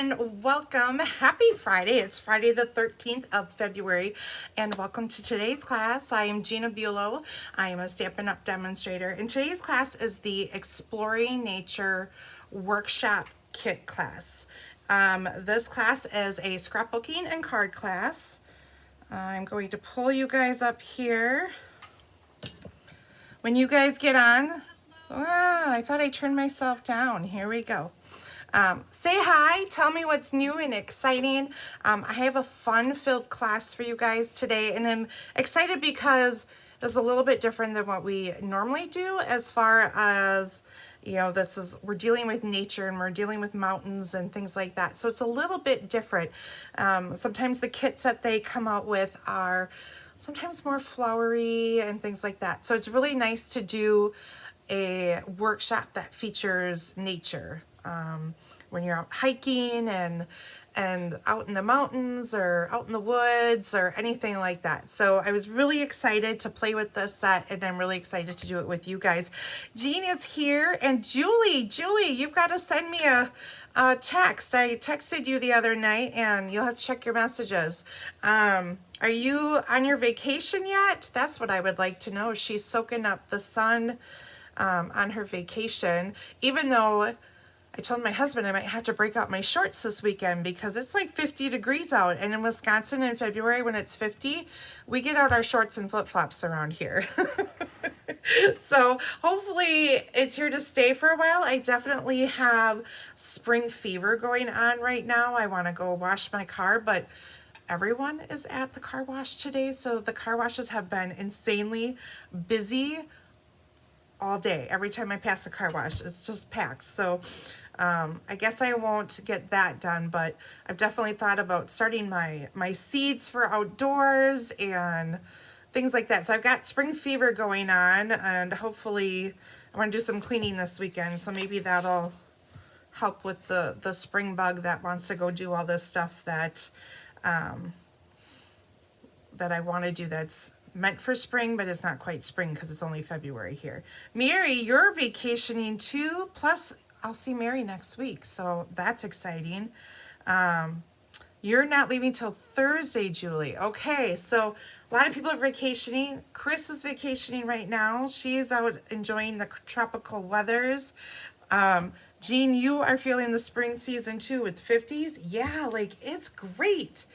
and welcome. Happy Friday. It's Friday the 13th of February and welcome to today's class. I am Gina Bulow. I am a Stampin' Up! Demonstrator and today's class is the Exploring Nature Workshop Kit class. This class is a scrapbooking and card class. I'm going to pull you guys up here. When you guys get on, I thought I turned myself down. Here we go. Say hi, tell me what's new and exciting. I have a fun-filled class for you guys today, and I'm excited because it's a little bit different than what we normally do as far as, you know, we're dealing with nature and we're dealing with mountains and things like that. So it's a little bit different. Sometimes the kits that they come out with are sometimes more flowery and things like that. So it's really nice to do a workshop that features nature. When you're out hiking and out in the mountains or out in the woods or anything like that. So I was really excited to play with this set, and I'm really excited to do it with you guys. Jean is here, and Julie, you've got to send me a text. I texted you the other night, and you'll have to check your messages. Are you on your vacation yet? That's what I would like to know. She's soaking up the sun on her vacation, even though I told my husband I might have to break out my shorts this weekend because it's like 50 degrees out, and in Wisconsin in February when it's 50, we get out our shorts and flip-flops around here. So hopefully it's here to stay for a while. I definitely have spring fever going on right now. I want to go wash my car, but everyone is at the car wash today, so the car washes have been insanely busy all day. Every time I pass a car wash, it's just packed. So I guess I won't get that done, but I've definitely thought about starting my seeds for outdoors and things like that. So I've got spring fever going on, and hopefully I want to do some cleaning this weekend. So maybe that'll help with the spring bug that wants to go do all this stuff that that I want to do that's meant for spring, but it's not quite spring because it's only February here. Mary, you're vacationing too, plus I'll see Mary next week, so that's exciting. You're not leaving till Thursday, Julie. Okay, so a lot of people are vacationing. Chris is vacationing right now. She's out enjoying the tropical weathers. Jean, you are feeling the spring season too with 50s. Yeah, like it's great.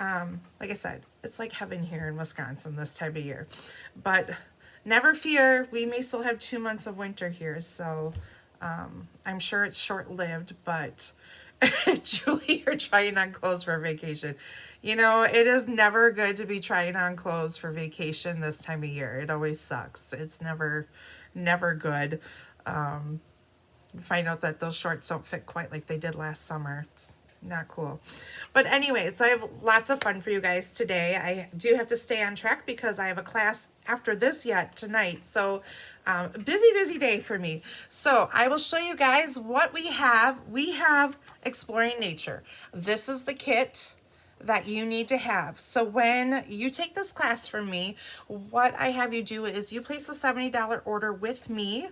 Like I said, it's like heaven here in Wisconsin this time of year. But never fear, we may still have 2 months of winter here, so I'm sure it's short-lived, but Julie, you're trying on clothes for vacation. You know, it is never good to be trying on clothes for vacation this time of year. It always sucks. It's never good. Find out that those shorts don't fit quite like they did last summer. It's not cool. But anyway, so I have lots of fun for you guys today. I do have to stay on track because I have a class after this yet tonight. So busy day for me. So I will show you guys what we have. We have Exploring Nature. This is the kit that you need to have. So when you take this class from me, what I have you do is you place a $70 order with me.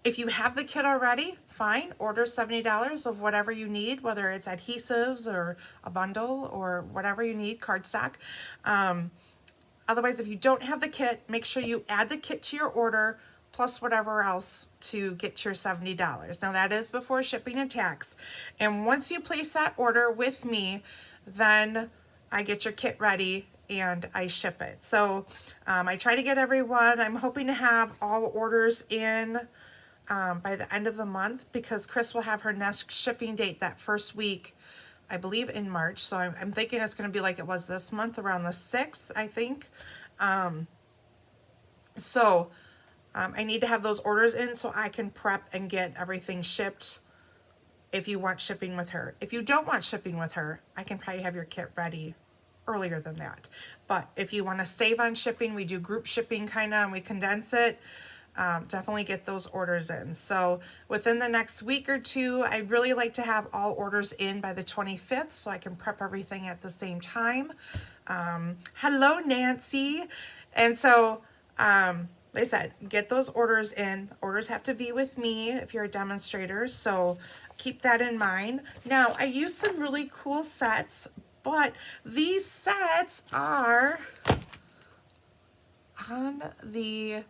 If you have the kit already, fine, order $70 of whatever you need, whether it's adhesives or a bundle or whatever you need, cardstock. Otherwise, if you don't have the kit, make sure you add the kit to your order plus whatever else to get to your $70. Now that is before shipping and tax. And once you place that order with me, then I get your kit ready and I ship it. So I try to get everyone. I'm hoping to have all orders in by the end of the month because Chris will have her next shipping date that first week, I believe in March. So I'm thinking it's going to be like it was this month, around the 6th, I think. I need to have those orders in so I can prep and get everything shipped if you want shipping with her. If you don't want shipping with her, I can probably have your kit ready earlier than that. But if you want to save on shipping, we do group shipping kind of, and we condense it. Definitely get those orders in. So within the next week or two, I'd really like to have all orders in by the 25th so I can prep everything at the same time. Hello, Nancy. And so, like I said, get those orders in. Orders have to be with me if you're a demonstrator. So keep that in mind. Now, I use some really cool sets, but these sets are on the,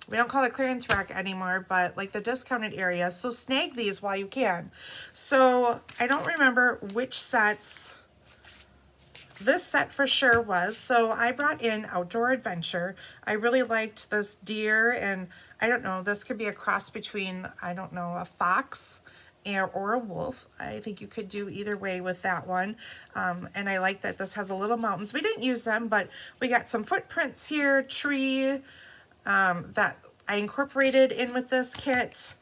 we don't call it clearance rack anymore, but like the discounted area. So snag these while you can. So I don't remember which sets this set for sure was. So I brought in Outdoor Adventure. I really liked this deer, and I don't know, this could be a cross between, I don't know, a fox or a wolf. I think you could do either way with that one. And I like that this has a little mountains. We didn't use them, but we got some footprints here, tree, that I incorporated in with this kit.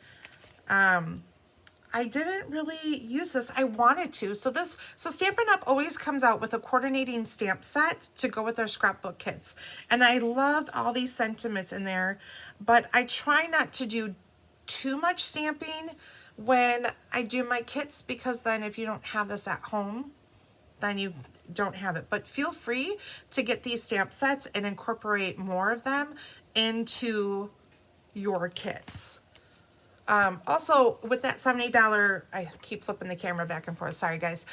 I didn't really use this. I wanted to. So Stampin' Up! Always comes out with a coordinating stamp set to go with their scrapbook kits. And I loved all these sentiments in there, but I try not to do too much stamping when I do my kits, because then if you don't have this at home, then you don't have it. But feel free to get these stamp sets and incorporate more of them into your kits. Also, with that $70, I keep flipping the camera back and forth, sorry guys.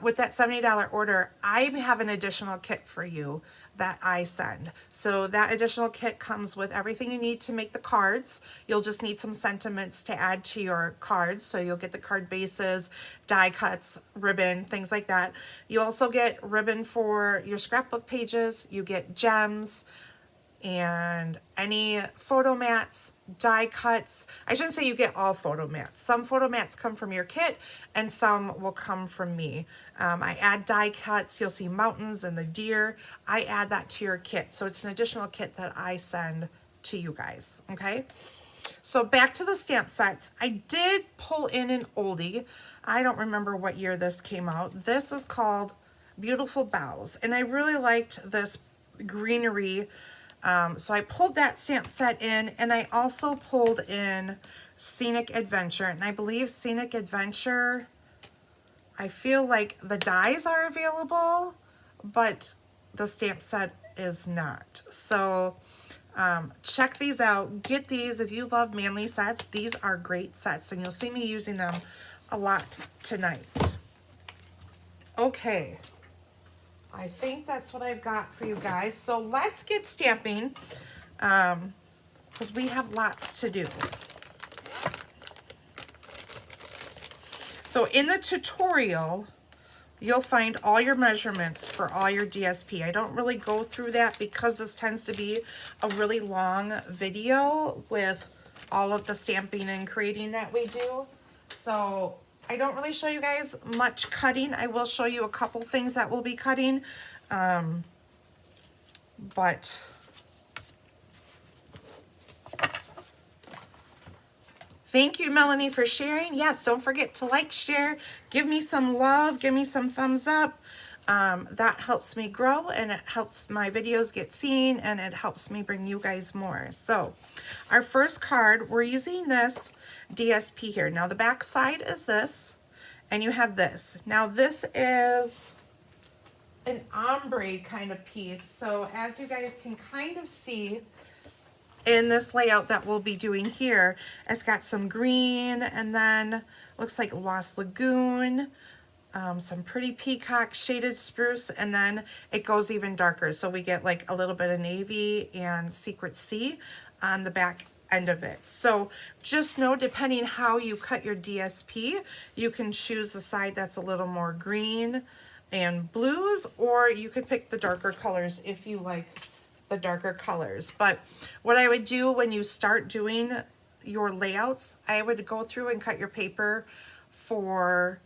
With that $70 order, I have an additional kit for you that I send. So that additional kit comes with everything you need to make the cards. You'll just need some sentiments to add to your cards. So you'll get the card bases, die cuts, ribbon, things like that. You also get ribbon for your scrapbook pages. You get gems and any photo mats, die cuts. I shouldn't say you get all photo mats. Some photo mats come from your kit and some will come from me. I add die cuts. You'll see mountains and the deer. I add that to your kit. So it's an additional kit that I send to you guys, okay? So back to the stamp sets. I did pull in an oldie. I don't remember what year this came out. This is called Beautiful Boughs. And I really liked this greenery. So I pulled that stamp set in, and I also pulled in Scenic Adventure. And I believe Scenic Adventure, I feel like the dies are available, but the stamp set is not. So check these out. Get these if you love manly sets. These are great sets, and you'll see me using them a lot tonight. Okay. I think that's what I've got for you guys. So let's get stamping, because we have lots to do. So in the tutorial, you'll find all your measurements for all your DSP. I don't really go through that because this tends to be a really long video with all of the stamping and creating that we do. So I don't really show you guys much cutting. I will show you a couple things that we'll be cutting. But thank you, Melanie, for sharing. Yes, don't forget to like, share, give me some love, give me some thumbs up. That helps me grow, and it helps my videos get seen, and it helps me bring you guys more. So our first card, we're using this DSP here. Now the back side is this, and you have this. Now this is an ombre kind of piece. So as you guys can kind of see in this layout that we'll be doing here, it's got some green, and then looks like Lost Lagoon, some pretty peacock shaded spruce, and then it goes even darker. So we get like a little bit of navy and secret sea on the back end of it. So just know, depending how you cut your DSP, you can choose the side that's a little more green and blues, or you could pick the darker colors if you like the darker colors. But what I would do when you start doing your layouts, I would go through and cut your paper for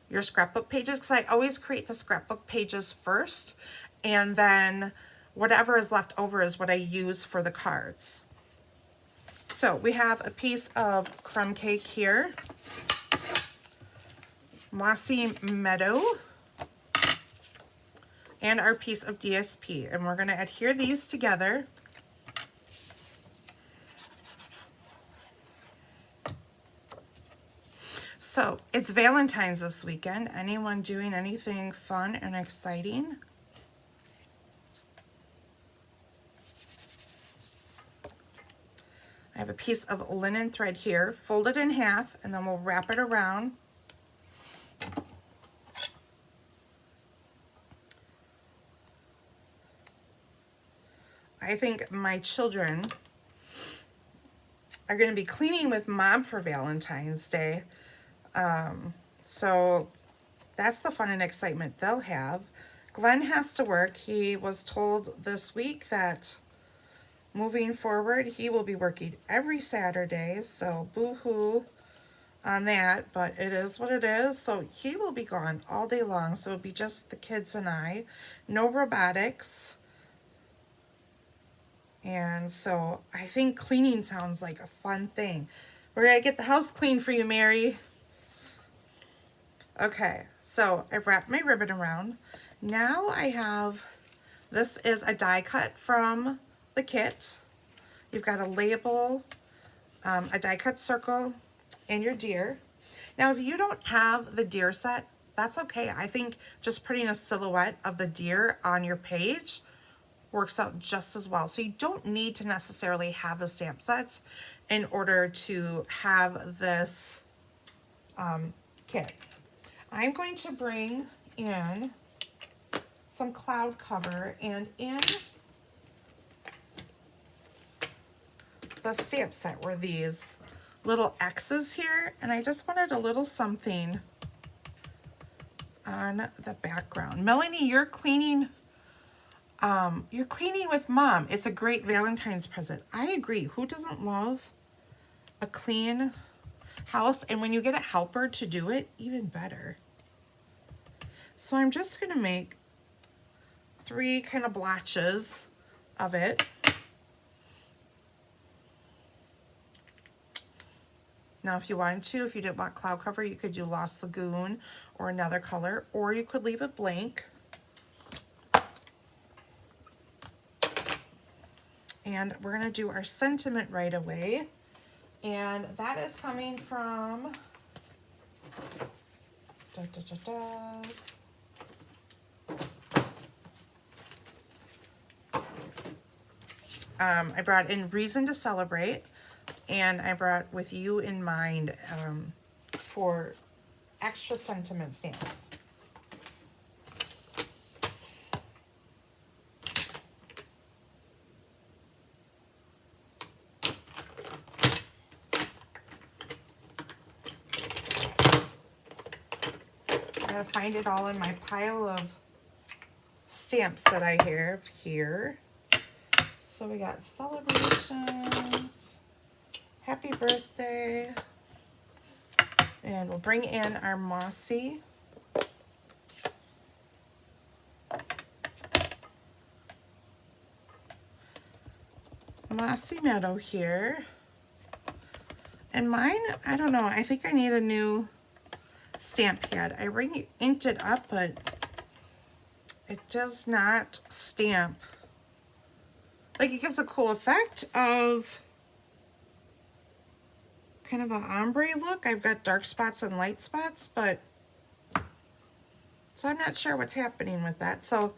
your scrapbook pages, because I always create the scrapbook pages first, and then whatever is left over is what I use for the cards. So we have a piece of crumb cake here, Mossy Meadow, and our piece of DSP, and we're going to adhere these together. So it's Valentine's this weekend. Anyone doing anything fun and exciting? I have a piece of linen thread here, fold it in half, and then we'll wrap it around. I think my children are going to be cleaning with Mom for Valentine's Day. So that's the fun and excitement they'll have. Glenn has to work. He was told this week that moving forward, he will be working every Saturday. So boo-hoo on that, but it is what it is. So he will be gone all day long. So it'll be just the kids and I. No robotics. And so I think cleaning sounds like a fun thing. We're going to get the house clean for you, Mary. Okay, so I've wrapped my ribbon around. Now I have, this is a die cut from the kit. You've got a label, a die cut circle, and your deer. Now, if you don't have the deer set, that's okay. I think just putting a silhouette of the deer on your page works out just as well. So you don't need to necessarily have the stamp sets in order to have this kit. I'm going to bring in some cloud cover, and in the stamp set were these little X's here, and I just wanted a little something on the background. Melanie, you're cleaning with Mom. It's a great Valentine's present. I agree. Who doesn't love a clean house? And when you get a helper to do it, even better. So I'm just going to make 3 kind of blotches of it. Now, if you wanted to, if you didn't want cloud cover, you could do Lost Lagoon or another color, or you could leave it blank. And we're going to do our sentiment right away. And that is coming from I brought in Reason to Celebrate, and I brought With You in Mind for extra sentiment stamps. I gotta find it all in my pile of stamps that I have here. So we got celebrations, happy birthday, and we'll bring in our mossy. Mossy Meadow here. And mine, I don't know, I think I need a new stamp pad. I inked it up, but it does not stamp. Like, it gives a cool effect of kind of an ombre look. I've got dark spots and light spots, but so I'm not sure what's happening with that. So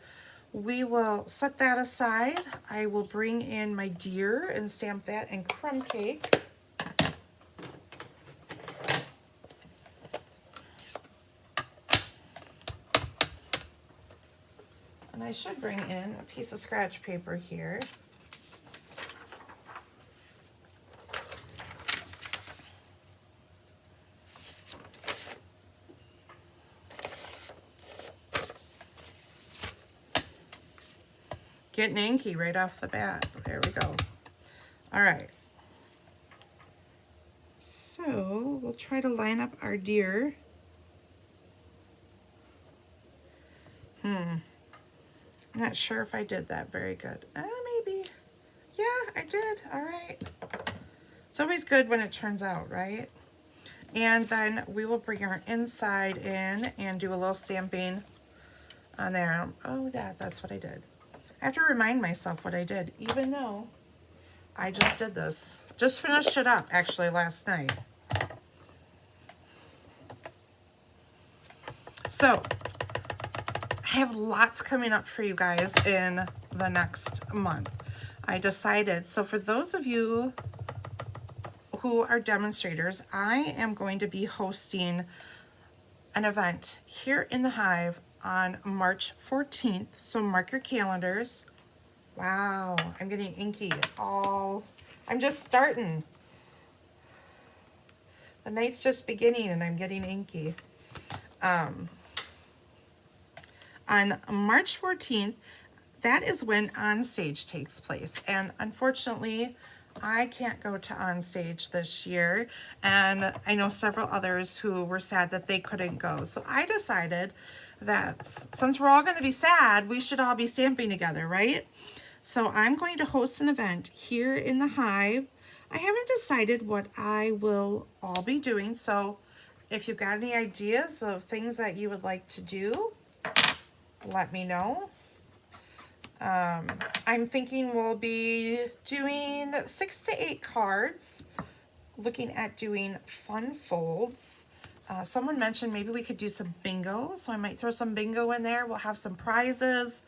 we will set that aside. I will bring in my deer and stamp that in crumb cake. And I should bring in a piece of scratch paper here. Getting inky right off the bat. There we go. All right. So we'll try to line up our deer. I'm not sure if I did that very good. Maybe. Yeah, I did. All right. It's always good when it turns out, right? And then we will bring our inside in and do a little stamping on there. Oh, yeah, that's what I did. I have to remind myself what I did, even though I just did this. Just finished it up, actually, last night. So, I have lots coming up for you guys in the next month. I decided, so for those of you who are demonstrators, I am going to be hosting an event here in the Hive on March 14th. So mark your calendars. Wow, I'm getting inky. I'm just starting. The night's just beginning and I'm getting inky. On March 14th, that is when Onstage takes place. And unfortunately, I can't go to Onstage this year. And I know several others who were sad that they couldn't go. So I decided that since we're all going to be sad, we should all be stamping together, right? So I'm going to host an event here in the Hive. I haven't decided what I will all be doing. So if you've got any ideas of things that you would like to do, let me know. I'm thinking we'll be doing 6 to 8 cards, looking at doing fun folds. Someone mentioned maybe we could do some bingo, so I might throw some bingo in there. We'll have some prizes.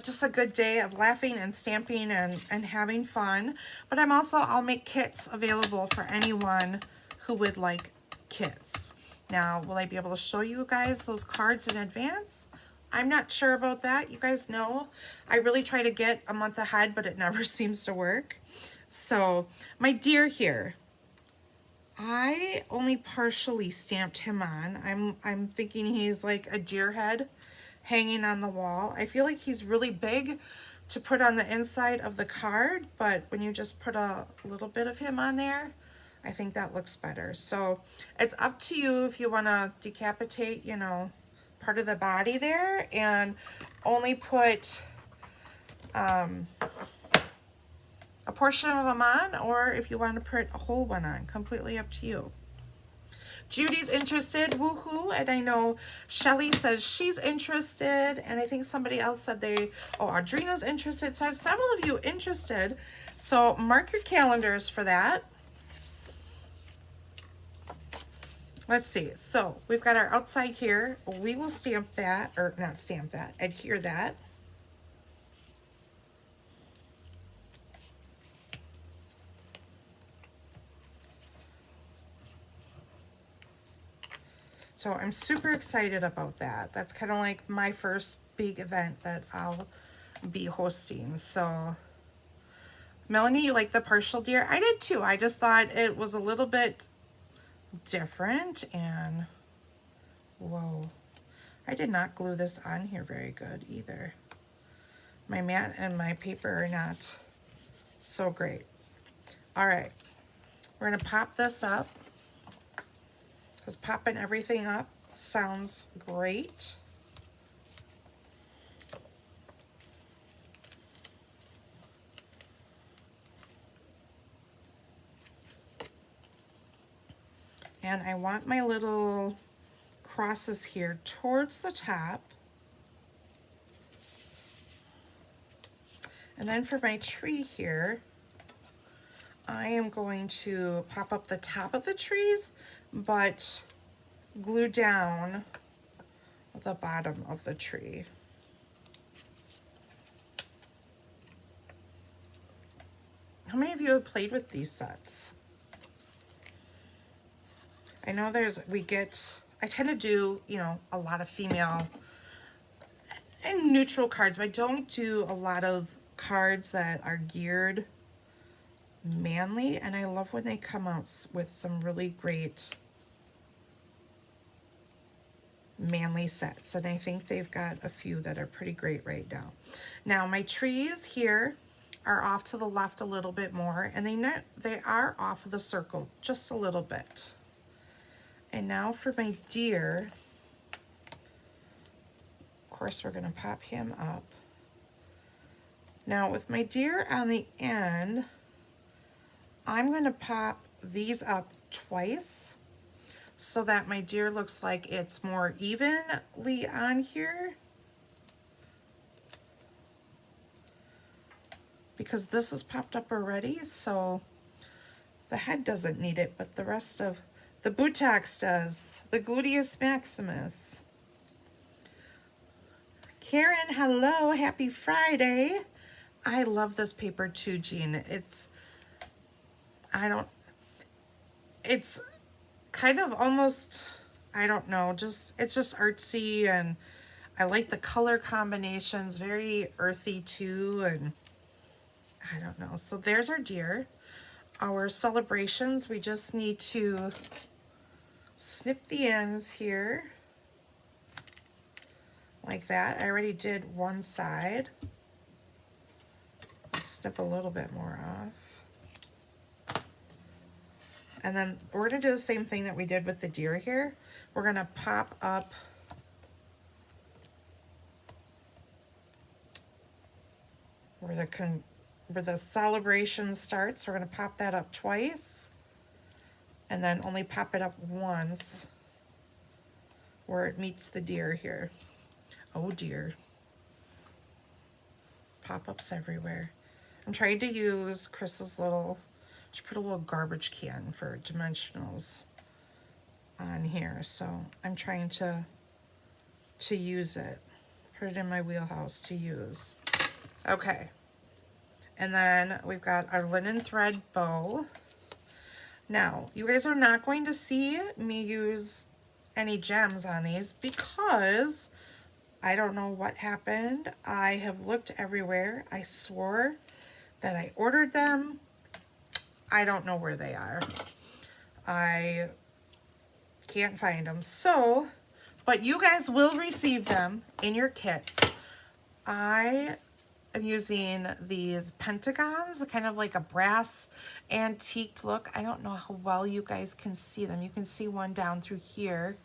Just a good day of laughing and stamping and having fun. But I'll make kits available for anyone who would like kits. Now, will I be able to show you guys those cards in advance? I'm not sure about that. You guys know I really try to get a month ahead, but it never seems to work. So my deer here, I only partially stamped him on. I'm thinking he's like a deer head hanging on the wall. I feel like he's really big to put on the inside of the card, but when you just put a little bit of him on there, I think that looks better. So it's up to you if you want to decapitate, you know, part of the body there and only put a portion of them on, or if you want to put a whole one on, completely up to you. Judy's interested, woohoo, and I know Shelly says she's interested, and I think somebody else said Audrina's interested, so I have several of you interested, so mark your calendars for that. Let's see, so we've got our outside here. We will stamp that, or not stamp that, adhere that. So I'm super excited about that. That's kind of like my first big event that I'll be hosting. So Melanie, you like the partial deer? I did too. I just thought it was a little bit different, and whoa, I did not glue this on here very good either. My mat and my paper are not so great. All right, we're gonna pop this up, because popping everything up sounds great. And I want my little crosses here towards the top. And then for my tree here, I am going to pop up the top of the trees, but glue down the bottom of the tree. How many of you have played with these sets? I know I tend to do, you know, a lot of female and neutral cards, but I don't do a lot of cards that are geared manly, and I love when they come out with some really great manly sets, and I think they've got a few that are pretty great right now. Now my trees here are off to the left a little bit more, and they are off of the circle just a little bit. And now for my deer, of course we're going to pop him up. Now with my deer on the end, I'm going to pop these up twice so that my deer looks like it's more evenly on here. Because this is popped up already, so the head doesn't need it, but the rest of the buttocks does, the gluteus maximus. Karen, hello, happy Friday. I love this paper too, Jean. I don't, it's kind of almost, I don't know, just, it's just artsy, and I like the color combinations, very earthy too, and I don't know. So there's our deer. Our celebrations, we just need to snip the ends here like that. I already did one side. Snip a little bit more off. And then we're going to do the same thing that we did with the deer here. We're going to pop up where the celebration starts. We're going to pop that up twice, and then only pop it up once where it meets the deer here. Oh dear. Pop-ups everywhere. I'm trying to use Chris's little, she put a little garbage can for dimensionals on here, so I'm trying to use it. Put it in my wheelhouse to use. Okay. And then we've got our linen thread bow. Now, you guys are not going to see me use any gems on these because I don't know what happened. I have looked everywhere. I swore that I ordered them. I don't know where they are. I can't find them. So, but you guys will receive them in your kits. I am using these pentagons, kind of like a brass antique look. I don't know how well you guys can see them. You can see one down through here.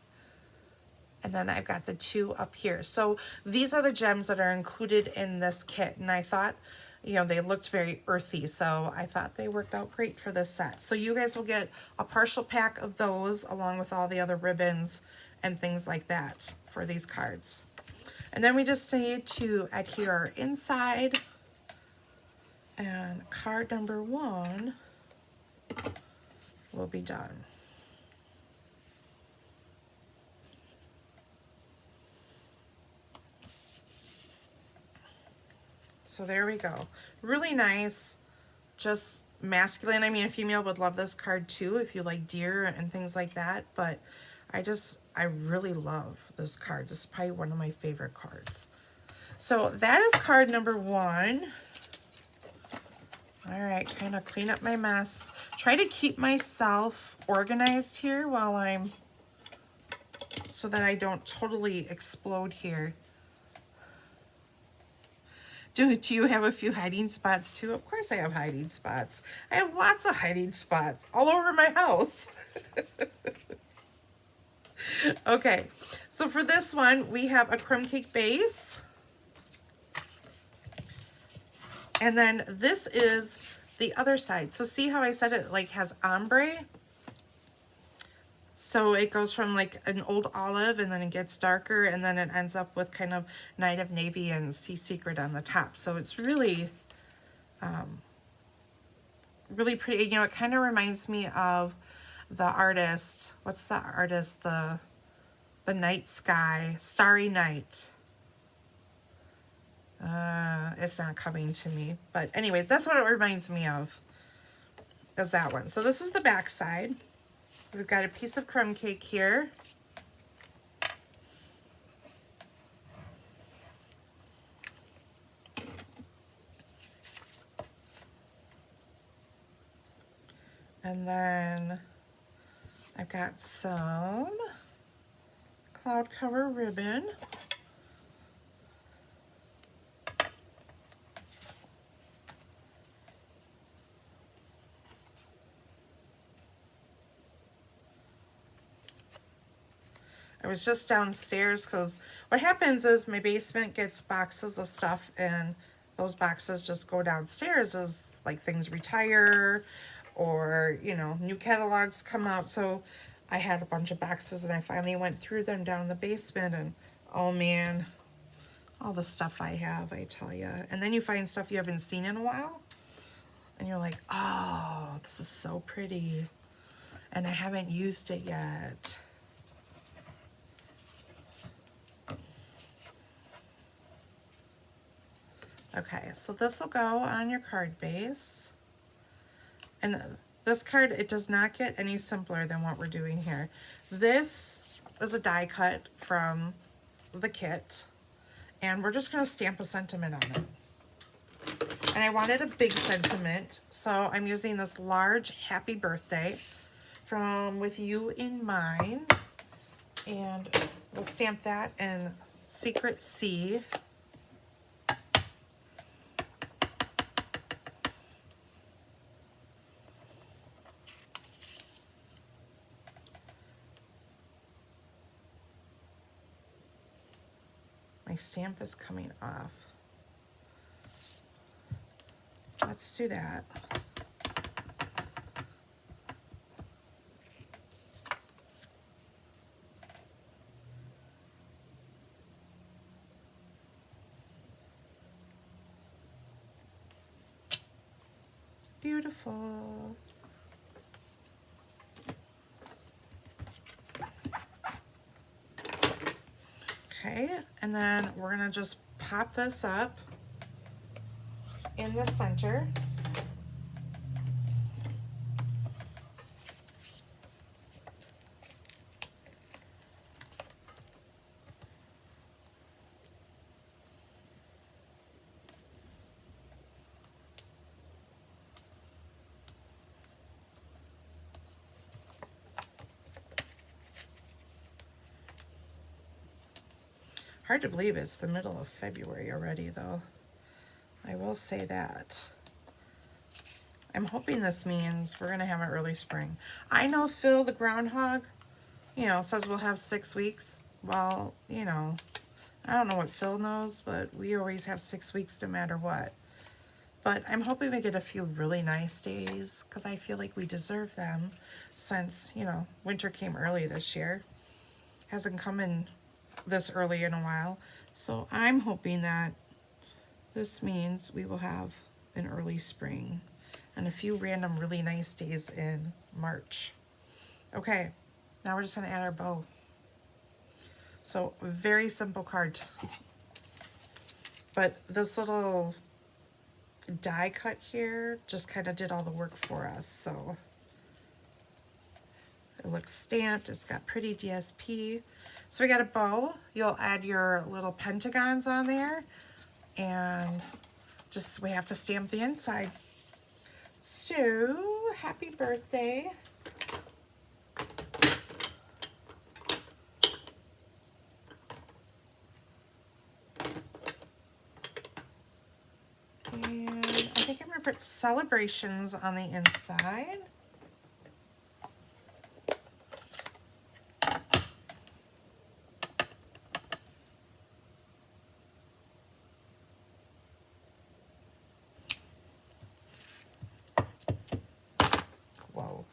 And then I've got the two up here. So these are the gems that are included in this kit. And I thought, you know, they looked very earthy. So I thought they worked out great for this set. So you guys will get a partial pack of those along with all the other ribbons and things like that for these cards. And then we just need to adhere our inside. And card number 1 will be done. So there we go. Really nice, just masculine. I mean, a female would love this card too if you like deer and things like that, but I really love this card. This is probably one of my favorite cards. So that is card number 1. All right, kind of clean up my mess. Try to keep myself organized here while I'm, so that I don't totally explode here. Do you have a few hiding spots too? Of course I have hiding spots. I have lots of hiding spots all over my house. Okay, so for this one, we have a crumb cake base. And then this is the other side. So see how I said it like has ombre? So it goes from like an old olive and then it gets darker and then it ends up with kind of Night of Navy and Sea Secret on the top. So it's really, really pretty. You know, it kind of reminds me of the artist. What's the artist? The night sky, Starry Night. It's not coming to me. But anyways, that's what it reminds me of. Is that one. So this is the back side. We've got a piece of crumb cake here. And then I've got some cloud cover ribbon. I was just downstairs because what happens is my basement gets boxes of stuff and those boxes just go downstairs as like things retire or, you know, new catalogs come out. So I had a bunch of boxes and I finally went through them down in the basement and oh man, all the stuff I have, I tell you. And then you find stuff you haven't seen in a while and you're like, oh, this is so pretty and I haven't used it yet. Okay, so this will go on your card base. And this card, it does not get any simpler than what we're doing here. This is a die cut from the kit, and we're just going to stamp a sentiment on it. And I wanted a big sentiment, so I'm using this large happy birthday from With You in Mind, and we'll stamp that in Secret C. My stamp is coming off. Let's do that. Beautiful. Okay, and then we're gonna just pop this up in the center. Hard to believe it's the middle of February already, though. I will say that. I'm hoping this means we're going to have an early spring. I know Phil the groundhog, you know, says we'll have 6 weeks. Well, you know, I don't know what Phil knows, but we always have 6 weeks no matter what. But I'm hoping we get a few really nice days, because I feel like we deserve them since, you know, winter came early this year. Hasn't come in this early in a while. So I'm hoping that this means we will have an early spring and a few random really nice days in March. Okay, now we're just going to add our bow. So very simple card. But this little die cut here just kind of did all the work for us. So it looks stamped. It's got pretty DSP. So we got a bow. You'll add your little pentagons on there, and just we have to stamp the inside. So happy birthday. And I think I'm going to put celebrations on the inside. Whoa.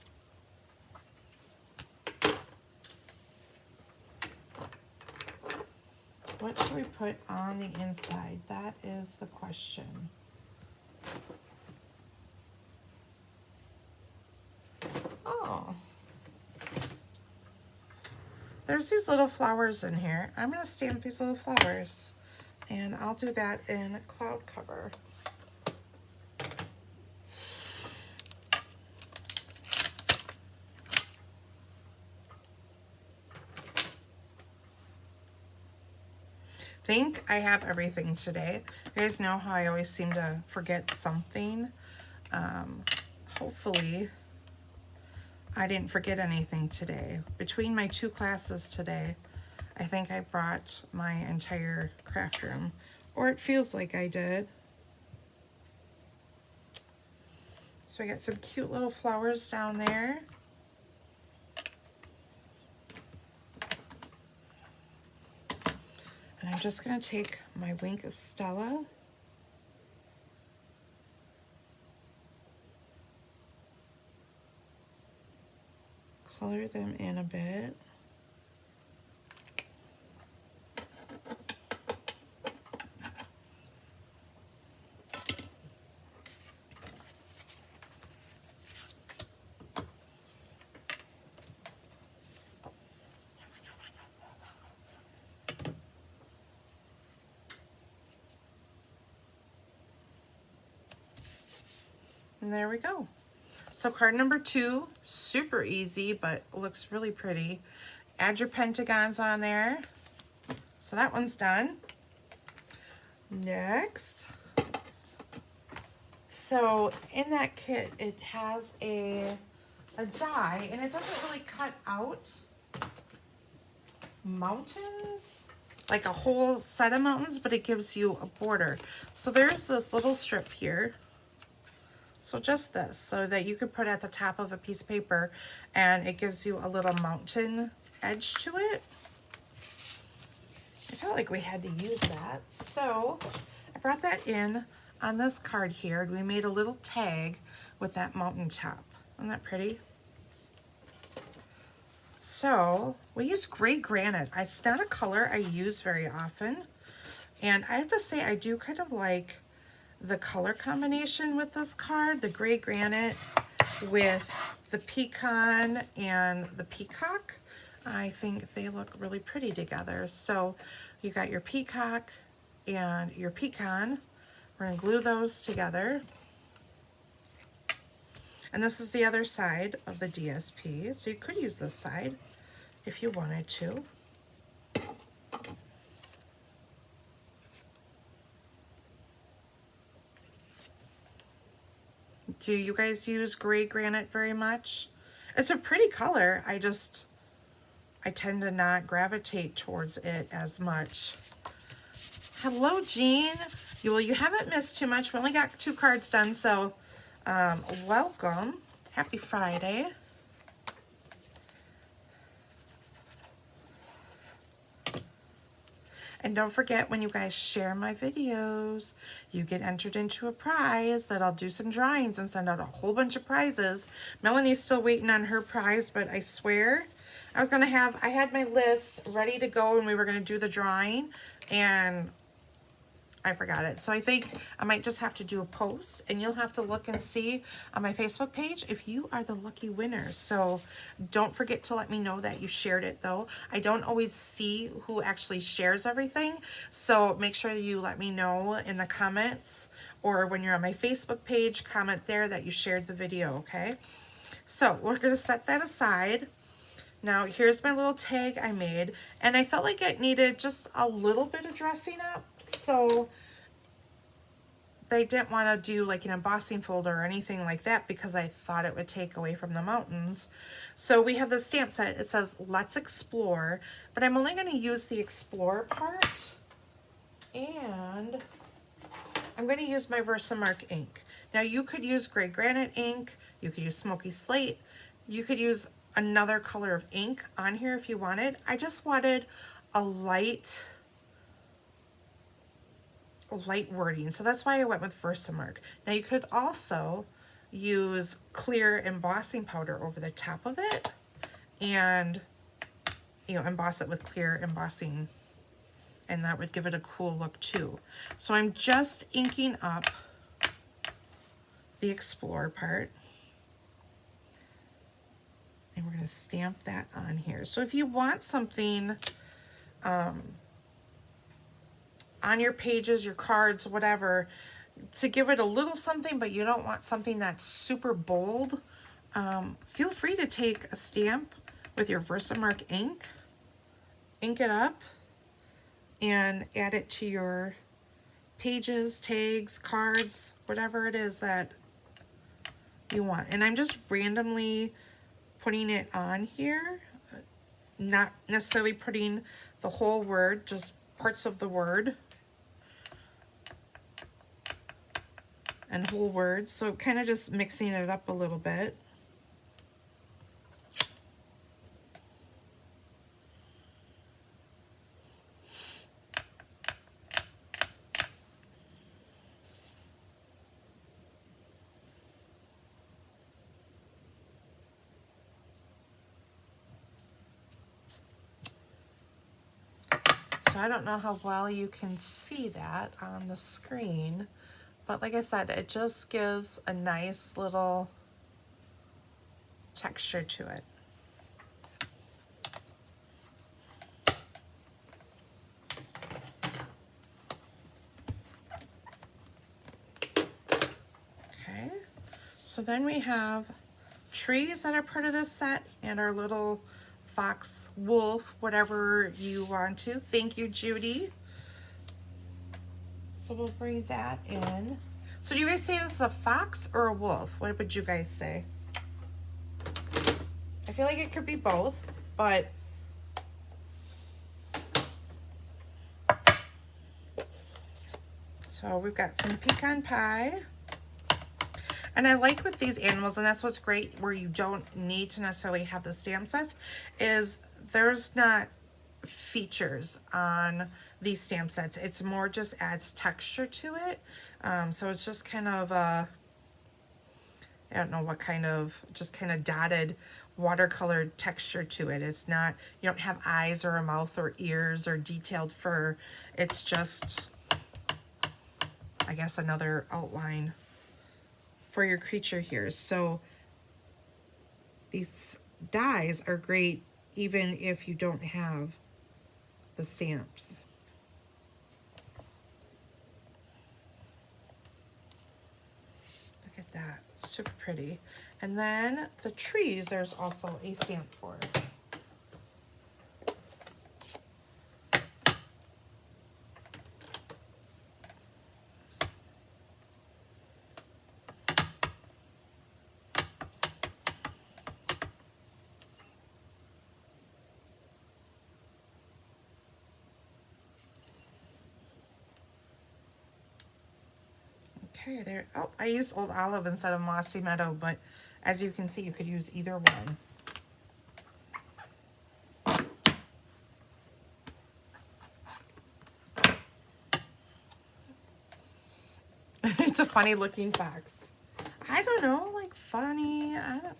What should we put on the inside? That is the question. Oh. There's these little flowers in here. I'm going to stamp these little flowers, and I'll do that in cloud cover. I think I have everything today. You guys know how I always seem to forget something. Hopefully I didn't forget anything today. Between my 2 classes today, I think I brought my entire craft room, or it feels like I did. So I got some cute little flowers down there. And I'm just going to take my Wink of Stella. Color them in a bit. And there we go. So card number 2, super easy, but looks really pretty. Add your pentagons on there. So that one's done. Next. So in that kit, it has a die, and it doesn't really cut out mountains, like a whole set of mountains, but it gives you a border. So there's this little strip here. So just this, so that you could put at the top of a piece of paper, and it gives you a little mountain edge to it. I felt like we had to use that. So I brought that in on this card here, and we made a little tag with that mountain top. Isn't that pretty? So we use gray granite. It's not a color I use very often. And I have to say, I do kind of like the color combination with this card, the gray granite with the pecan and the peacock. I think they look really pretty together. So you got your peacock and your pecan. We're gonna glue those together. And this is the other side of the DSP. So you could use this side if you wanted to. Do you guys use gray granite very much? It's a pretty color. I tend to not gravitate towards it as much. Hello, Jean. You haven't missed too much. We only got 2 cards done, so welcome. Happy Friday. And don't forget, when you guys share my videos, you get entered into a prize that I'll do some drawings and send out a whole bunch of prizes. Melanie's still waiting on her prize, but I swear I had my list ready to go and we were going to do the drawing, and I forgot it. So I think I might just have to do a post, and you'll have to look and see on my Facebook page if you are the lucky winner. So don't forget to let me know that you shared it, though. I don't always see who actually shares everything, so make sure you let me know in the comments, or when you're on my Facebook page, comment there that you shared the video, okay? So we're going to set that aside. Now here's my little tag I made, and I felt like it needed just a little bit of dressing up, but I didn't want to do like an embossing folder or anything like that because I thought it would take away from the mountains. So we have the stamp set. It says Let's Explore, but I'm only going to use the explore part, and I'm going to use my Versamark ink. Now you could use gray granite ink, you could use smoky slate, you could use another color of ink on here if you wanted. I just wanted a light wording, so that's why I went with Versamark. Now you could also use clear embossing powder over the top of it, and emboss it with clear embossing, and that would give it a cool look too. So I'm just inking up the explore part, and we're going to stamp that on here. So if you want something on your pages, your cards, whatever, to give it a little something, but you don't want something that's super bold, feel free to take a stamp with your Versamark ink, ink it up, and add it to your pages, tags, cards, whatever it is that you want. And I'm just randomly putting it on here, not necessarily putting the whole word, just parts of the word and whole words, so kind of just mixing it up a little bit. So I don't know how well you can see that on the screen, but like I said, it just gives a nice little texture to it. Okay, so then we have trees that are part of this set and our little fox, wolf, whatever you want to. Thank you, Judy. So we'll bring that in. So do you guys say this is a fox or a wolf? What would you guys say? I feel like it could be both, but so we've got some pecan pie. And I like with these animals, and that's what's great where you don't need to necessarily have the stamp sets, is there's not features on these stamp sets. It's more just adds texture to it. So it's just kind of a, I don't know what kind of, just kind of dotted watercolored texture to it. It's not, you don't have eyes or a mouth or ears or detailed fur. It's just, I guess, another outline for your creature here. So these dies are great even if you don't have the stamps. Look at that, super pretty. And then the trees, there's also a stamp for it. Okay, there. Oh, I used Old Olive instead of Mossy Meadow, but as you can see, you could use either one. It's a funny looking fox. I don't know, like funny. I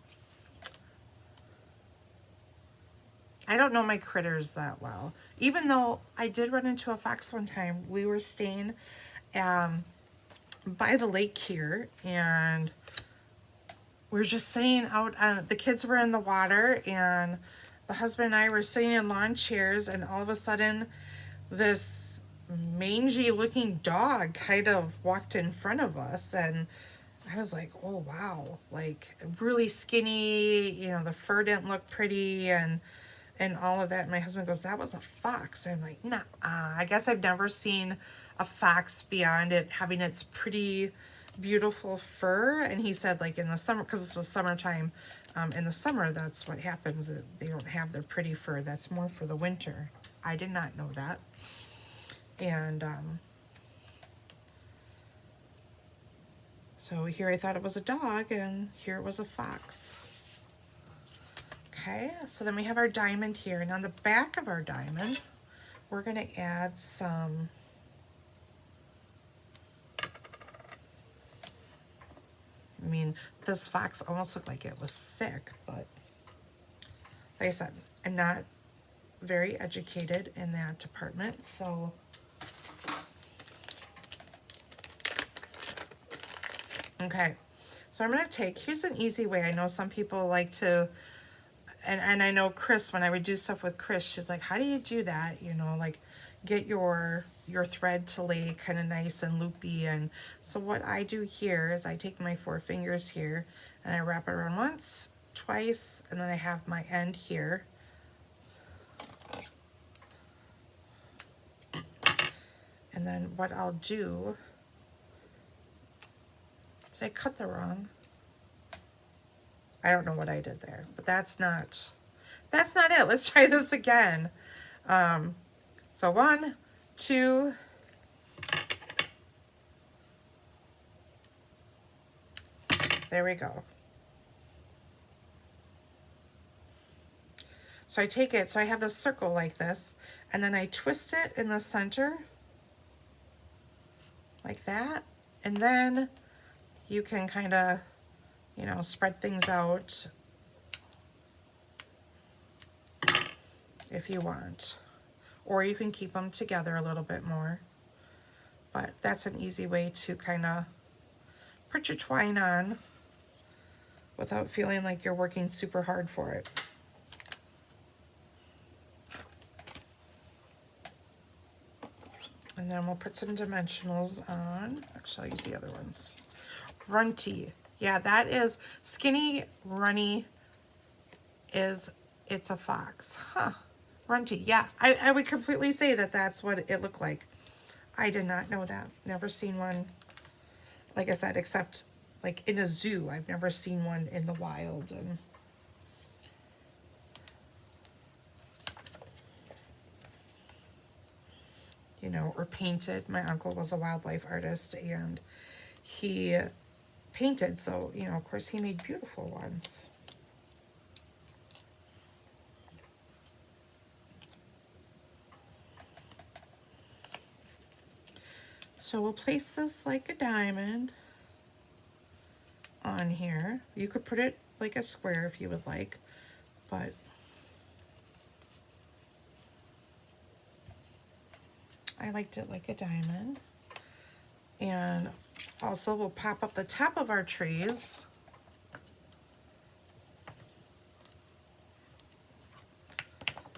don't know my critters that well. Even though I did run into a fox one time. We were staying by the lake here, and we were just sitting out. The kids were in the water, and the husband and I were sitting in lawn chairs, and all of a sudden, this mangy looking dog kind of walked in front of us, and I was like, oh wow, like really skinny, you know, the fur didn't look pretty, and all of that. And my husband goes, that was a fox. I'm like, nah, I guess I've never seen a fox beyond it having its pretty beautiful fur. And he said, like in the summer, because this was summertime, in the summer, that's what happens. They don't have their pretty fur. That's more for the winter. I did not know that. And so here I thought it was a dog, and here it was a fox. Okay, so then we have our diamond here, and on the back of our diamond, we're going to add some I mean, this fox almost looked like it was sick, but like I said, I'm not very educated in that department, so okay. So I'm going to take, here's an easy way. I know some people like to, and I know Chris, when I would do stuff with Chris, she's like, how do you do that? You know, like get your thread to lay kind of nice and loopy. And so what I do here is I take my 4 fingers here and I wrap it around once, twice, and then I have my end here. And then what I'll do, did I cut the wrong? I don't know what I did there, but that's not it. Let's try this again. So 1, 2, there we go. So I take it, so I have this circle like this, and then I twist it in the center, like that, and then you can kind of, you know, spread things out if you want, or you can keep them together a little bit more, but that's an easy way to kind of put your twine on without feeling like you're working super hard for it. And then we'll put some dimensionals on. Actually, I'll use the other ones. Runty. Yeah, that is skinny, runny it's a fox. Huh. Runty. Yeah, I would completely say that that's what it looked like. I did not know that. Never seen one, like I said, except like in a zoo. I've never seen one in the wild. And you know, or painted. My uncle was a wildlife artist and he painted, so you know, of course he made beautiful ones. So we'll place this like a diamond on here. You could put it like a square if you would like, but I liked it like a diamond. And also we'll pop up the top of our trees.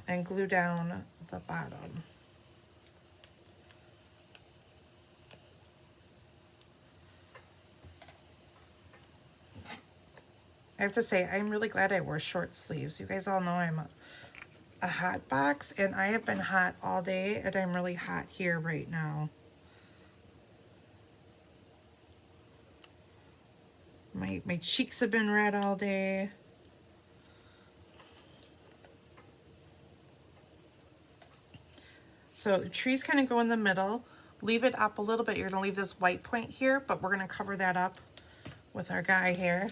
And glue down the bottom. I have to say, I'm really glad I wore short sleeves. You guys all know I'm a hot box, and I have been hot all day, and I'm really hot here right now. My cheeks have been red all day. So the trees kind of go in the middle. Leave it up a little bit. You're going to leave this white point here, but we're going to cover that up with our guy here.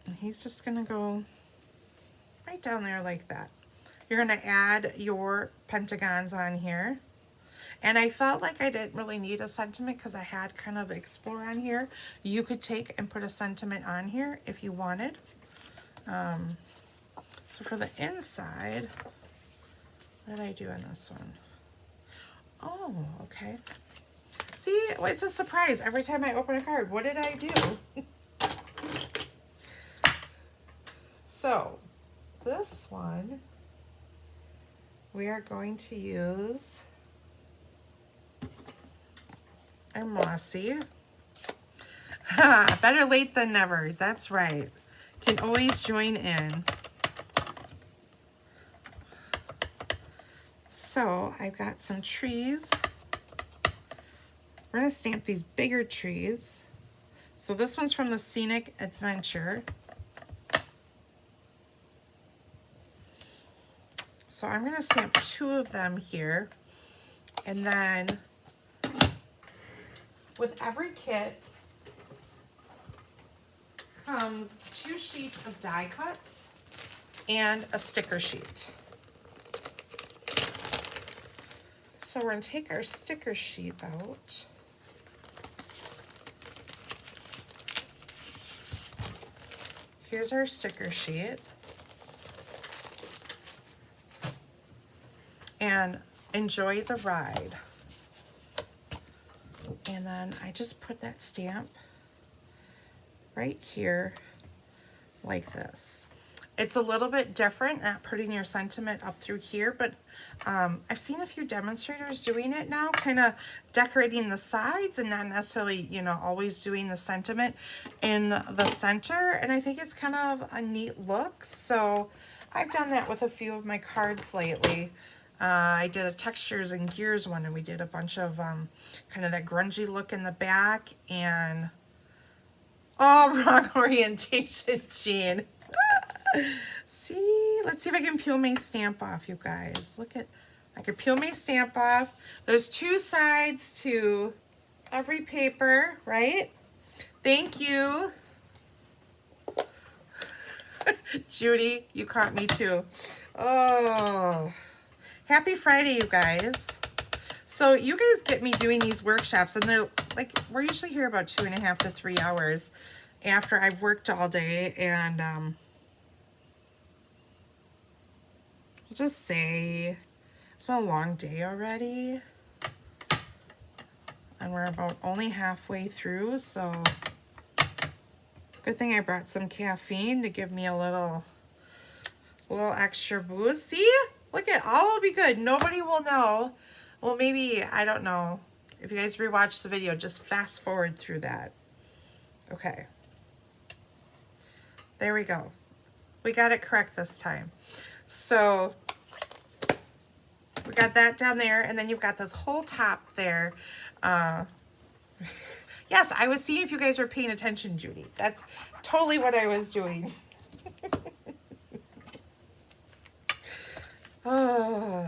And he's just going to go right down there like that. You're going to add your pentagons on here. And I felt like I didn't really need a sentiment because I had kind of explore on here. You could take and put a sentiment on here if you wanted. So for the inside, what did I do on this one? Oh, okay. See, it's a surprise every time I open a card. What did I do? So this one, we are going to use our Mossy. Better late than never. That's right. Can always join in. So I've got some trees. We're going to stamp these bigger trees. So this one's from the Scenic Adventure. So I'm going to stamp 2 of them here. And then with every kit comes 2 sheets of die cuts and a sticker sheet. So we're going to take our sticker sheet out. Here's our sticker sheet. And enjoy the ride. And then I just put that stamp right here like this. It's a little bit different at putting your sentiment up through here, but I've seen a few demonstrators doing it now, kind of decorating the sides and not necessarily, you know, always doing the sentiment in the center. And I think it's kind of a neat look. So I've done that with a few of my cards lately. I did a textures and gears one, and we did a bunch of kind of that grungy look in the back, and oh, wrong orientation, Jean. See, let's see if I can peel my stamp off, you guys. Look at, I can peel my stamp off. There's 2 sides to every paper, right? Thank you. Judy, you caught me too. Oh, happy Friday, you guys. So you guys get me doing these workshops, and they're like, we're usually here about 2.5 to 3 hours after I've worked all day, and I'll just say it's been a long day already, and we're about only halfway through, so good thing I brought some caffeine to give me a little A little extra boost. See? Look at, all will be good. Nobody will know. Well, maybe, I don't know. If you guys rewatch the video, just fast forward through that. Okay. There we go. We got it correct this time. So we got that down there, and then you've got this whole top there. Yes, I was seeing if you guys were paying attention, Judy. That's totally what I was doing. Oh.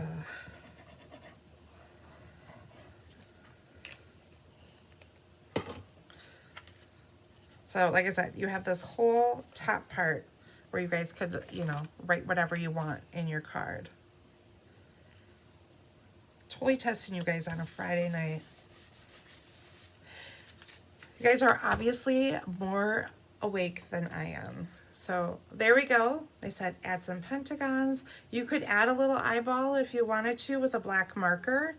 So, like I said, you have this whole top part where you guys could, you know, write whatever you want in your card. Totally testing you guys on a Friday night. You guys are obviously more awake than I am. So there we go. I said add some pentagons. You could add a little eyeball if you wanted to with a black marker.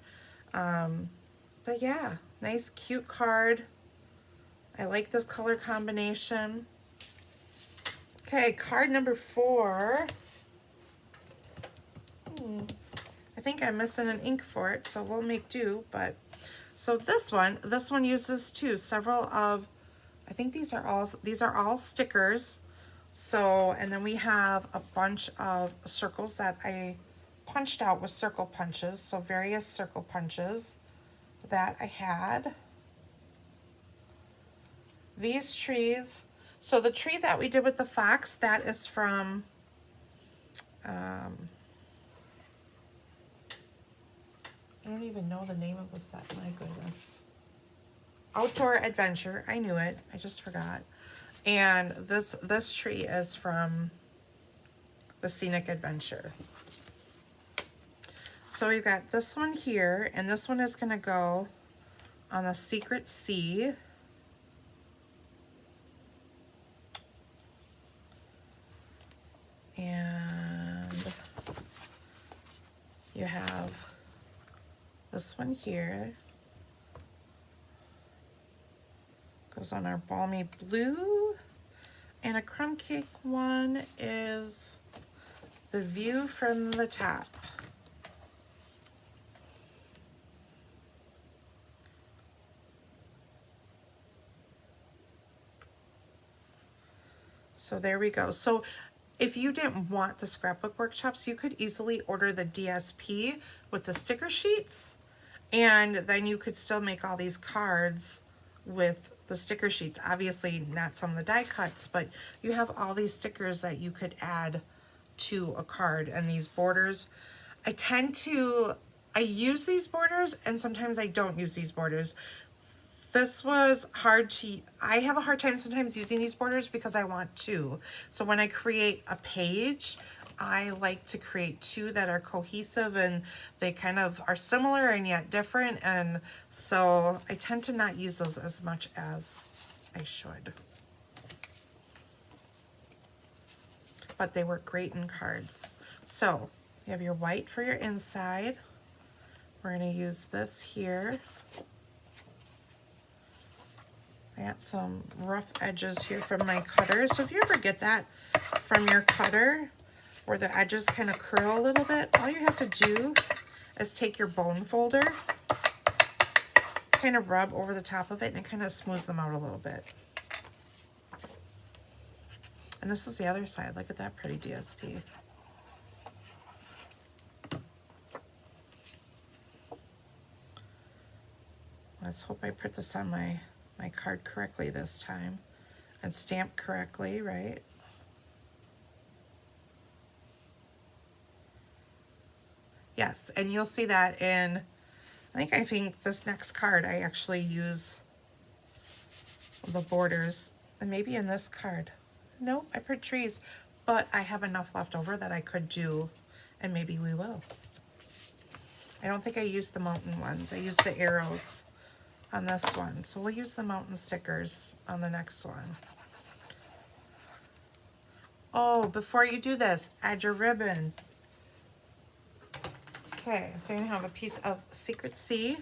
But yeah, nice cute card. I like this color combination. Okay, card number 4. I think I'm missing an ink for it, so we'll make do. But so this one uses too several of, I think these are all stickers. So, and then we have a bunch of circles that I punched out with circle punches. So various circle punches that I had. These trees. So the tree that we did with the fox, that is from, I don't even know the name of the set, my goodness. Outdoor Adventure, I knew it, I just forgot. And this tree is from the Scenic Adventure. So we've got this one here, and this one is gonna go on a Secret Sea. And you have this one here. Goes on our Balmy Blue. And a crumb cake one is the view from the top. So there we go. So if you didn't want the scrapbook workshops, you could easily order the DSP with the sticker sheets, and then you could still make all these cards with the sticker sheets. Obviously not some of the die cuts, but you have all these stickers that you could add to a card. And these borders, I use these borders and sometimes I don't use these borders. This was I have a hard time sometimes using these borders because I want 2. So when I create a page, I like to create 2 that are cohesive and they kind of are similar and yet different. And so I tend to not use those as much as I should. But they work great in cards. So you have your white for your inside. We're going to use this here. I got some rough edges here from my cutter. So if you ever get that from your cutter where the edges kind of curl a little bit, all you have to do is take your bone folder, kind of rub over the top of it, and it kind of smooths them out a little bit. And this is the other side. Look at that pretty DSP. Let's hope I put this on my card correctly this time and stamped correctly, right? Yes, and you'll see that in, I think this next card I actually use the borders, and maybe in this card. Nope, I put trees, but I have enough left over that I could do, and maybe we will. I don't think I used the mountain ones. I used the arrows on this one. So we'll use the mountain stickers on the next one. Oh, before you do this, add your ribbon. Okay, so you're gonna have a piece of Secret Sea.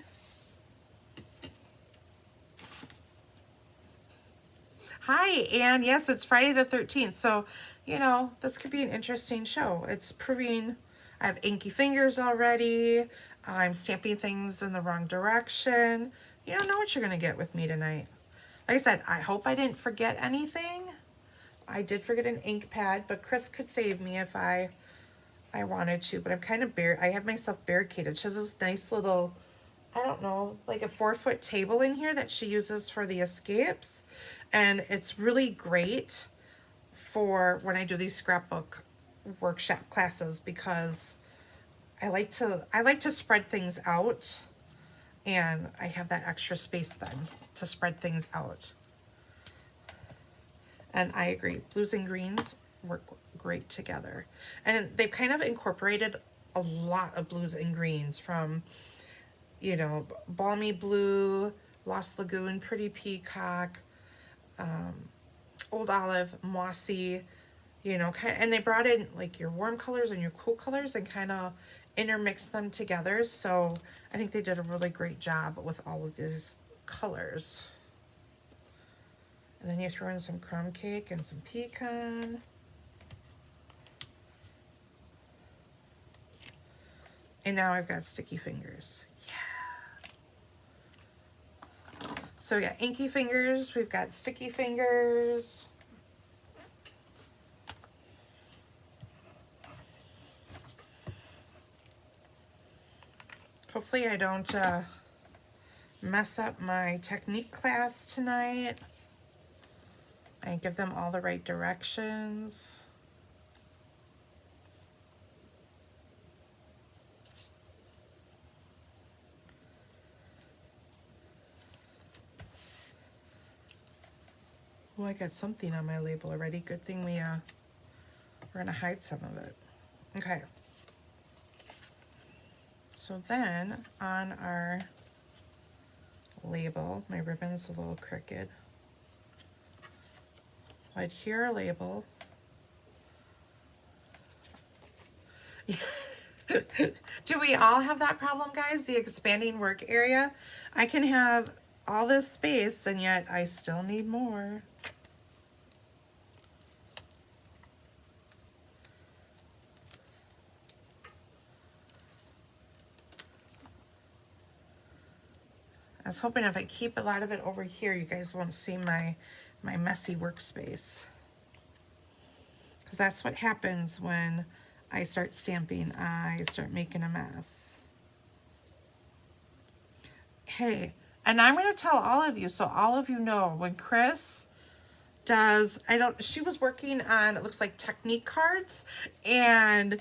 Hi, and yes, it's Friday the 13th, so, you know, this could be an interesting show. It's proving I have inky fingers already. I'm stamping things in the wrong direction. You don't know what you're going to get with me tonight. Like I said, I hope I didn't forget anything. I did forget an ink pad, but Chris could save me if I wanted to, but I'm kind of I have myself barricaded. She has this nice little, I don't know, like a 4-foot table in here that she uses for the escapes. And it's really great for when I do these scrapbook workshop classes because I like to spread things out, and I have that extra space then to spread things out. And I agree, blues and greens work great together. And they've kind of incorporated a lot of blues and greens from, you know, Balmy Blue, Lost Lagoon, Pretty Peacock, Old Olive, Mossy, you know, and they brought in like your warm colors and your cool colors and kind of intermixed them together. So I think they did a really great job with all of these colors. And then you throw in some crumb cake and some pecan. And now I've got sticky fingers. Yeah. So we got inky fingers, we've got sticky fingers. Hopefully I don't mess up my technique class tonight. I give them all the right directions. Well, I got something on my label already. Good thing we're gonna hide some of it. Okay. So then on our label, my ribbon's a little crooked. I'd hear our label. Do we all have that problem, guys? The expanding work area? I can have all this space and yet I still need more. I was hoping if I keep a lot of it over here, you guys won't see my messy workspace. Because that's what happens when I start stamping. I start making a mess. Hey, and I'm going to tell all of you, so all of you know, when Chris does, she was working on, it looks like technique cards, and,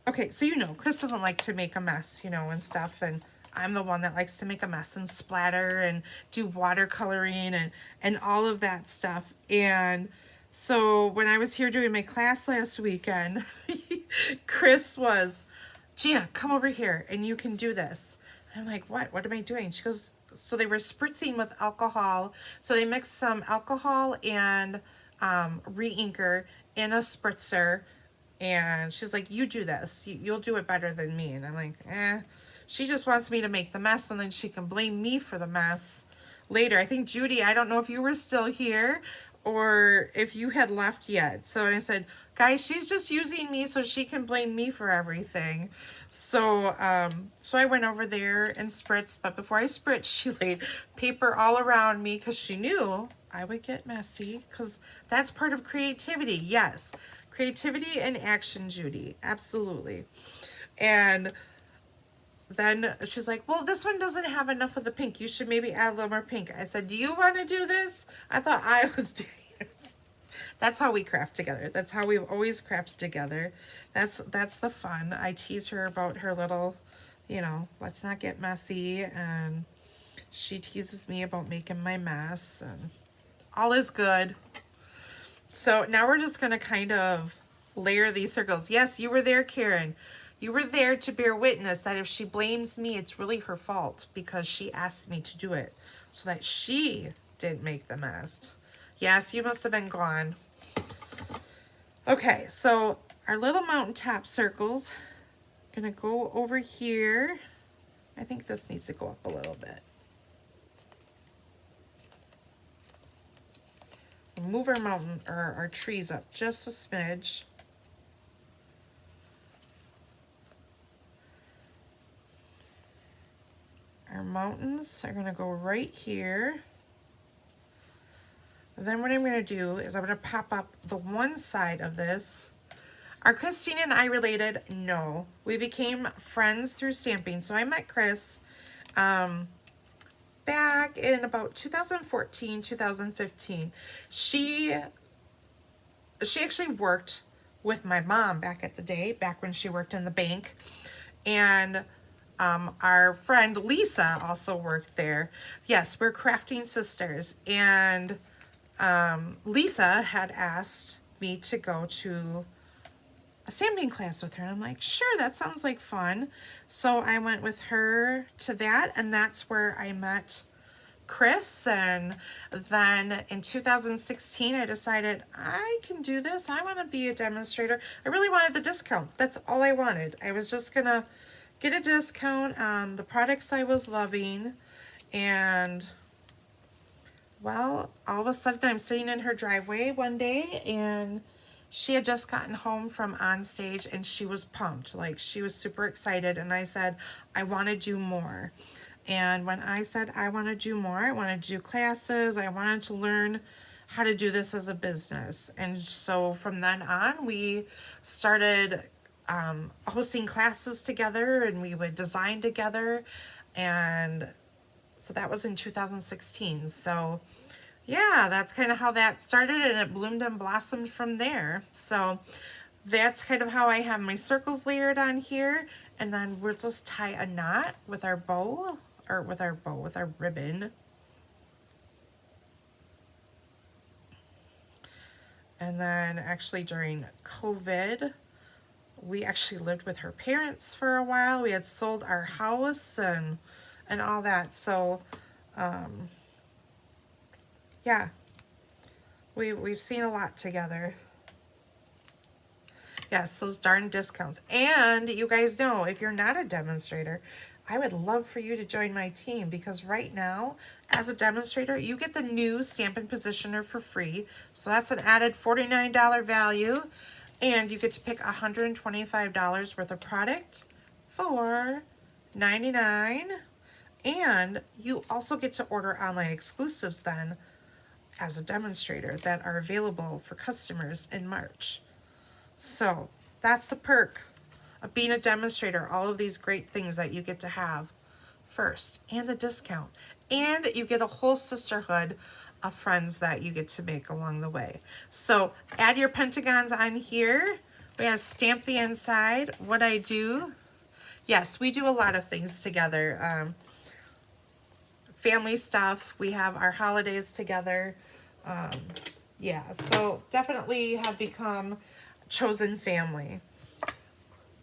okay, so you know, Chris doesn't like to make a mess, you know, and stuff, and I'm the one that likes to make a mess and splatter and do watercoloring and all of that stuff. And so when I was here doing my class last weekend, Chris was, Gina, come over here and you can do this. And I'm like, what? What am I doing? She goes, so they were spritzing with alcohol. So they mixed some alcohol and re-inker in a spritzer. And she's like, you do this. You'll do it better than me. And I'm like, eh. She just wants me to make the mess and then she can blame me for the mess later. I think Judy, I don't know if you were still here or if you had left yet. So I said, guys, she's just using me so she can blame me for everything. So so I went over there and spritzed, but before I spritzed, she laid paper all around me because she knew I would get messy, because that's part of creativity. Yes, creativity and action, Judy, absolutely. And then she's like, well, this one doesn't have enough of the pink. You should maybe add a little more pink. I said, do you want to do this? I thought I was doing this. That's how we craft together. That's how we've always crafted together. That's the fun. I tease her about her little, you know, let's not get messy. And she teases me about making my mess. And all is good. So now we're just going to kind of layer these circles. Yes, you were there, Karen. You were there to bear witness that if she blames me, it's really her fault because she asked me to do it so that she didn't make the mess. Yes, you must have been gone. Okay, so our little mountaintop circles, gonna go over here. I think this needs to go up a little bit. move our mountain or our trees up just a smidge. Our mountains are gonna go right here. And then what I'm gonna do is I'm gonna pop up the one side of this. Are Christina and I related? No. We became friends through stamping. So I met Chris back in about 2014, 2015. She actually worked with my mom back at the day, back when she worked in the bank. And our friend Lisa also worked there. Yes, we're crafting sisters. And Lisa had asked me to go to a stamping class with her. And I'm like, sure, that sounds like fun. So I went with her to that, and that's where I met Chris. And then in 2016, I decided I can do this. I want to be a demonstrator. I really wanted the discount. That's all I wanted. I was just gonna get a discount on the products I was loving. And well, all of a sudden I'm sitting in her driveway one day, and she had just gotten home from on stage, and she was pumped. Like, she was super excited. And I said, I want to do more. And when I said I want to do more, I wanted to do classes. I wanted to learn how to do this as a business. And so from then on, we started hosting classes together, and we would design together. And so that was in 2016. So yeah, that's kind of how that started, and it bloomed and blossomed from there. So that's kind of how I have my circles layered on here. And then we'll just tie a knot with our bow, or with our ribbon. And then actually during COVID, we actually lived with her parents for a while. We had sold our house and all that. So yeah, we've seen a lot together. Yes, those darn discounts. And you guys know, if you're not a demonstrator, I would love for you to join my team, because right now, as a demonstrator, you get the new Stampin' Positioner for free. So that's an added $49 value. And you get to pick $125 worth of product for $99. And you also get to order online exclusives then as a demonstrator that are available for customers in March. So that's the perk of being a demonstrator, all of these great things that you get to have first, and the discount. And you get a whole sisterhood of friends that you get to make along the way. So add your pentagons on here. We're gonna stamp the inside. What I do, yes, we do a lot of things together. Family stuff, we have our holidays together. Yeah, so definitely have become chosen family.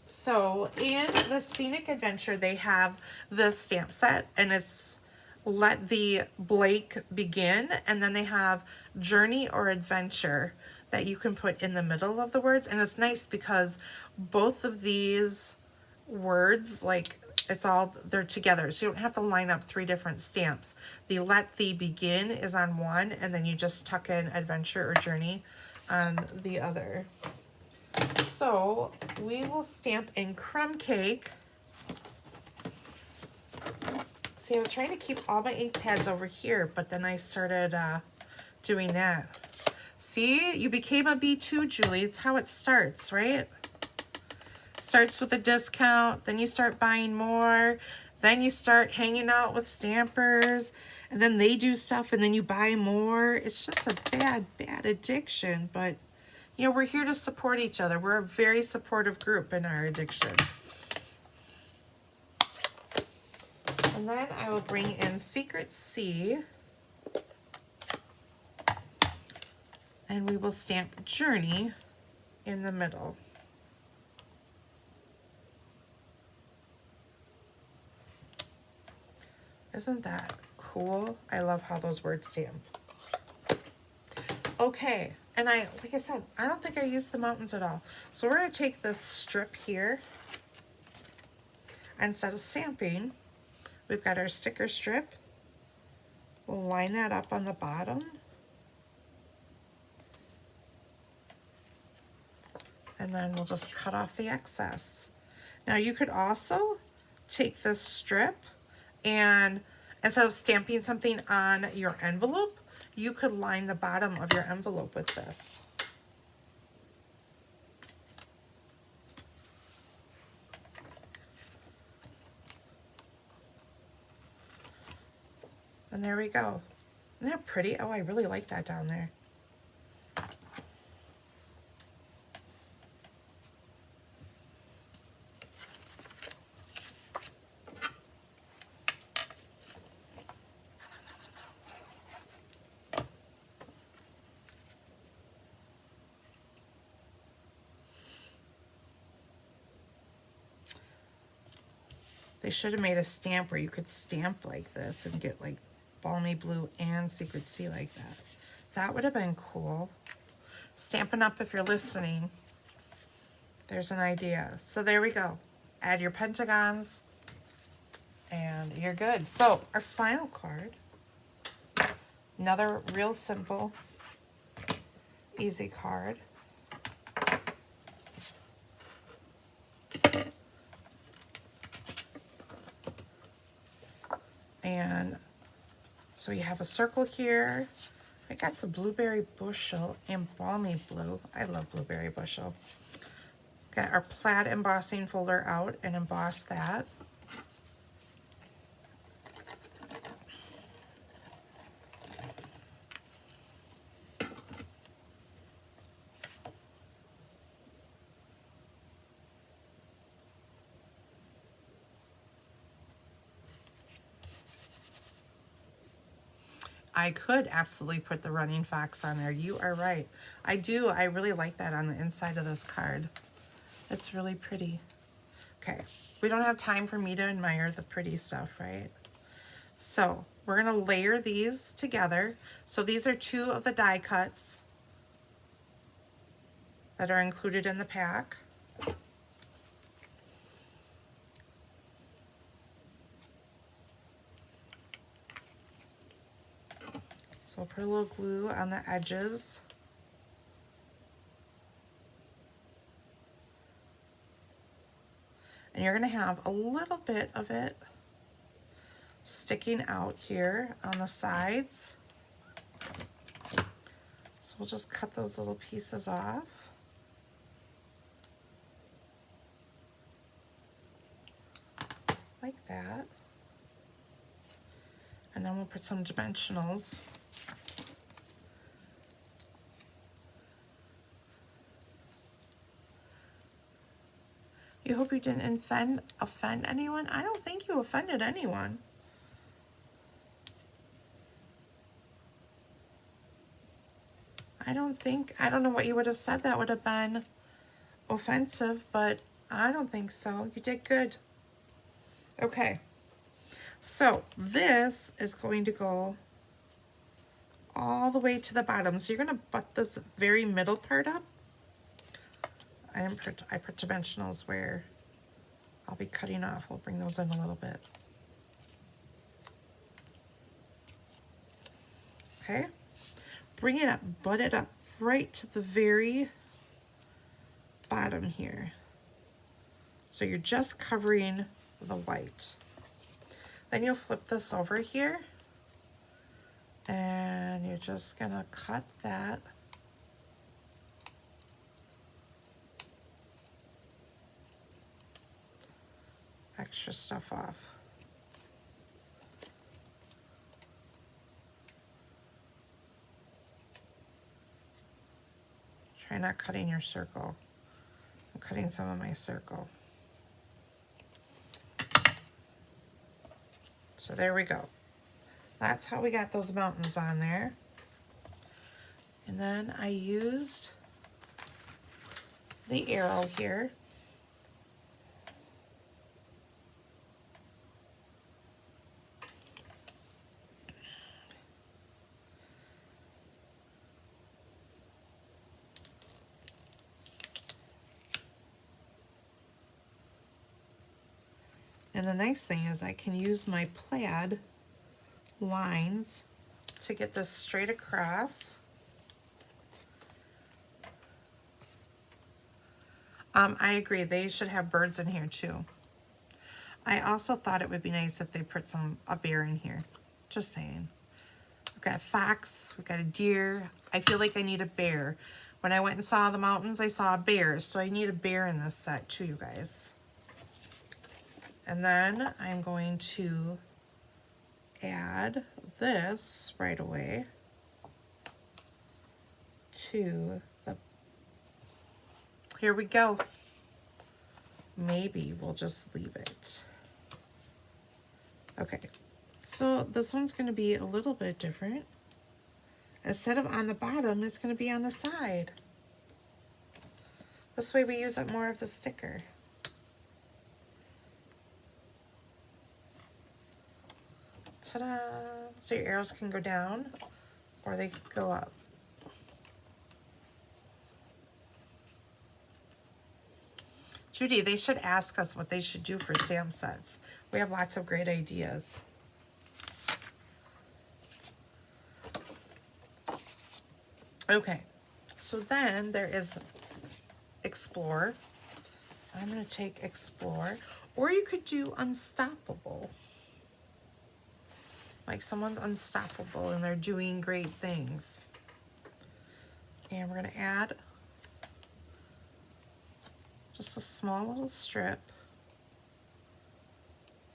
So in the Scenic Adventure, they have the stamp set, and it's Let the Blank Begin, and then they have Journey or Adventure that you can put in the middle of the words. And it's nice because both of these words, like, they're together, so you don't have to line up 3 different stamps. The Let the Begin is on one, and then you just tuck in Adventure or Journey on the other. So we will stamp in Crumb Cake. See, I was trying to keep all my ink pads over here, but then I started doing that. See, you became a B2, Julie. It's how it starts, right? Starts with a discount, then you start buying more, then you start hanging out with stampers, and then they do stuff, and then you buy more. It's just a bad addiction, but you know, we're here to support each other. We're a very supportive group in our addiction. And then I will bring in Secret C, and we will stamp Journey in the middle. Isn't that cool? I love how those words stamp. Okay, and like I said, I don't think I used the mountains at all. So we're gonna take this strip here. Instead of stamping, we've got our sticker strip. We'll line that up on the bottom. And then we'll just cut off the excess. Now you could also take this strip and instead of stamping something on your envelope, you could line the bottom of your envelope with this. And there we go. Isn't that pretty? Oh, I really like that down there. They should have made a stamp where you could stamp like this and get like Balmy Blue and Secret Sea like that. That would have been cool. Stampin' Up! If you're listening, there's an idea. So there we go. Add your pentagons and you're good. So our final card, another real simple, easy card. And so you have a circle here. I got some blueberry bushel and balmy blue. I love blueberry bushel. Got our plaid embossing folder out and emboss that. I could absolutely put the running fox on there. You are right. I do. I really like that on the inside of this card. It's really pretty. Okay. We don't have time for me to admire the pretty stuff, right? So we're going to layer these together. So these are 2 of the die cuts that are included in the pack. So put a little glue on the edges. And you're going to have a little bit of it sticking out here on the sides. So we'll just cut those little pieces off. Like that. And then we'll put some dimensionals. You hope you didn't offend anyone? I don't think you offended anyone. I don't know what you would have said that would have been offensive, but I don't think so. You did good. Okay. So this is going to go all the way to the bottom. So you're going to butt this very middle part up. I put dimensionals where I'll be cutting off. We'll bring those in a little bit. Okay. Bring it up, butt it up right to the very bottom here. So you're just covering the white. Then you'll flip this over here and you're just gonna cut that extra stuff off. Try not cutting your circle. I'm cutting some of my circle. So there we go. That's how we got those mountains on there. And then I used the arrow here. And the nice thing is I can use my plaid lines to get this straight across. I agree. They should have birds in here too. I also thought it would be nice if they put a bear in here. Just saying. We've got a fox, we've got a deer. I feel like I need a bear. When I went and saw the mountains, I saw a bear, so I need a bear in this set too, you guys. And then I'm going to add this right away to the, here we go. Maybe we'll just leave it. Okay, so this one's going to be a little bit different. Instead of on the bottom, it's going to be on the side. This way we use up more of the sticker. Ta-da! So your arrows can go down or they can go up. Judy, they should ask us what they should do for stamp sets. We have lots of great ideas. Okay, so then there is Explore. I'm going to take Explore, or you could do Unstoppable. Like someone's unstoppable and they're doing great things. And we're going to add just a small little strip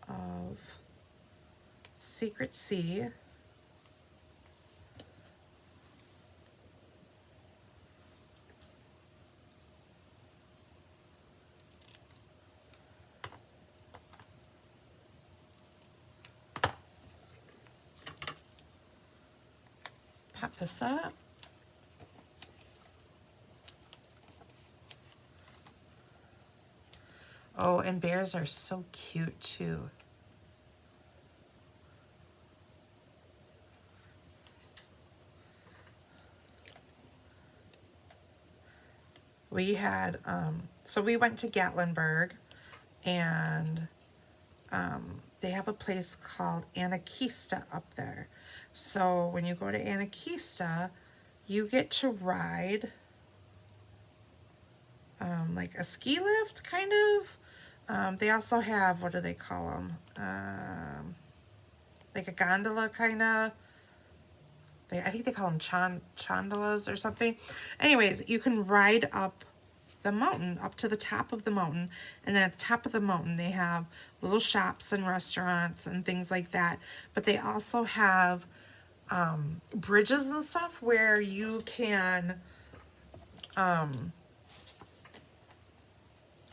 of Secret Sea. Pop this up. Oh, and bears are so cute too. We had, so we went to Gatlinburg, and they have a place called Anakista up there. So when you go to Anakista, you get to ride like a ski lift, kind of. They also have, what do they call them? Like a gondola, kind of. I think they call them chandalas or something. Anyways, you can ride up the mountain, up to the top of the mountain, and then at the top of the mountain they have little shops and restaurants and things like that. But they also have bridges and stuff where you can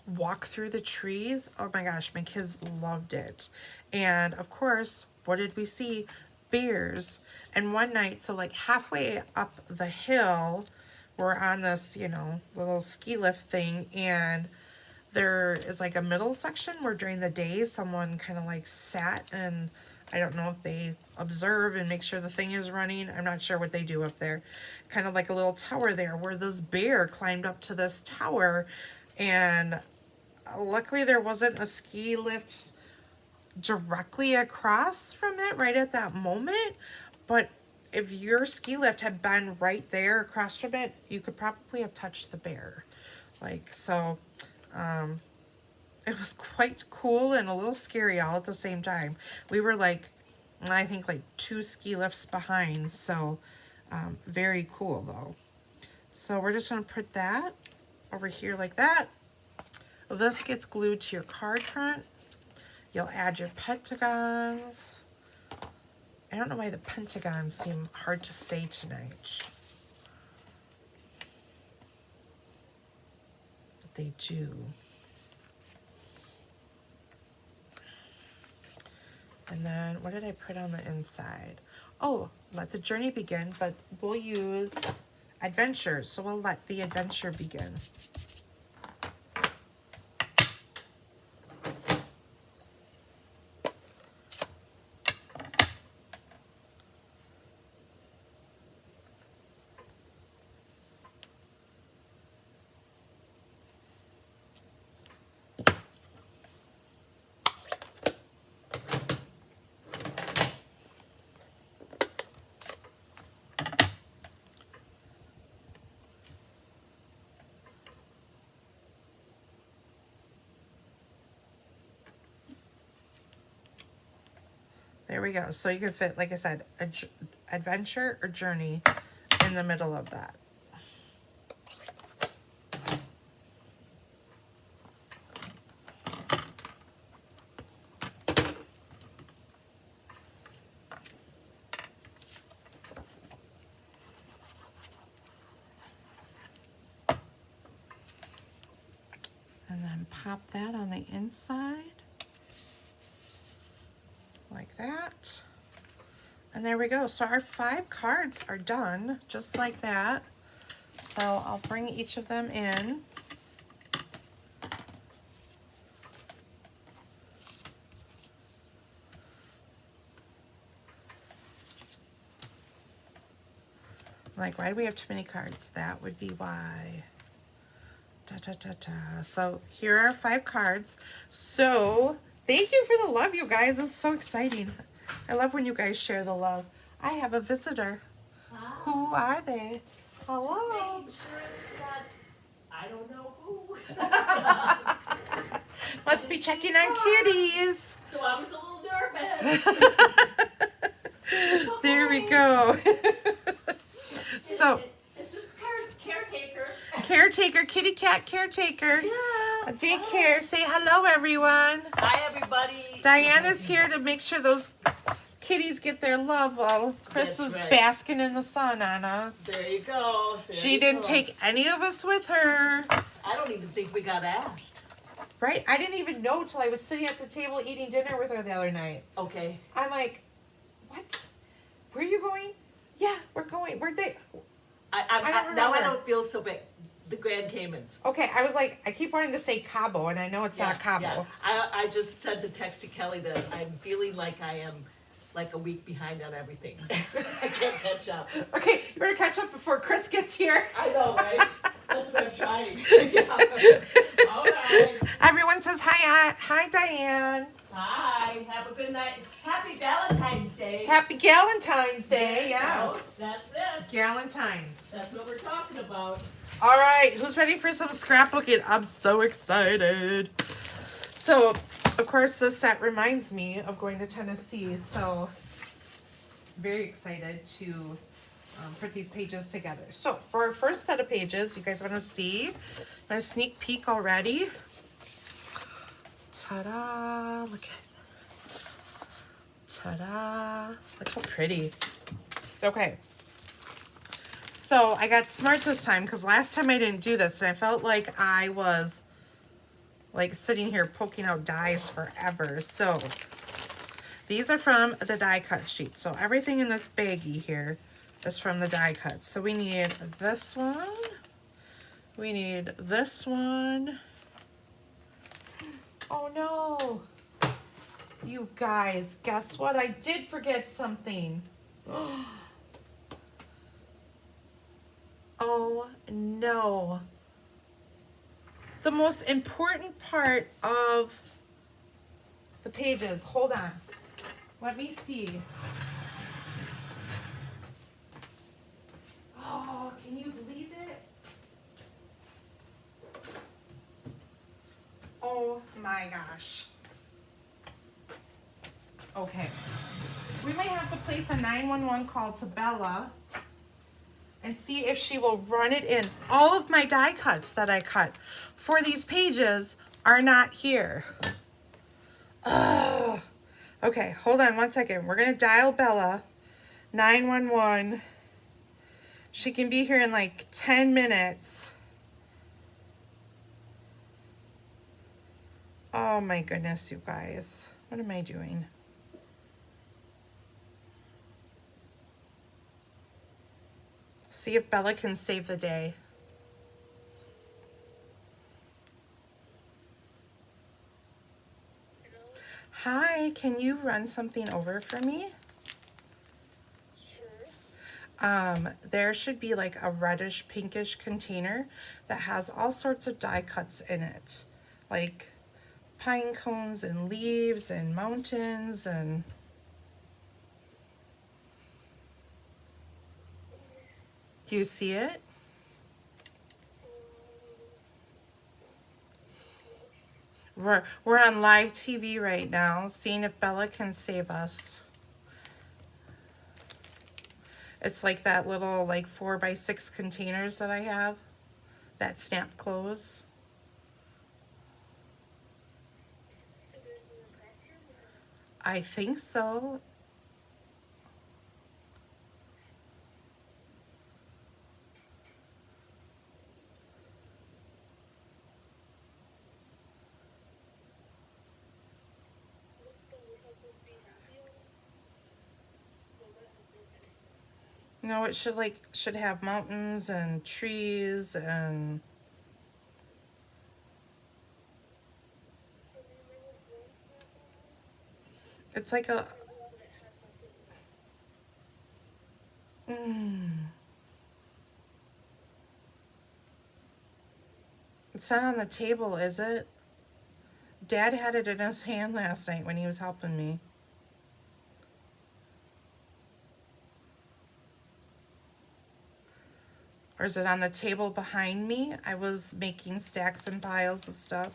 walk through the trees. Oh my gosh, my kids loved it. And of course, what did we see? Bears. And one night, so like halfway up the hill, we're on this, you know, little ski lift thing, and there is like a middle section where during the day someone kind of like sat, and I don't know if they observe and make sure the thing is running. I'm not sure what they do up there. Kind of like a little tower there where this bear climbed up to this tower, and luckily there wasn't a ski lift directly across from it right at that moment, but if your ski lift had been right there across from it, you could probably have touched the bear. Like, so it was quite cool and a little scary all at the same time. We were like, I think like 2 ski lifts behind, so very cool though. So we're just going to put that over here like that. This gets glued to your card front. You'll add your pentagons. I don't know why the pentagons seem hard to say tonight, but they do. And then what did I put on the inside? Oh, let the journey begin, but we'll use adventures, so we'll let the adventure begin. There we go. So you can fit, like I said, adventure or journey in the middle of that. And then pop that on the inside. Like that. And there we go. So our 5 cards are done, just like that. So I'll bring each of them in. Like, why do we have too many cards? That would be why. Da, da, da, da. So here are 5 cards. So thank you for the love, you guys. This is so exciting. I love when you guys share the love. I have a visitor. Hi. Who are they? Hello. Making sure it's not, I don't know who. Must be checking on kitties. So I was a little nervous. There we go. So It's just caretaker. caretaker, kitty cat caretaker. Yeah. Daycare. Say hello, everyone. Hi, everybody. Diana's here to make sure those kitties get their love while Chris That's is right. basking in the sun on us. There you go. She didn't take any of us with her. I don't even think we got asked. Right? I didn't even know till I was sitting at the table eating dinner with her the other night. Okay. I'm like, what? Where are you going? Yeah, we're going. Where'd they? Now remember. I don't feel so bad. The Grand Caymans. Okay, I was like, I keep wanting to say Cabo, and I know it's not Cabo. Yeah. I just sent the text to Kelly that I'm feeling like I am like a week behind on everything. I can't catch up. Okay, you better catch up before Chris gets here. I know, right? That's what I'm trying. Yeah. All right. Everyone says hi, hi Diane. Hi. Have a good night. Happy Valentine's Day. Happy Galentine's Day, yeah. Oh, that's it. Galentine's. That's what we're talking about. All right, who's ready for some scrapbooking? I'm so excited. So, of course, this set reminds me of going to Tennessee, so very excited to put these pages together. So, for our first set of pages, you guys want to see? Want a sneak peek already? Ta-da! Look at, ta-da! Look how pretty. Okay. So I got smart this time because last time I didn't do this and I felt like I was like sitting here poking out dies forever. So these are from the die cut sheet. So everything in this baggie here is from the die cuts. So we need this one. We need this one. Oh no. You guys, guess what? I did forget something. Oh no. The most important part of the pages. Hold on. Let me see. Oh, can you believe it? Oh my gosh. Okay. We might have to place a 911 call to Bella and see if she will run it in. All of my die cuts that I cut for these pages are not here. Ugh. Okay, hold on one second. We're gonna dial Bella, 911. She can be here in like 10 minutes. Oh my goodness, you guys. What am I doing? See if Bella can save the day. Hi, can you run something over for me? Sure. There should be like a reddish pinkish container that has all sorts of die cuts in it. Like pine cones and leaves and mountains and... Do you see it? We're on live TV right now, seeing if Bella can save us. It's like that little like 4x6 containers that I have that snap close. Is it in the craft room I think so. is it the warehouses be happy on it? No, but I think it's No, it should have mountains and trees and do you remember one snap on it's like a it? Or one that had nothing on it? it's not on the table, is it? Dad had it in his hand last night when he was helping me. Or is it on the table behind me? I was making stacks and piles of stuff.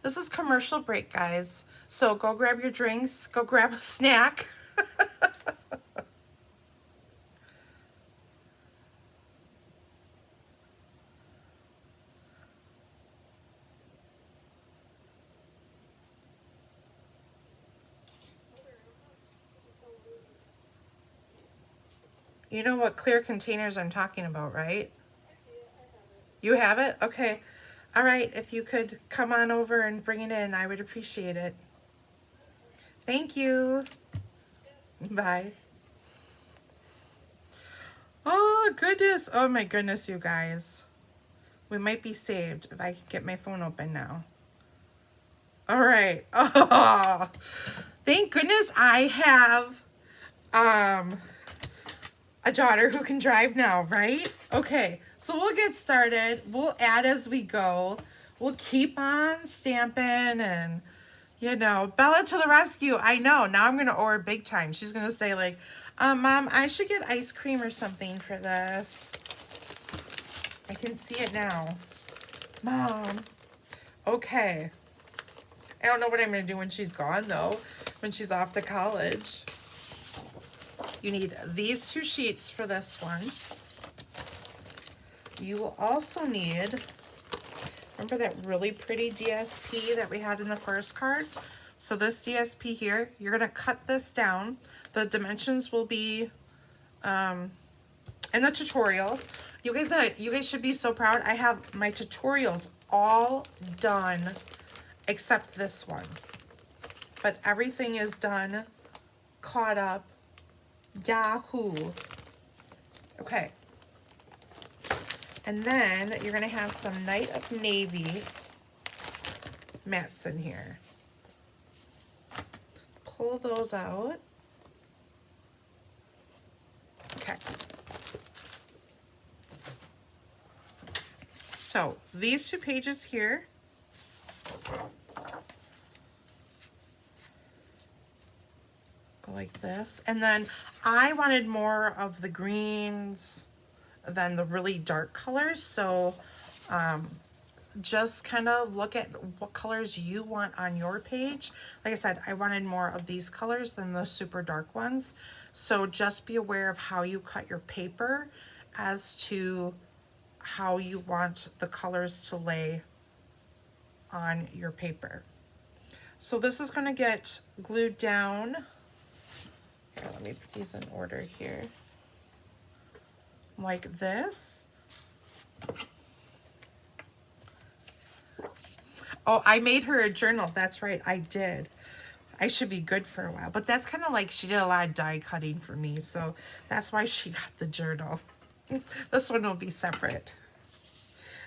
This is commercial break, guys. So go grab your drinks, go grab a snack. Mother, I don't have silicone movie. You know what clear containers I'm talking about, right? I see it, I have it. You have it? Okay. All right, if you could come on over and bring it in, I would appreciate it. Thank you. Bye. Oh, goodness. Oh, my goodness, you guys. We might be saved if I can get my phone open now. All right. Oh, thank goodness I have a daughter who can drive now, right? Okay, so we'll get started. We'll add as we go. We'll keep on stamping and, you know, Bella to the rescue. I know. Now I'm going to owe her big time. She's going to say like, Mom, I should get ice cream or something for this. I can see it now. Mom. Okay. I don't know what I'm going to do when she's gone, though, when she's off to college. You need these 2 sheets for this one. You will also need, remember that really pretty DSP that we had in the first card? So this DSP here, you're going to cut this down. The dimensions will be in the tutorial. You guys should be so proud. I have my tutorials all done except this one. But everything is done, caught up. Yahoo. Okay. And then you're going to have some Night of Navy mats in here. Pull those out. Okay. So these 2 pages here, go like this. And then I wanted more of the greens than the really dark colors. So just kind of look at what colors you want on your page. Like I said, I wanted more of these colors than the super dark ones. So just be aware of how you cut your paper as to how you want the colors to lay on your paper. So this is going to get glued down. Here, let me put these in order here. Like this. Oh, I made her a journal. That's right, I did. I should be good for a while. But that's kind of like she did a lot of die cutting for me. So that's why she got the journal. This one will be separate.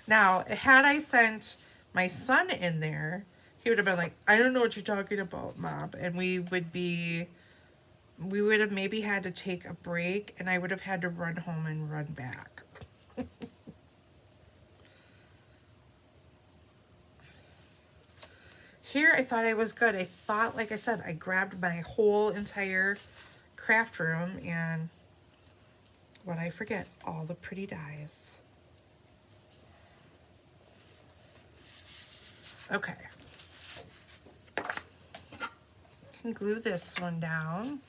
Now, had I sent my son in there, he would have been like, I don't know what you're talking about, Mom. And we would have maybe had to take a break, and I would have had to run home and run back. Here, I thought I was good. I thought, like I said, I grabbed my whole entire craft room, and what I forget, all the pretty dies. Okay. can glue this one down.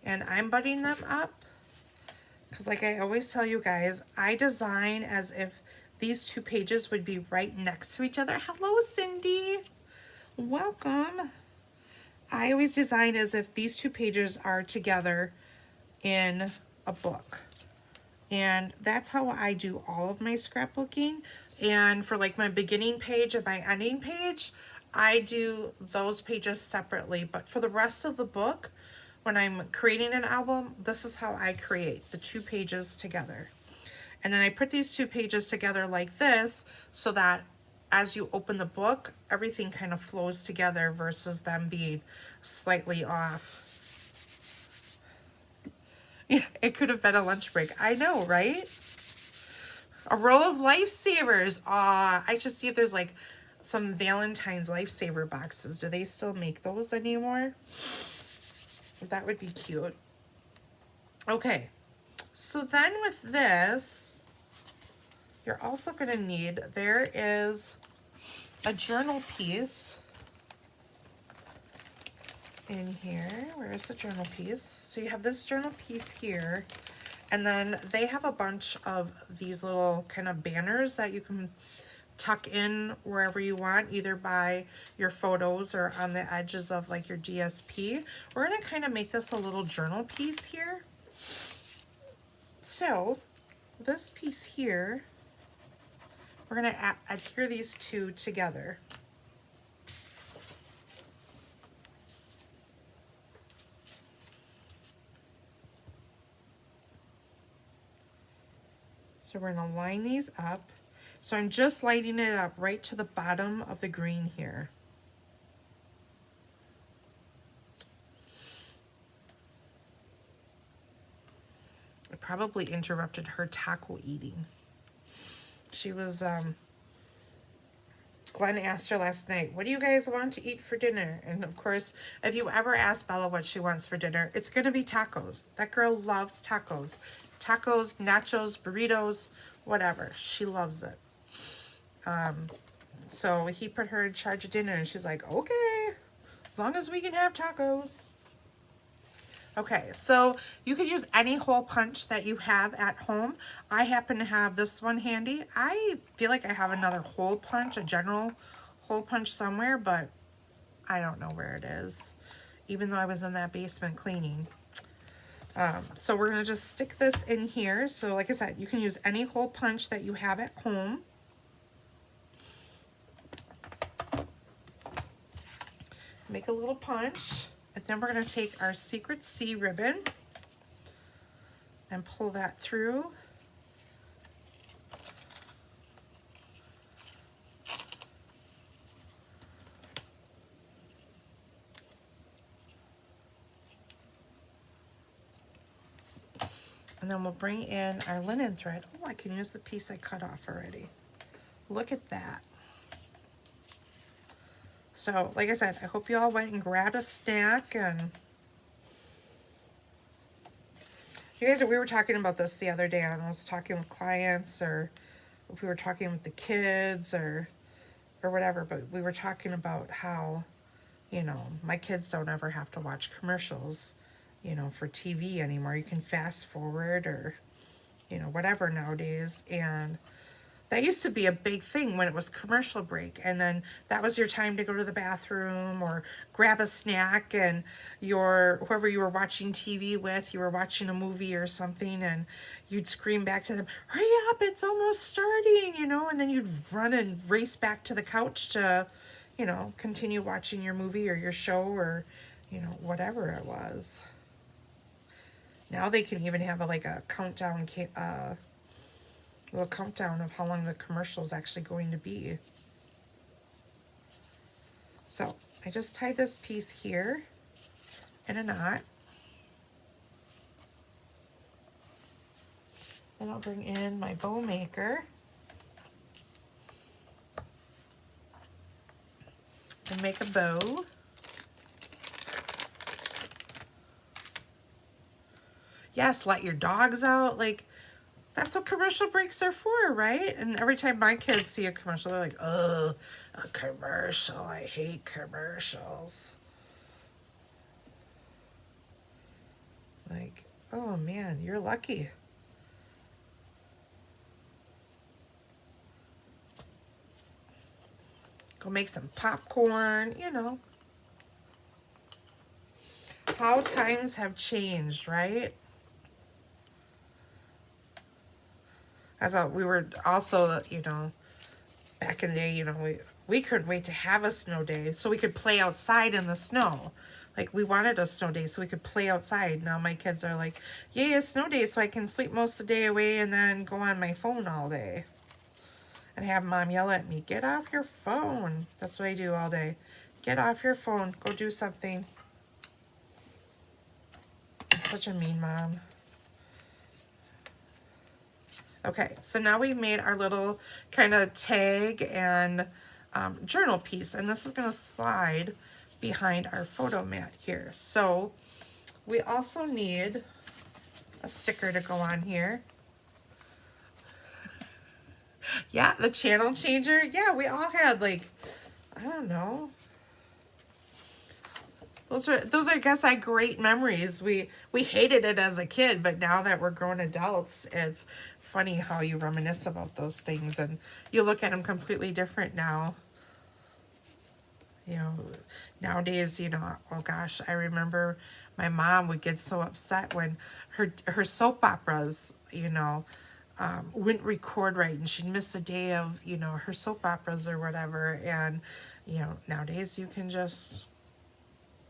And I'm butting them up because, like I always tell you guys, I design as if these two pages would be right next to each other. Hello, Cindy. Welcome. I always design as if these two pages are together in a book. And that's how I do all of my scrapbooking. And for like my beginning page and my ending page, I do those pages separately. But for the rest of the book, when I'm creating an album, this is how I create the two pages together. And then I put these two pages together like this so that as you open the book, everything kind of flows together versus them being slightly off. Yeah, it could have been a lunch break. I know, right? A roll of Lifesavers. Aw, I should see if there's like some Valentine's Lifesaver boxes. Do they still make those anymore? That would be cute. Okay, so then with this, you're also going to need, there is a journal piece in here. Where is the journal piece? So you have this journal piece here, and then they have a bunch of these little kind of banners that you can tuck in wherever you want, either by your photos or on the edges of like your DSP. We're going to kind of make this a little journal piece here. So this piece here, we're going to adhere these two together. So we're going to line these up. So I'm just lighting it up right to the bottom of the green here. I probably interrupted her taco eating. She was, Glenn asked her last night, what do you guys want to eat for dinner? And of course, if you ever ask Bella what she wants for dinner, it's going to be tacos. That girl loves tacos. Tacos, nachos, burritos, whatever. She loves it. So he put her in charge of dinner and she's like, okay, as long as we can have tacos. Okay, so you could use any hole punch that you have at home. I happen to have this one handy. I feel like I have another hole punch, a general hole punch somewhere, but I don't know where it is, even though I was in that basement cleaning. So we're going to just stick this in here. So like I said, you can use any hole punch that you have at home. Make a little punch. And then we're going to take our Secret C ribbon and pull that through. And then we'll bring in our linen thread. Oh, I can use the piece I cut off already. Look at that. So, like I said, I hope you all went and grabbed a snack. And you guys, we were talking about this the other day, and I was talking with clients, or if we were talking with the kids, or whatever. But we were talking about how, you know, my kids don't ever have to watch commercials, you know, for TV anymore. You can fast forward or, you know, whatever nowadays. And that used to be a big thing when it was commercial break, and then that was your time to go to the bathroom or grab a snack, and whoever you were watching TV with, you were watching a movie or something, and you'd scream back to them, hurry up, it's almost starting, you know, and then you'd run and race back to the couch to, you know, continue watching your movie or your show or, you know, whatever it was. Now they can even have like a countdown, little countdown of how long the commercial is actually going to be. So I just tied this piece here in a knot. And I'll bring in my bow maker and make a bow. Yes, let your dogs out. Like, That's what commercial breaks are for, right? And every time my kids see a commercial, they're like, oh, a commercial. I hate commercials. Like, oh man, you're lucky. Go make some popcorn, you know. How times have changed, right? I thought we were also, you know, back in the day, you know, we couldn't wait to have a snow day so we could play outside in the snow. Like, we wanted a snow day so we could play outside. Now my kids are like, yay, a snow day so I can sleep most of the day away and then go on my phone all day. And have mom yell at me, get off your phone. That's what I do all day. Get off your phone. Go do something. I'm such a mean mom. Okay, so now we've made our little kind of tag and journal piece, and this is going to slide behind our photo mat here. So we also need a sticker to go on here. Yeah, the channel changer. Yeah, we all had, like, I don't know. Those are I guess great memories. We hated it as a kid, but now that we're grown adults, it's funny how you reminisce about those things and you look at them completely different now. You know, nowadays, you know, oh gosh, I remember my mom would get so upset when her soap operas, you know, wouldn't record right and she'd miss a day of, you know, her soap operas or whatever. And, you know, nowadays you can just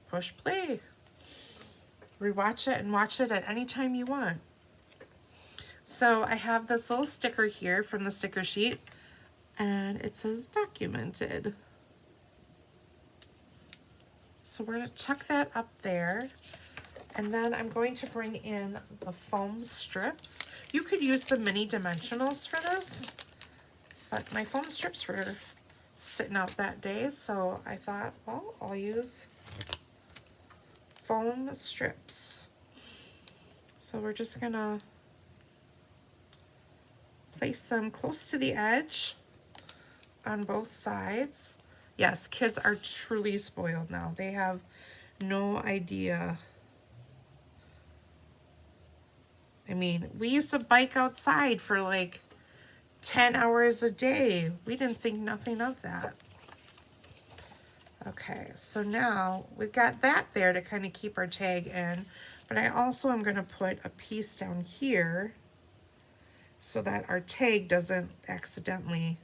push play, rewatch it and watch it at any time you want. So I have this little sticker here from the sticker sheet and it says documented. So we're going to chuck that up there. And then I'm going to bring in the foam strips. You could use the mini dimensionals for this, but my foam strips were sitting out that day, so I thought, well, I'll use foam strips. So we're just gonna place them close to the edge on both sides. Yes, kids are truly spoiled now. They have no idea. I mean, we used to bike outside for like 10 hours a day. We didn't think nothing of that. Okay, so now we've got that there to kind of keep our tag in, but I also am going to put a piece down here so that our tag doesn't accidentally,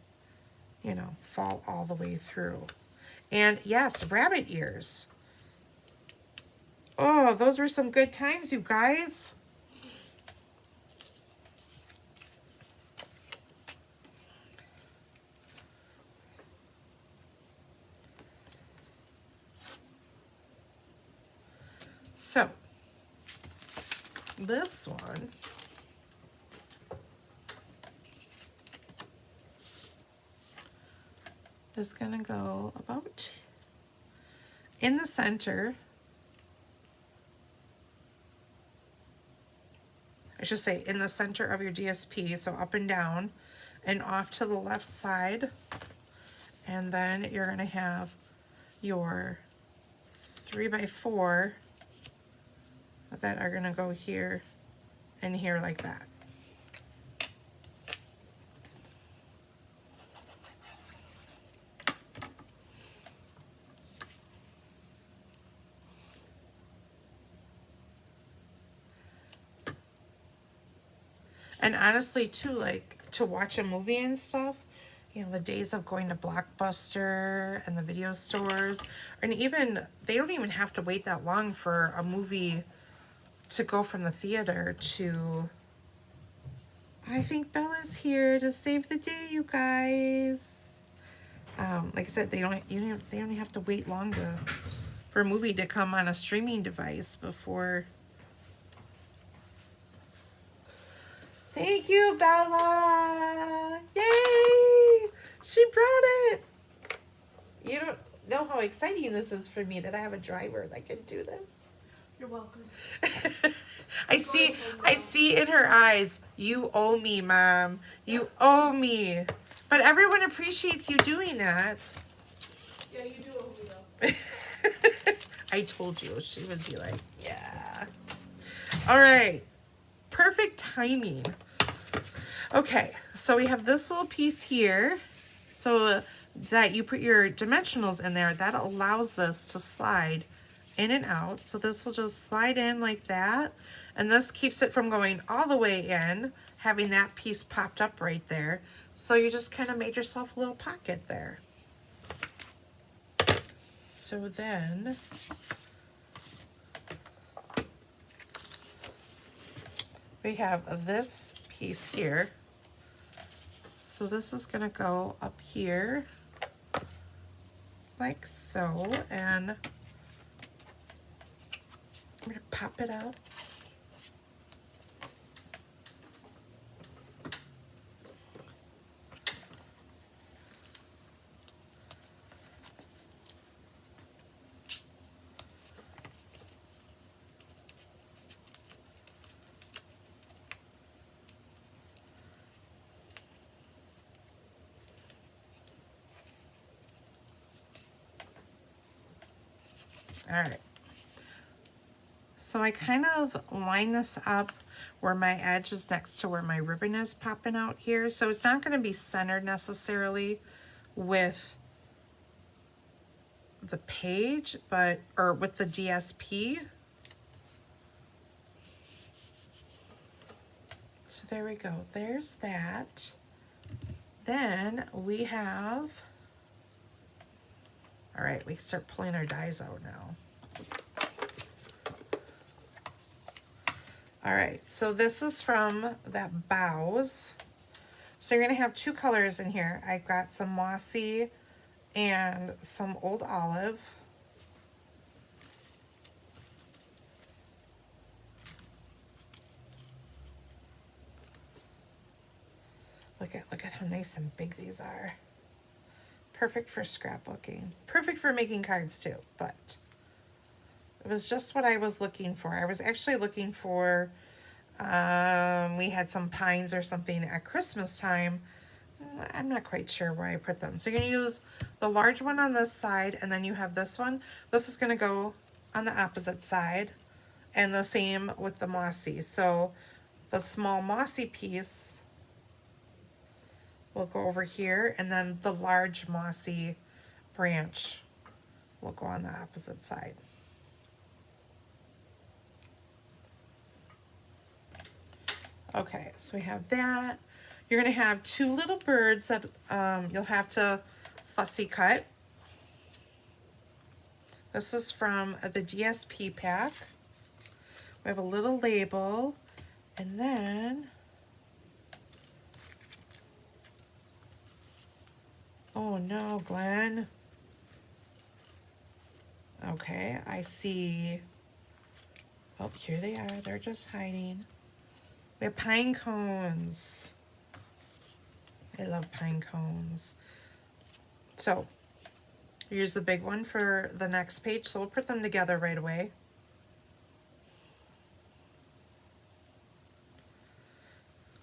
you know, fall all the way through. And yes, rabbit ears. Oh, those were some good times, you guys. So, this one is going to go about in the center. I should say in the center of your DSP, so up and down and off to the left side. And then you're going to have your 3x4 that are going to go here and here like that. And honestly too, like to watch a movie and stuff, you know, the days of going to Blockbuster and the video stores, and even they don't even have to wait that long for a movie to go from the theater to, I think Bella's here to save the day, you guys. Like I said, they don't have to wait long for a movie to come on a streaming device before. Thank you, Bella! Yay! She brought it! You don't know how exciting this is for me that I have a driver that can do this. You're welcome. I see in her eyes, you owe me, Mom. You owe me. But everyone appreciates you doing that. Yeah, you do owe me though. I told you she would be like, yeah. All right. Perfect timing. Okay, so we have this little piece here. So that you put your dimensionals in there, that allows this to slide in and out. So this will just slide in like that. And this keeps it from going all the way in, having that piece popped up right there. So you just kind of made yourself a little pocket there. So then we have this piece here. So this is gonna go up here like so, and I'm gonna pop it up. All right. So I kind of line this up where my edge is next to where my ribbon is popping out here. So it's not going to be centered necessarily with the page, or with the DSP. So there we go. There's that. Then we have, all right, we can start pulling our dies out now. All right, so this is from that Bows. So you're gonna have two colors in here. I've got some mossy and some old olive. Look at how nice and big these are. Perfect for scrapbooking. Perfect for making cards too, but it was just what I was looking for. I was actually looking for, we had some pines or something at Christmas time. I'm not quite sure where I put them. So you're gonna use the large one on this side, and then you have this one. This is gonna go on the opposite side, and the same with the mossy. So the small mossy piece will go over here, and then the large mossy branch will go on the opposite side. Okay, so we have that. You're gonna have two little birds that you'll have to fussy cut. This is from the DSP pack. We have a little label, and then, oh no, Glenn. Okay, I see. Oh, here they are. They're just hiding. We have pine cones. I love pine cones. So, here's the big one for the next page. So we'll put them together right away.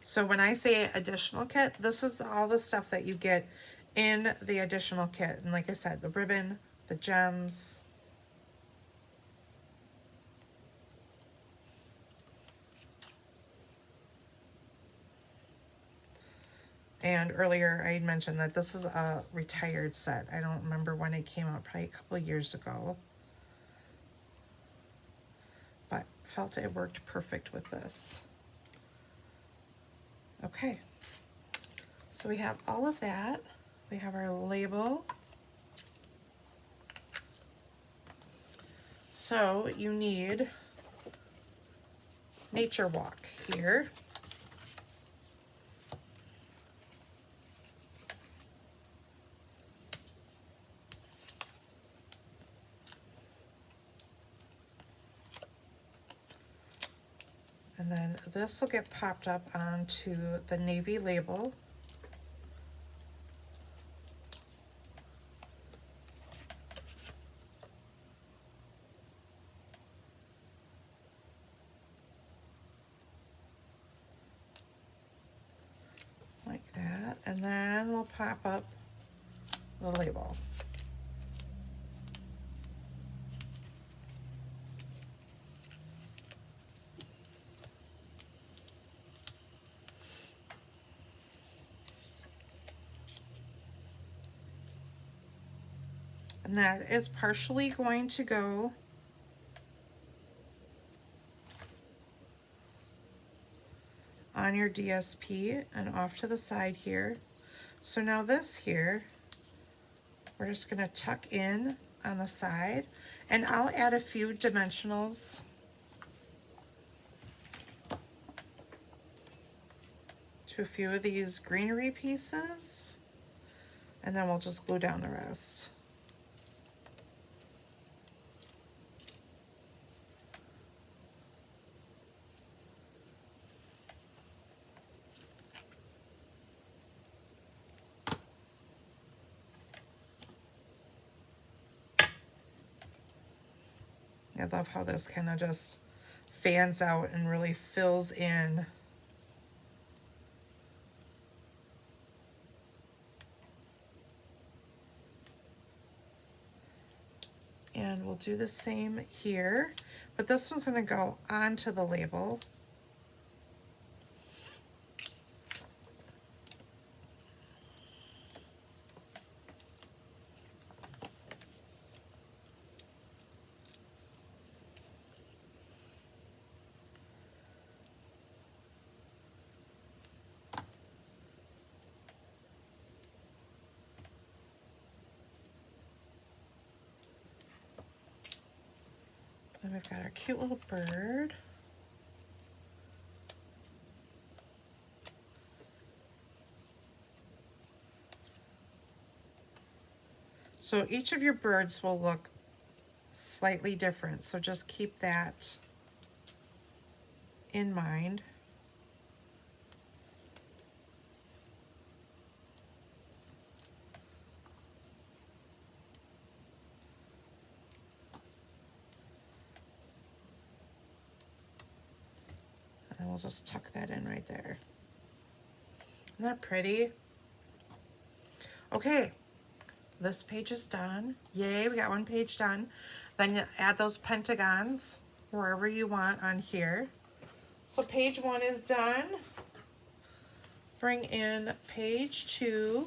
So when I say additional kit, this is all the stuff that you get in the additional kit. And like I said, the ribbon, the gems. And earlier I had mentioned that this is a retired set. I don't remember when it came out, probably a couple of years ago. But felt it worked perfect with this. Okay, so we have all of that. We have our label. So you need Nature Walk here. And then this will get popped up onto the navy label. And then we'll pop up the label. And that is partially going to go on your DSP and off to the side here. So now this here, we're just gonna tuck in on the side, and I'll add a few dimensionals to a few of these greenery pieces, and then we'll just glue down the rest. I love how this kind of just fans out and really fills in. And we'll do the same here, but this one's going to go onto the label. And we've got our cute little bird. So each of your birds will look slightly different, so just keep that in mind. And we'll just tuck that in right there. Isn't that pretty? Okay, this page is done. Yay, we got one page done. Then you add those pentagons wherever you want on here. So page 1 is done. Bring in page 2.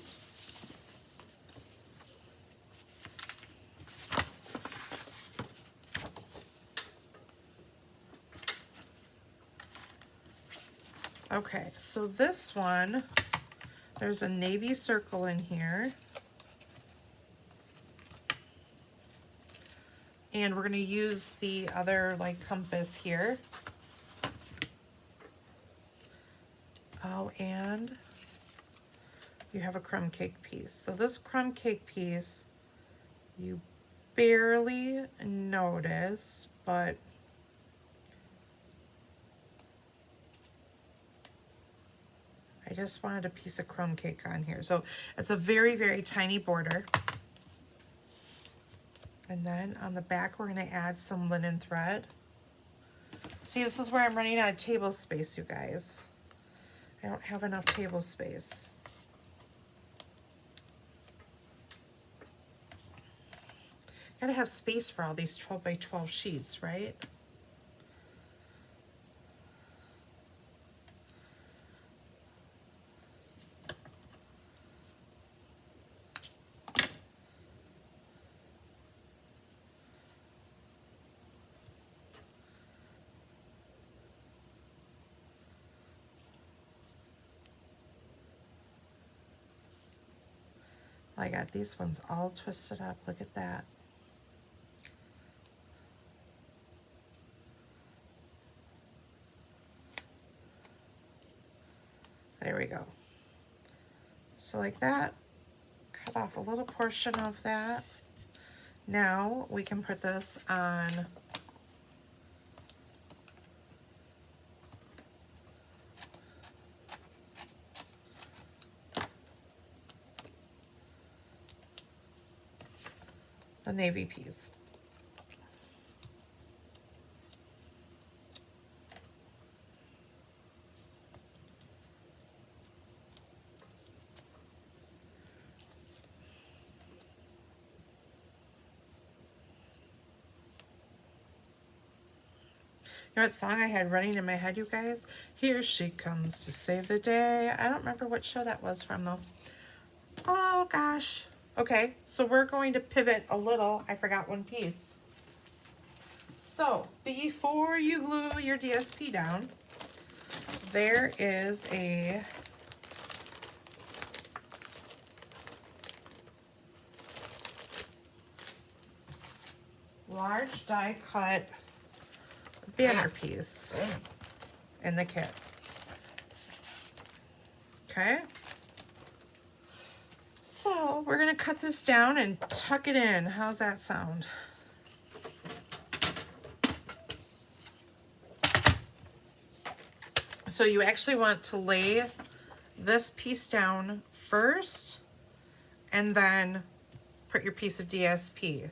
Okay, so this one, there's a navy circle in here. And we're going to use the other like compass here. Oh, and you have a crumb cake piece. So this crumb cake piece, you barely notice, but I just wanted a piece of crumb cake on here. So it's a very, very tiny border. And then on the back, we're going to add some linen thread. See, this is where I'm running out of table space, you guys. I don't have enough table space. Gotta have space for all these 12 by 12 sheets, right? I got these ones all twisted up. Look at that. There we go. So like that, cut off a little portion of that. Now we can put this on the navy piece. know what song I had running in my head, you guys? Here she comes to save the day. I don't remember what show that was from, though. Oh, gosh. Okay, so we're going to pivot a little. I forgot one piece. So, before you glue your DSP down, there is a large die cut banner piece in the kit. Okay. So we're gonna cut this down and tuck it in. How's that sound? So you actually want to lay this piece down first and then put your piece of DSP.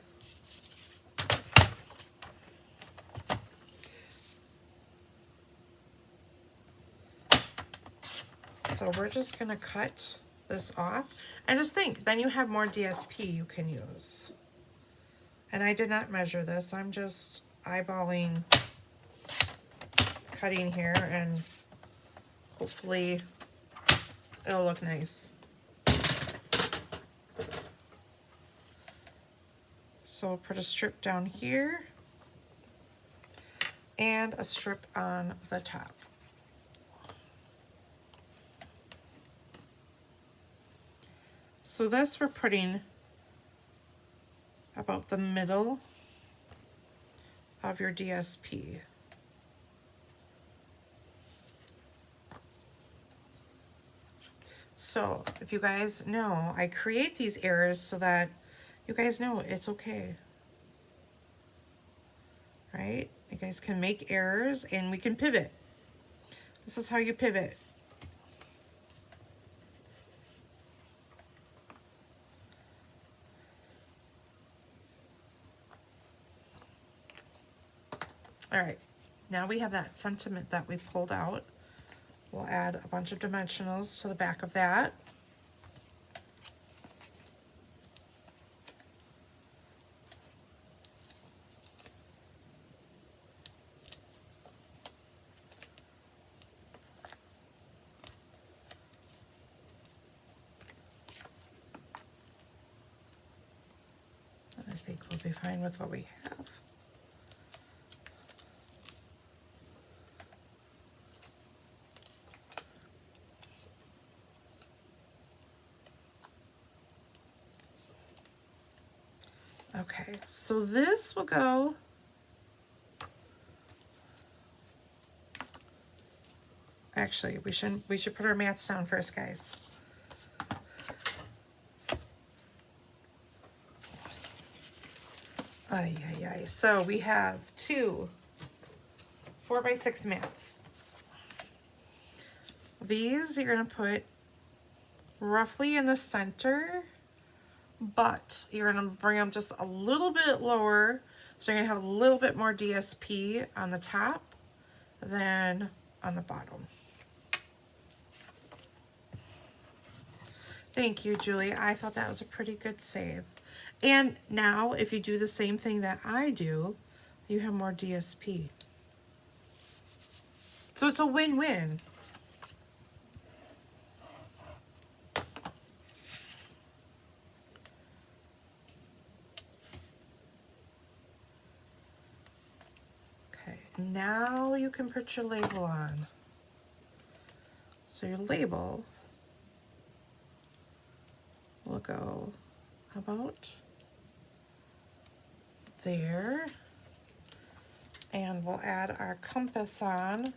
So we're just gonna cut this off and just think, then you have more DSP you can use. And I did not measure this, I'm just eyeballing cutting here and hopefully it'll look nice. So we'll put a strip down here and a strip on the top. So this we're putting about the middle of your DSP. So if you guys know, I create these errors so that you guys know it's okay. Right? You guys can make errors and we can pivot. This is how you pivot. All right, now we have that sentiment that we pulled out. We'll add a bunch of dimensionals to the back of that. I think we'll be fine with what we have. Okay, so this will go actually we should put our mats down first, guys. Ay, ay, ay. So we have two 4x6 mats. These you're gonna put roughly in the center, but you're gonna bring them just a little bit lower, so you're gonna have a little bit more DSP on the top than on the bottom. Thank you, Julie. I thought that was a pretty good save. And now if you do the same thing that I do, you have more DSP. So it's a win-win. Okay, now you can put your label on. So your label will go about there, and we'll add our compass on.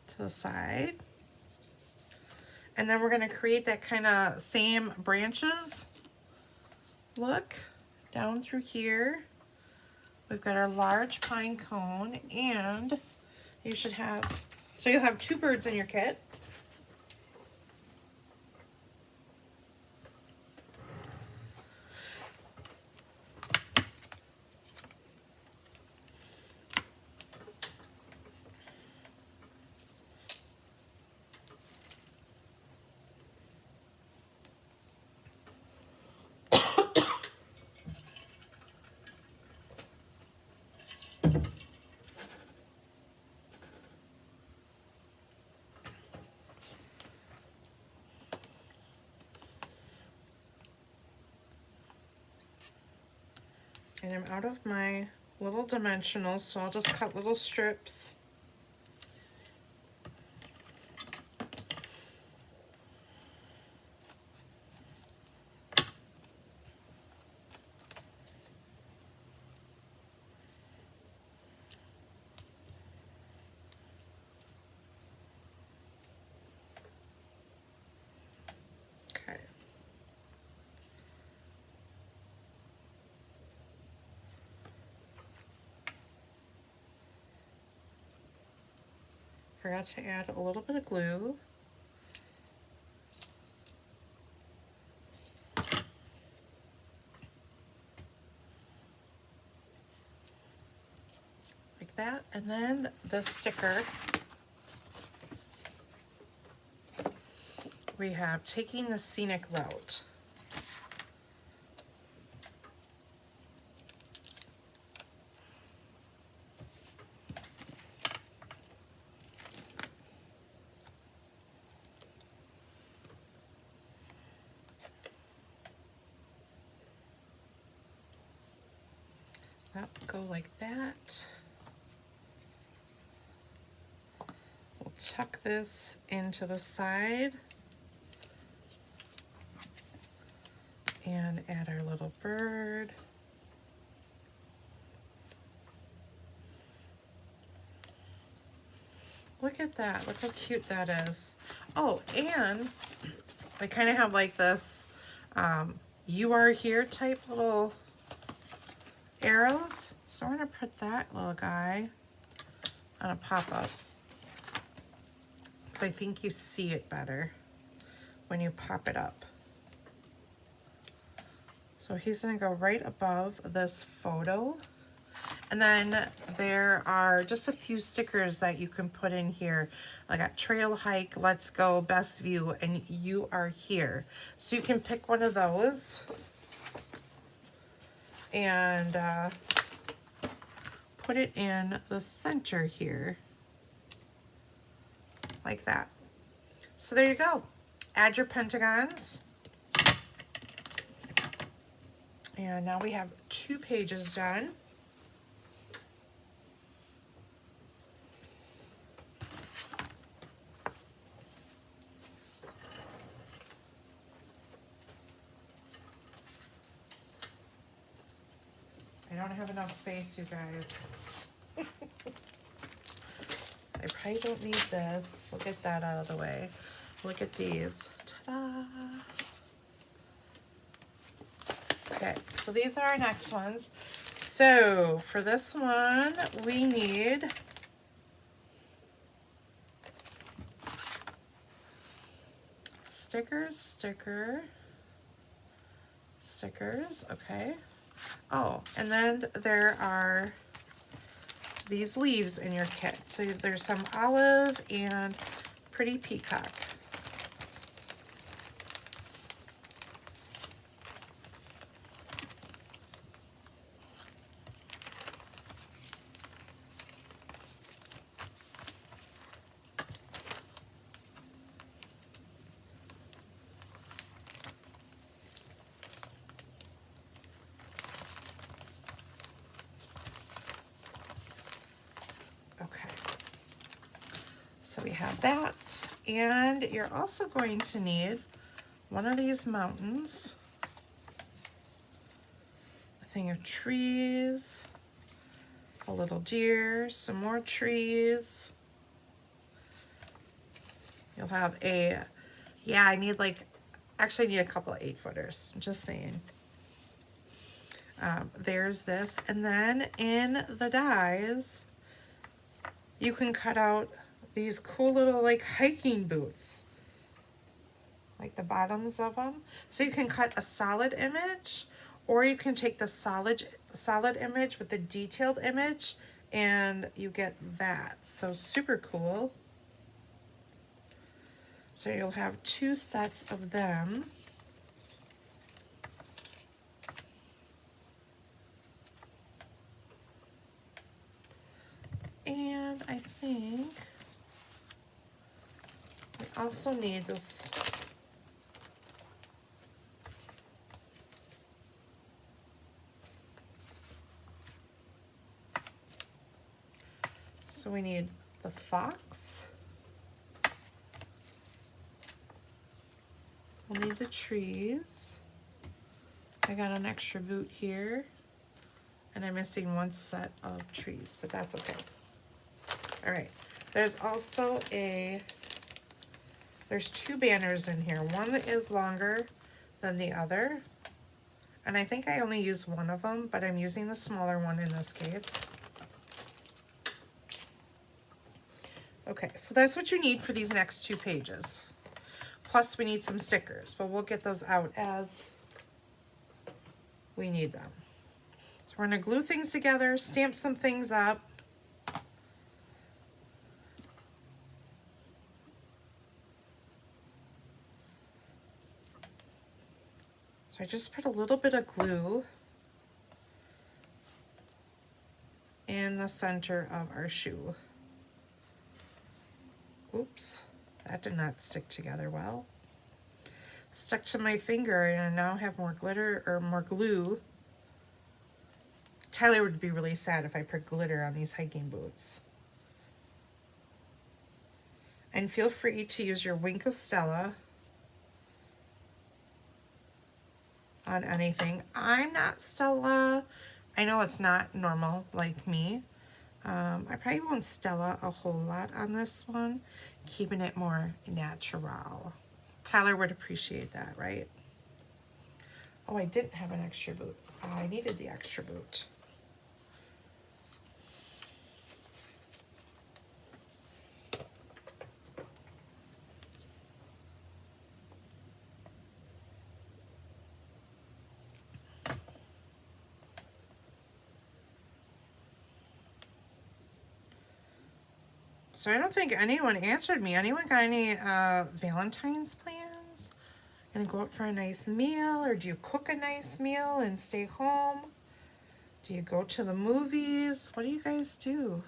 To the side. And then we're going to create that kind of same branches look down through here. We've got our large pine cone, and you should have, so you'll have two birds in your kit. And I'm out of my little dimensionals, so I'll just cut little strips. Okay. Forgot to add a little bit of glue. Like that. And then the sticker, we have taking the scenic route. That will go like that. We'll tuck this into the side and add our little bird. Look at that. Look how cute that is. Oh, and I kind of have like this you are here type little arrows. So we're going to put that little guy on a pop-up, because I think you see it better when you pop it up. So he's going to go right above this photo. And then there are just a few stickers that you can put in here. I got trail hike, let's go, best view, and you are here. So you can pick one of those and put it in the center here, like that. So there you go. Add your pentagons. And now we have 2 pages done. I don't have enough space, you guys. I probably don't need this. We'll get that out of the way. Look at these. Ta-da! Okay, so these are our next ones. So for this one, we need stickers, stickers, okay. Oh, and then there are these leaves in your kit. So there's some olive and pretty peacock. Okay, so we have that, and you're also going to need one of these mountains, a thing of trees, a little deer, some more trees. You'll have a, yeah, I need like, actually I need a couple of 8-footers, just saying. There's this, and then in the dies, you can cut out these cool little like hiking boots, like the bottoms of them. So you can cut a solid image, or you can take the solid image with the detailed image, and you get that. So super cool. So you'll have 2 sets of them. And I think we also need this So we need the fox. We'll need the trees. I got an extra boot here. And I'm missing one set of trees, but that's okay. All right. There's also there's two banners in here. One is longer than the other. And I think I only use one of them, but I'm using the smaller one in this case. Okay, so that's what you need for these next 2 pages. Plus we need some stickers, but we'll get those out as we need them. So we're gonna glue things together, stamp some things up. So I just put a little bit of glue in the center of our shoe. Oops, that did not stick together well. Stuck to my finger, and I now have more glitter or more glue. Tyler would be really sad if I put glitter on these hiking boots. And feel free to use your wink of Stella on anything. I'm not Stella. I know it's not normal like me. I probably won't Stella a whole lot on this one, keeping it more natural. Tyler would appreciate that, right? Oh, I didn't have an extra boot. I needed the extra boot. So I don't think anyone answered me. Anyone got any Valentine's plans? Gonna go out for a nice meal, or do you cook a nice meal and stay home? Do you go to the movies? What do you guys do?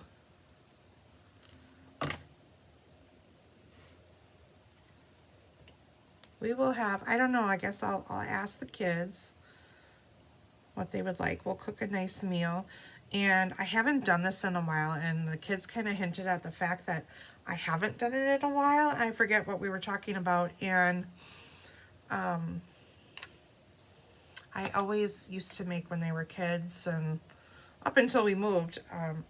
We will have, I don't know, I guess I'll ask the kids what they would like. We'll cook a nice meal. And I haven't done this in a while, and the kids kind of hinted at the fact that I haven't done it in a while. I forget what we were talking about, and I always used to make when they were kids, and up until we moved,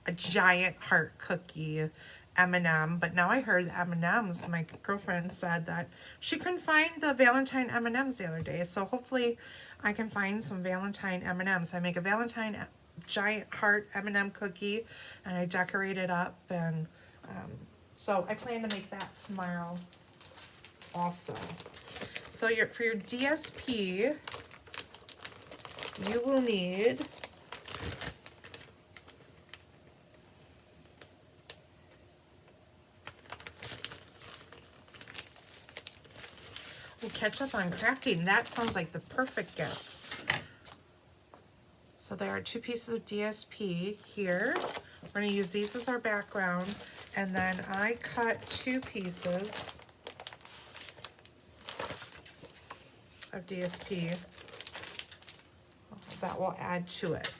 a giant heart cookie M&M, but now I heard the M&Ms. My girlfriend said that she couldn't find the Valentine M&Ms the other day, so hopefully I can find some Valentine M&Ms. So I make a Valentine giant heart M&M cookie, and I decorate it up, and so I plan to make that tomorrow also. So for your DSP, you will need we'll catch up on crafting. That sounds like the perfect gift. So there are 2 pieces of DSP here. We're going to use these as our background, and then I cut 2 pieces of DSP that will add to it.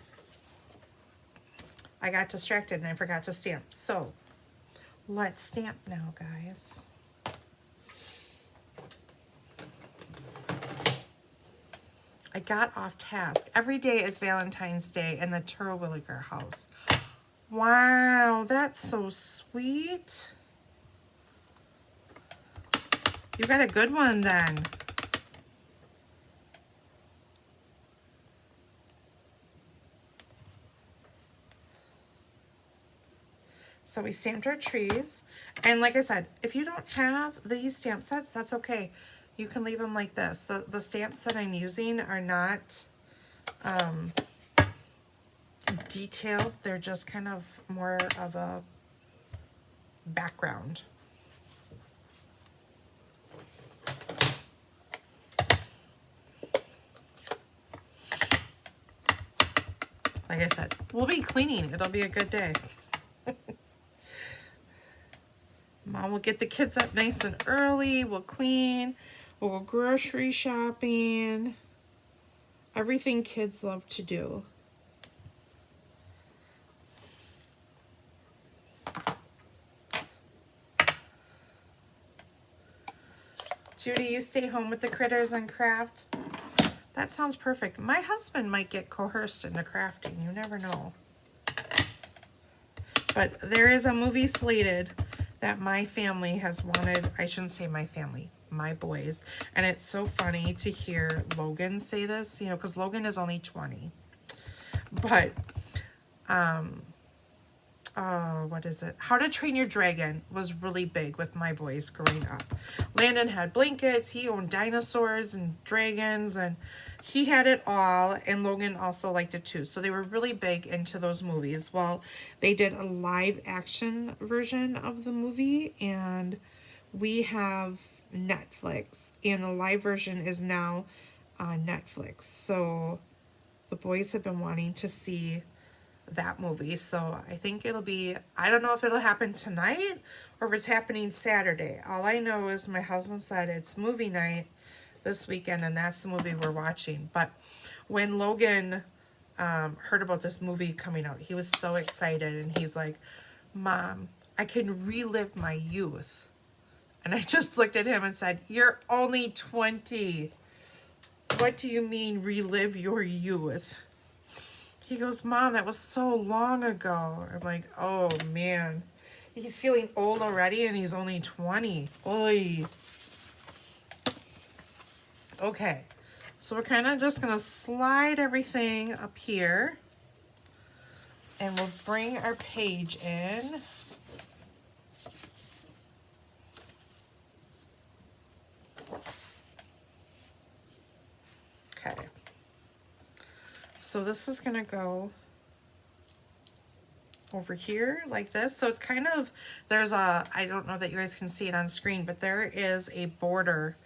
I got distracted and I forgot to stamp. So let's stamp now, guys. I got off task. Every day is Valentine's Day in the Terwilliger house. Wow, that's so sweet. You got a good one then. So we stamped our trees. And like I said, if you don't have these stamp sets, that's okay. You can leave them like this. The stamps that I'm using are not detailed. They're just kind of more of a background. Like I said, we'll be cleaning. It'll be a good day. Mom will get the kids up nice and early. We'll clean. We'll go grocery shopping. Everything kids love to do. Judy, you stay home with the critters and craft? That sounds perfect. My husband might get coerced into crafting. You never know. But there is a movie slated that my family has wanted. I shouldn't say my family, my boys. And it's so funny to hear Logan say this, you know, because Logan is only 20. But, what is it? How to Train Your Dragon was really big with my boys growing up. Landon had blankets, he owned dinosaurs and dragons, and he had it all, and Logan also liked it too. So they were really big into those movies. Well, they did a live action version of the movie, and we have Netflix, and the live version is now on Netflix. So the boys have been wanting to see that movie, so I think it'll be, I don't know if it'll happen tonight or if it's happening Saturday. All I know is my husband said it's movie night this weekend, and that's the movie we're watching. But when Logan heard about this movie coming out, he was so excited, and he's like, Mom, I can relive my youth. And I just looked at him and said, you're only 20. What do you mean relive your youth? He goes, Mom, that was so long ago. I'm like, oh man. He's feeling old already and he's only 20. Oy. Okay. So we're kind of just going to slide everything up here. And we'll bring our page in. Okay. So this is gonna go over here like this. So it's kind of, there's a, I don't know that you guys can see it on screen, but there is a border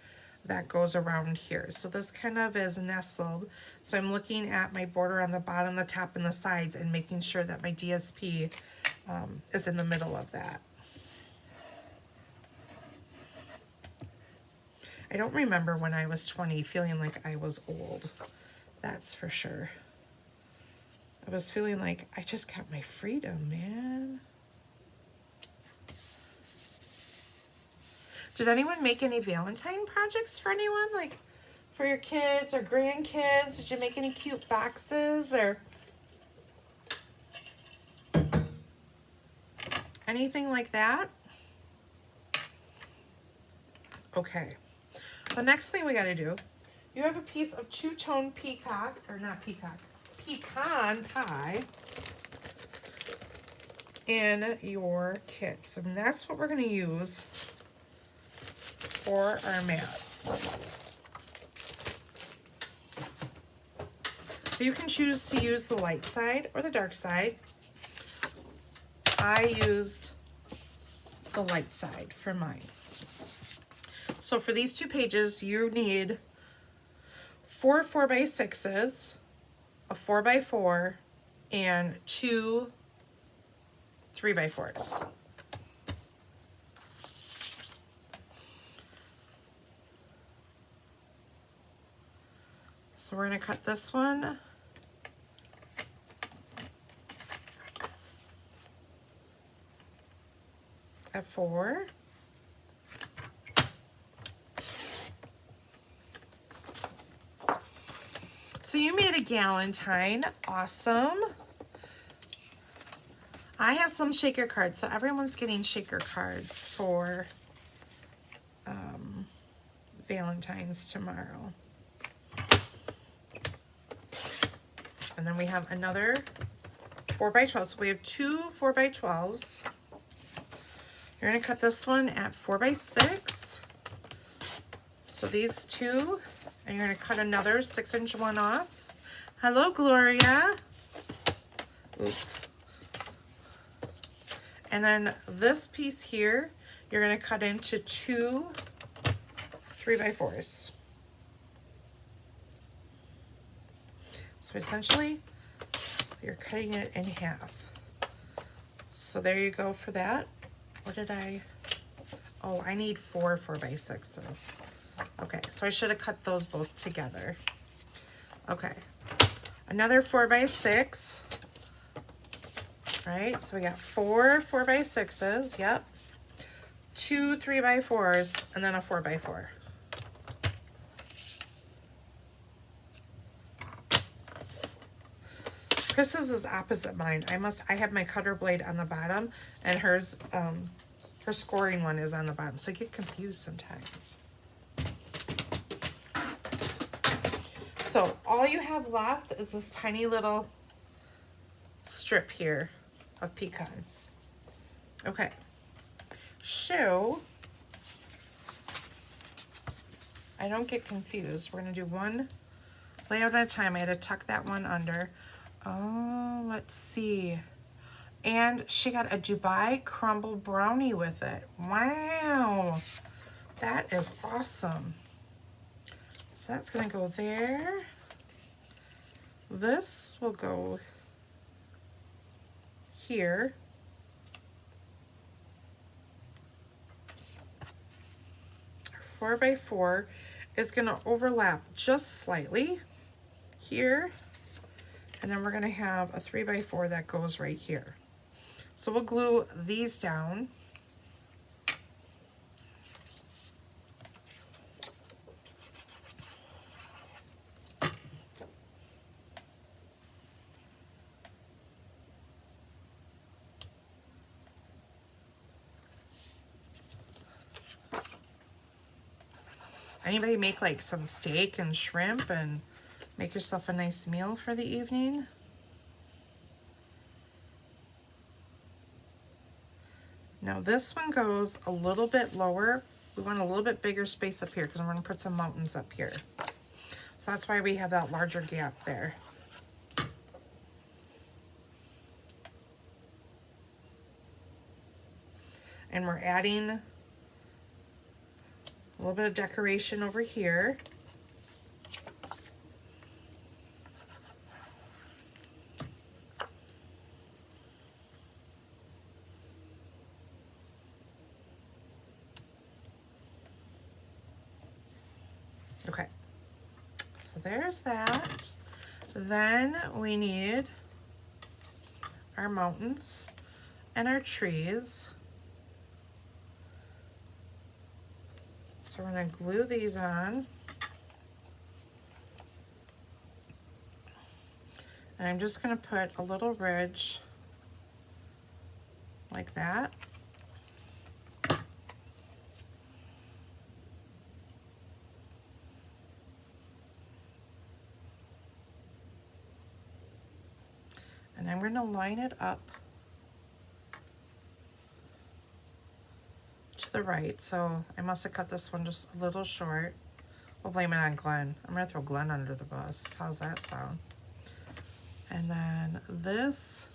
that goes around here. So this kind of is nestled. So I'm looking at my border on the bottom, the top, and the sides, and making sure that my DSP is in the middle of that. I don't remember when I was 20 feeling like I was old. That's for sure. I was feeling like I just got my freedom, man. Did anyone make any Valentine projects for anyone? Like for your kids or grandkids? Did you make any cute boxes or anything like that? Okay. The next thing we got to do, you have a piece of two-tone pecan pie in your kits. And that's what we're going to use for our mats. So you can choose to use the light side or the dark side. I used the light side for mine. So for these 2 pages, you need 4 4x6s, a 4x4, and 2 3x4s. So we're going to cut this one at 4. So you made a Galentine, awesome. I have some shaker cards, so everyone's getting shaker cards for Valentine's tomorrow. And then we have another 4x12. So we have 2 4x12s. You're going to cut this one at 4x6. So these 2, and you're going to cut another 6-inch one off. Hello, Gloria. Oops. And then this piece here, you're going to cut into 2 3x4s. So essentially, you're cutting it in half. So there you go for that. What did I? Oh, I need 4 4x6s. Okay, so I should have cut those both together. Okay, another 4x6. Right, so we got 4 4x6s, yep. 2 3x4s, and then a 4x4. Chris's is opposite mine. I have my cutter blade on the bottom, and hers, her scoring one is on the bottom, so I get confused sometimes. So all you have left is this tiny little strip here of pecan. Okay, so I don't get confused. We're gonna do one layout at a time. I had to tuck that one under. Oh, let's see. And she got a Dubai crumble brownie with it. Wow, that is awesome. So that's gonna go there. This will go here. Our 4x4 is gonna overlap just slightly here. And then we're gonna have a 3x4 that goes right here. So we'll glue these down. Anybody make like some steak and shrimp and make yourself a nice meal for the evening? Now this one goes a little bit lower. We want a little bit bigger space up here because we're going to put some mountains up here. So that's why we have that larger gap there. And we're adding a little bit of decoration over here. Okay, so there's that. Then we need our mountains and our trees. So we're going to glue these on. And I'm just going to put a little ridge like that. And I'm going to line it up to the right. So I must have cut this one just a little short. We'll blame it on Glenn. I'm going to throw Glenn under the bus. How's that sound? And then this,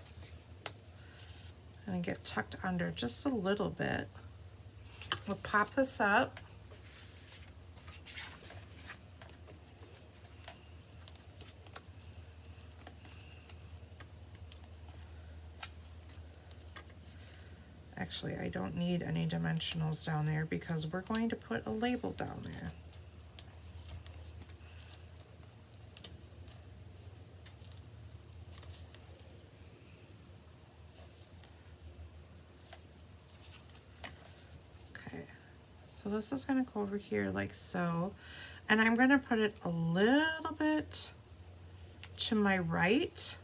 I'm going to get tucked under just a little bit. We'll pop this up. Actually, I don't need any dimensionals down there because we're going to put a label down there. Okay, so this is going to go over here like so, and I'm going to put it a little bit to my right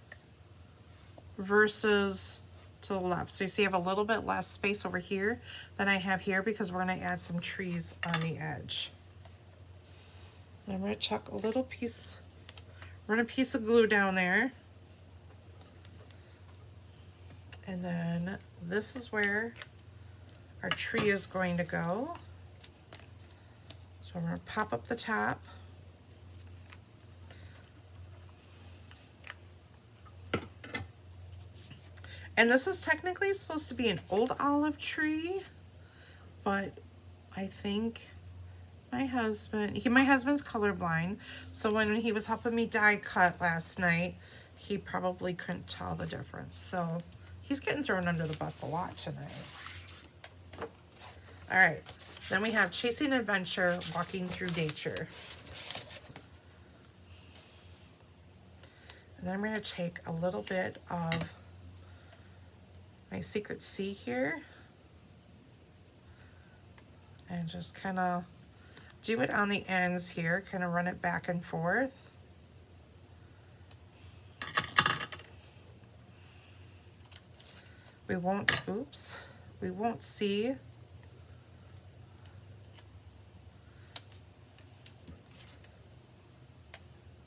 versus to the left. So you see I have a little bit less space over here than I have here because we're going to add some trees on the edge. And I'm going to chuck a little piece, run a piece of glue down there. And then this is where our tree is going to go. So I'm going to pop up the top. And this is technically supposed to be an old olive tree, but I think my husband's colorblind, so when he was helping me die cut last night, he probably couldn't tell the difference. So he's getting thrown under the bus a lot tonight. All right, then we have Chasing Adventure, Walking Through Nature. And then I'm gonna take a little bit of my Secret C here and just kind of do it on the ends here, kind of run it back and forth. we won't, oops, we won't see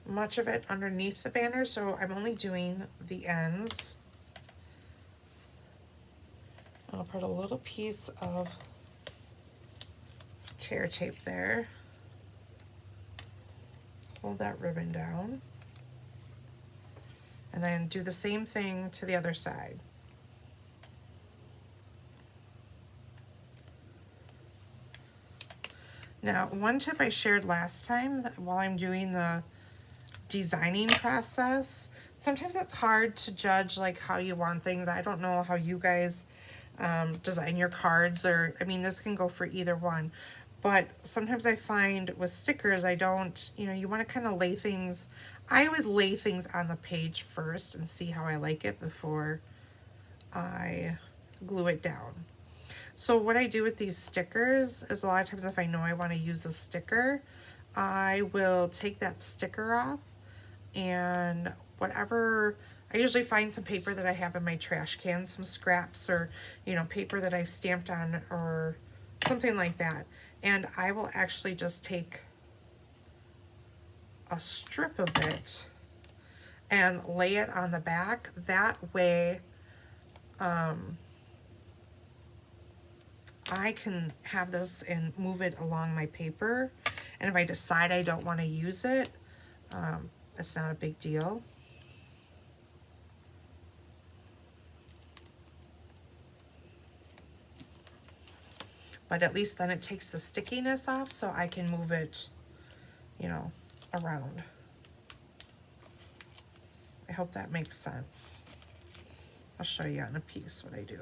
much of it underneath the banner, so I'm only doing the ends. I'll put a little piece of tear tape there. Hold that ribbon down. And then do the same thing to the other side. Now, one tip I shared last time while I'm doing the designing process, sometimes it's hard to judge like how you want things. I don't know how you guys design your cards, or I mean, this can go for either one. But sometimes I find with stickers, I don't, you know, you want to kind of lay things. I always lay things on the page first and see how I like it before I glue it down. So what I do with these stickers is a lot of times if I know I want to use a sticker, I will take that sticker off, and whatever, I usually find some paper that I have in my trash can, some scraps, or, you know, paper that I've stamped on or something like that. And I will actually just take a strip of it and lay it on the back. That way, I can have this and move it along my paper. And if I decide I don't want to use it, it's not a big deal. But at least then it takes the stickiness off, so I can move it, you know, around. I hope that makes sense. I'll show you on a piece what I do.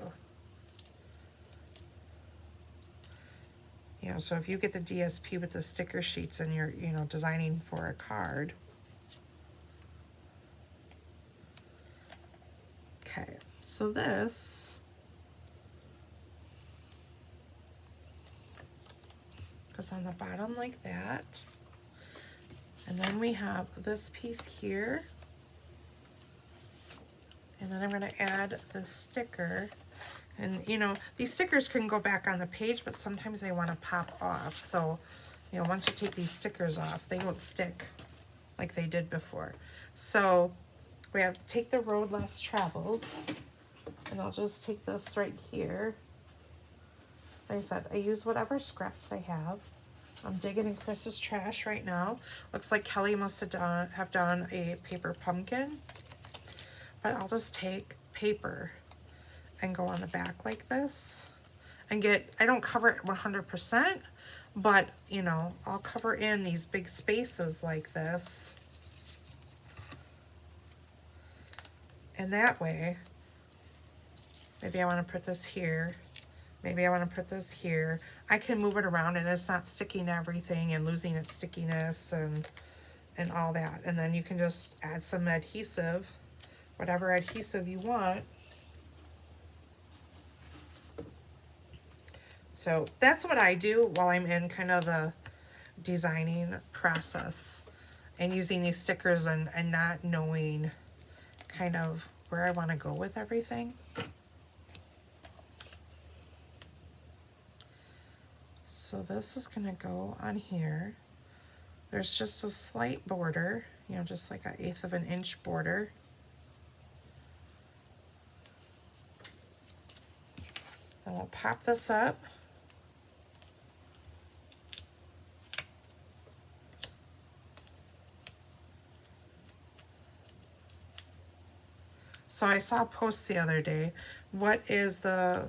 You know, so if you get the DSP with the sticker sheets and you're, you know, designing for a card. Okay, so this goes on the bottom like that. And then we have this piece here. And then I'm going to add the sticker. And, you know, these stickers can go back on the page, but sometimes they want to pop off. So, you know, once you take these stickers off, they won't stick like they did before. So we have to take the road less traveled. And I'll just take this right here. Like I said, I use whatever scraps I have. I'm digging in Chris's trash right now. Looks like Kelly must have done a paper pumpkin. But I'll just take paper and go on the back like this and get, I don't cover it 100%, but you know, I'll cover in these big spaces like this. And that way, maybe I want to put this here. Maybe I want to put this here. I can move it around and it's not sticking to everything and losing its stickiness and all that. And then you can just add some adhesive, whatever adhesive you want. So that's what I do while I'm in kind of the designing process and using these stickers and not knowing kind of where I want to go with everything. So this is going to go on here. There's just a slight border, you know, just like 1/8 of an inch border. Then we'll pop this up. So I saw a post the other day. What is the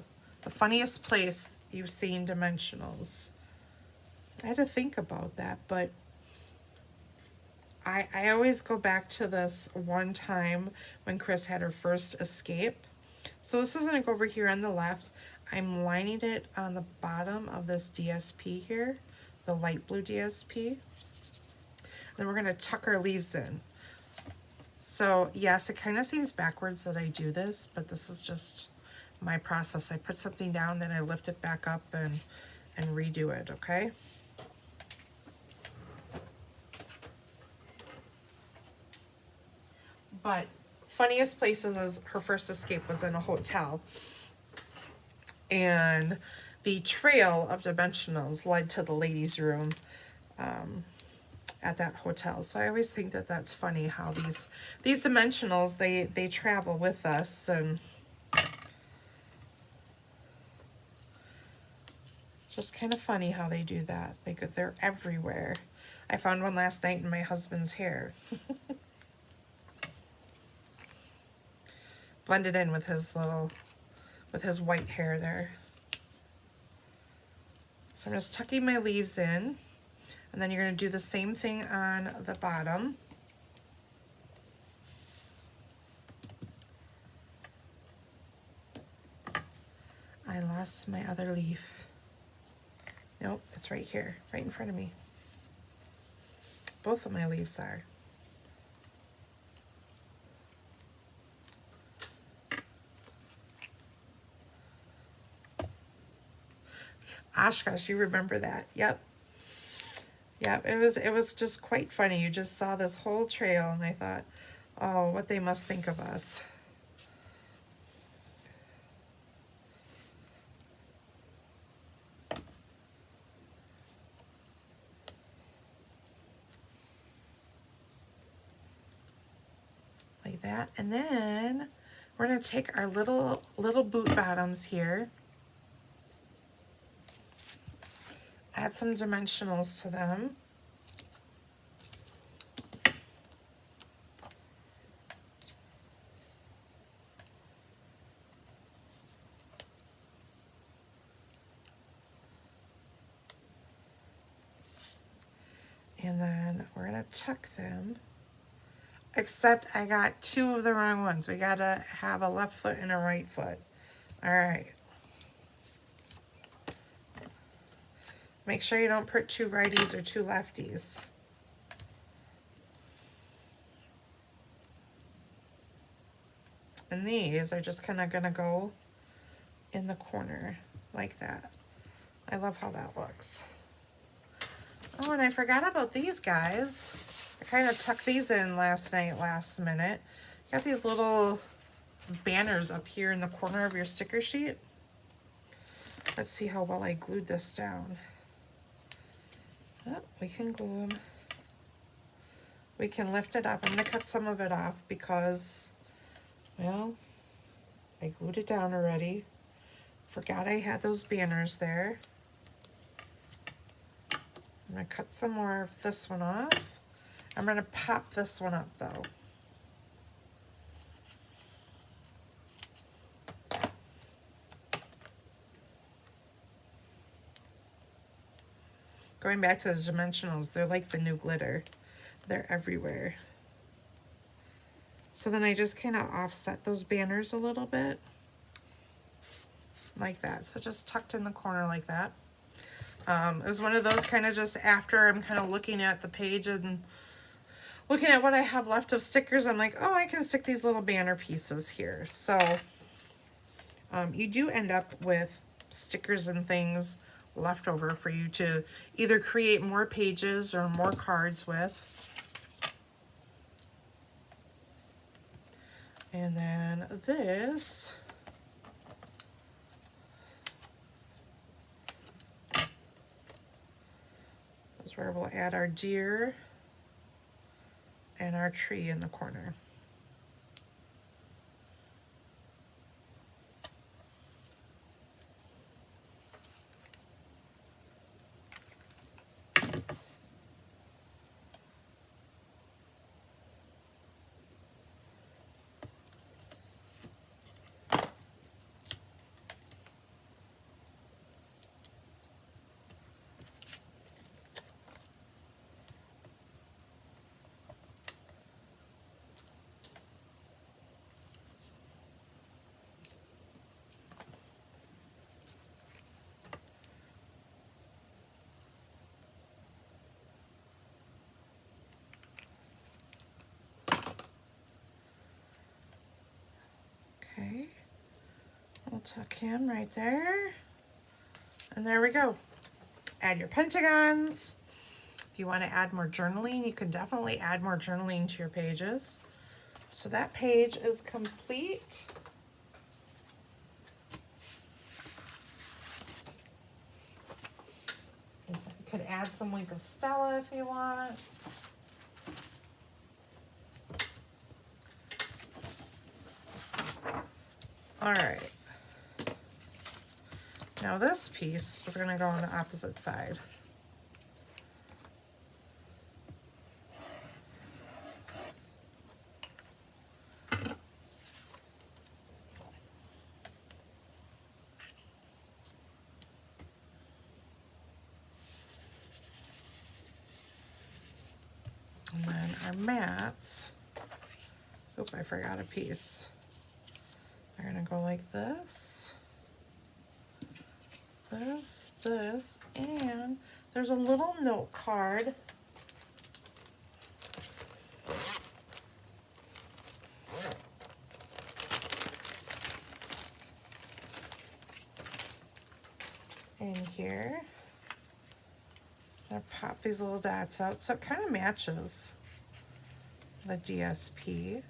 funniest place you've seen dimensionals? I had to think about that, but I always go back to this one time when Chris had her first escape. So this is going to go over here on the left. I'm lining it on the bottom of this DSP here, the light blue DSP. Then we're going to tuck our leaves in. So yes, it kind of seems backwards that I do this, but this is just my process. I put something down, then I lift it back up and redo it, okay? But funniest places is her first escape was in a hotel. and the trail of dimensionals led to the ladies' room at that hotel. So I always think that that's funny how these dimensionals, they travel with us, and just kind of funny how they do that. They're everywhere. I found one last night in my husband's hair. Blended in with his white hair there. So I'm just tucking my leaves in, and then you're going to do the same thing on the bottom. I lost my other leaf. Nope, it's right here, right in front of me. Both of my leaves are. Oshkosh, you remember that? Yep. Yep, it was just quite funny. You just saw this whole trail, and I thought, oh, what they must think of us. Like that. And then we're going to take our little boot bottoms here. Add some dimensionals to them. And then we're going to tuck them. Except I got two of the wrong ones. We got to have a left foot and a right foot. All right. Make sure you don't put two righties or two lefties. And these are just kind of going to go in the corner like that. I love how that looks. Oh, and I forgot about these guys. I kind of tucked these in last night, last minute. Got these little banners up here in the corner of your sticker sheet. Let's see how well I glued this down. Oh, we can glue them. We can lift it up. I'm going to cut some of it off because, well, I glued it down already. Forgot I had those banners there. I'm going to cut some more of this one off. I'm going to pop this one up though. Going back to the dimensionals, they're like the new glitter. They're everywhere. So then I just kind of offset those banners a little bit. Like that. So just tucked in the corner like that. It was one of those kind of just after I'm kind of looking at the page and looking at what I have left of stickers, I'm like, oh, I can stick these little banner pieces here. So you do end up with stickers and things left over for you to either create more pages or more cards with. And then this is where we'll add our deer and our tree in the corner. Okay, we'll tuck him right there. And there we go. Add your pentagons. If you want to add more journaling, you can definitely add more journaling to your pages. So that page is complete. could add some Wink of Stella if you want. All right. Now this piece is going to go on the opposite side. And then our mats, oop, I forgot a piece. They're gonna go like this, this, and there's a little note card. In here. I'm gonna pop these little dots out so it kind of matches the DSP.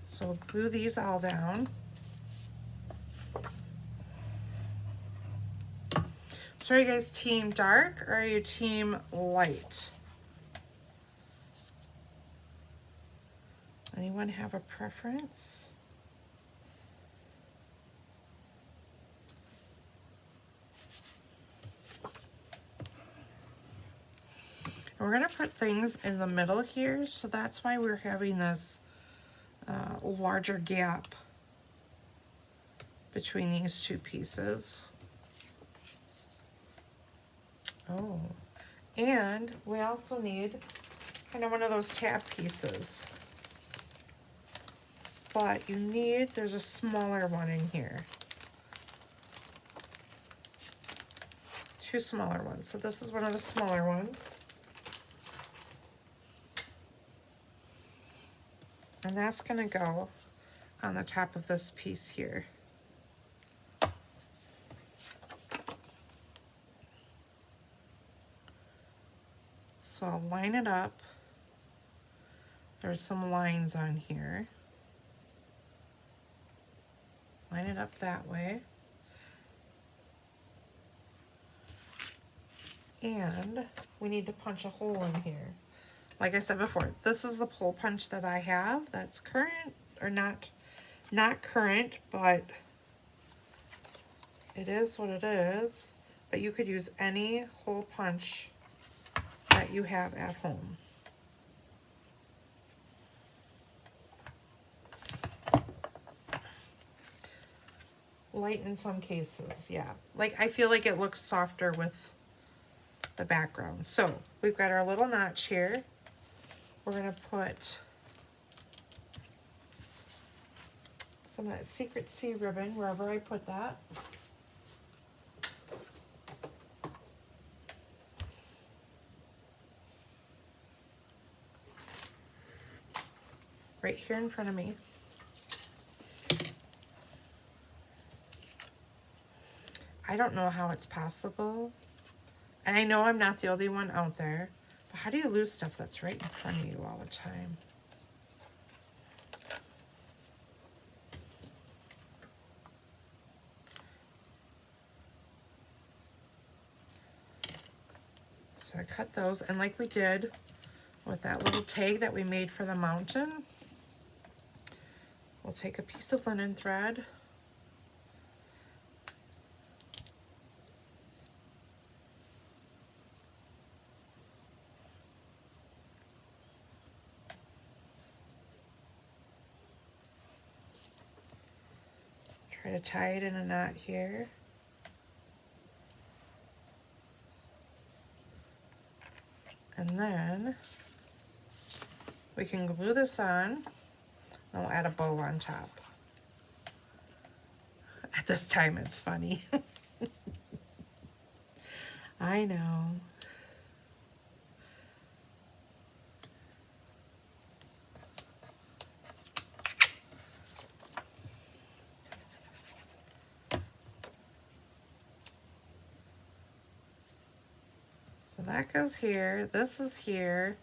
So we'll glue these all down. So are you guys team dark or are you team light? Anyone have a preference? We're gonna put things in the middle here, so that's why we're having this larger gap between these two pieces. Oh, and we also need kind of one of those tab pieces. But you need, there's a smaller one in here. Two smaller ones. So this is one of the smaller ones. And that's going to go on the top of this piece here. So I'll line it up. There's some lines on here. Line it up that way. And we need to punch a hole in here. Like I said before, this is the hole punch that I have. That's current, or not current, but it is what it is. But you could use any hole punch that you have at home. Light in some cases, yeah. Like I feel like it looks softer with the background. So we've got our little notch here. We're gonna put some of that Secret Sea ribbon wherever I put that. Right here in front of me. I don't know how it's possible. And I know I'm not the only one out there. But how do you lose stuff that's right in front of you all the time? So I cut those, and like we did with that little tag that we made for the mountain, we'll take a piece of linen thread, try to tie it in a knot here. And then we can glue this on, and we'll add a bow on top. At this time, it's funny. I know. So that goes here. This is here.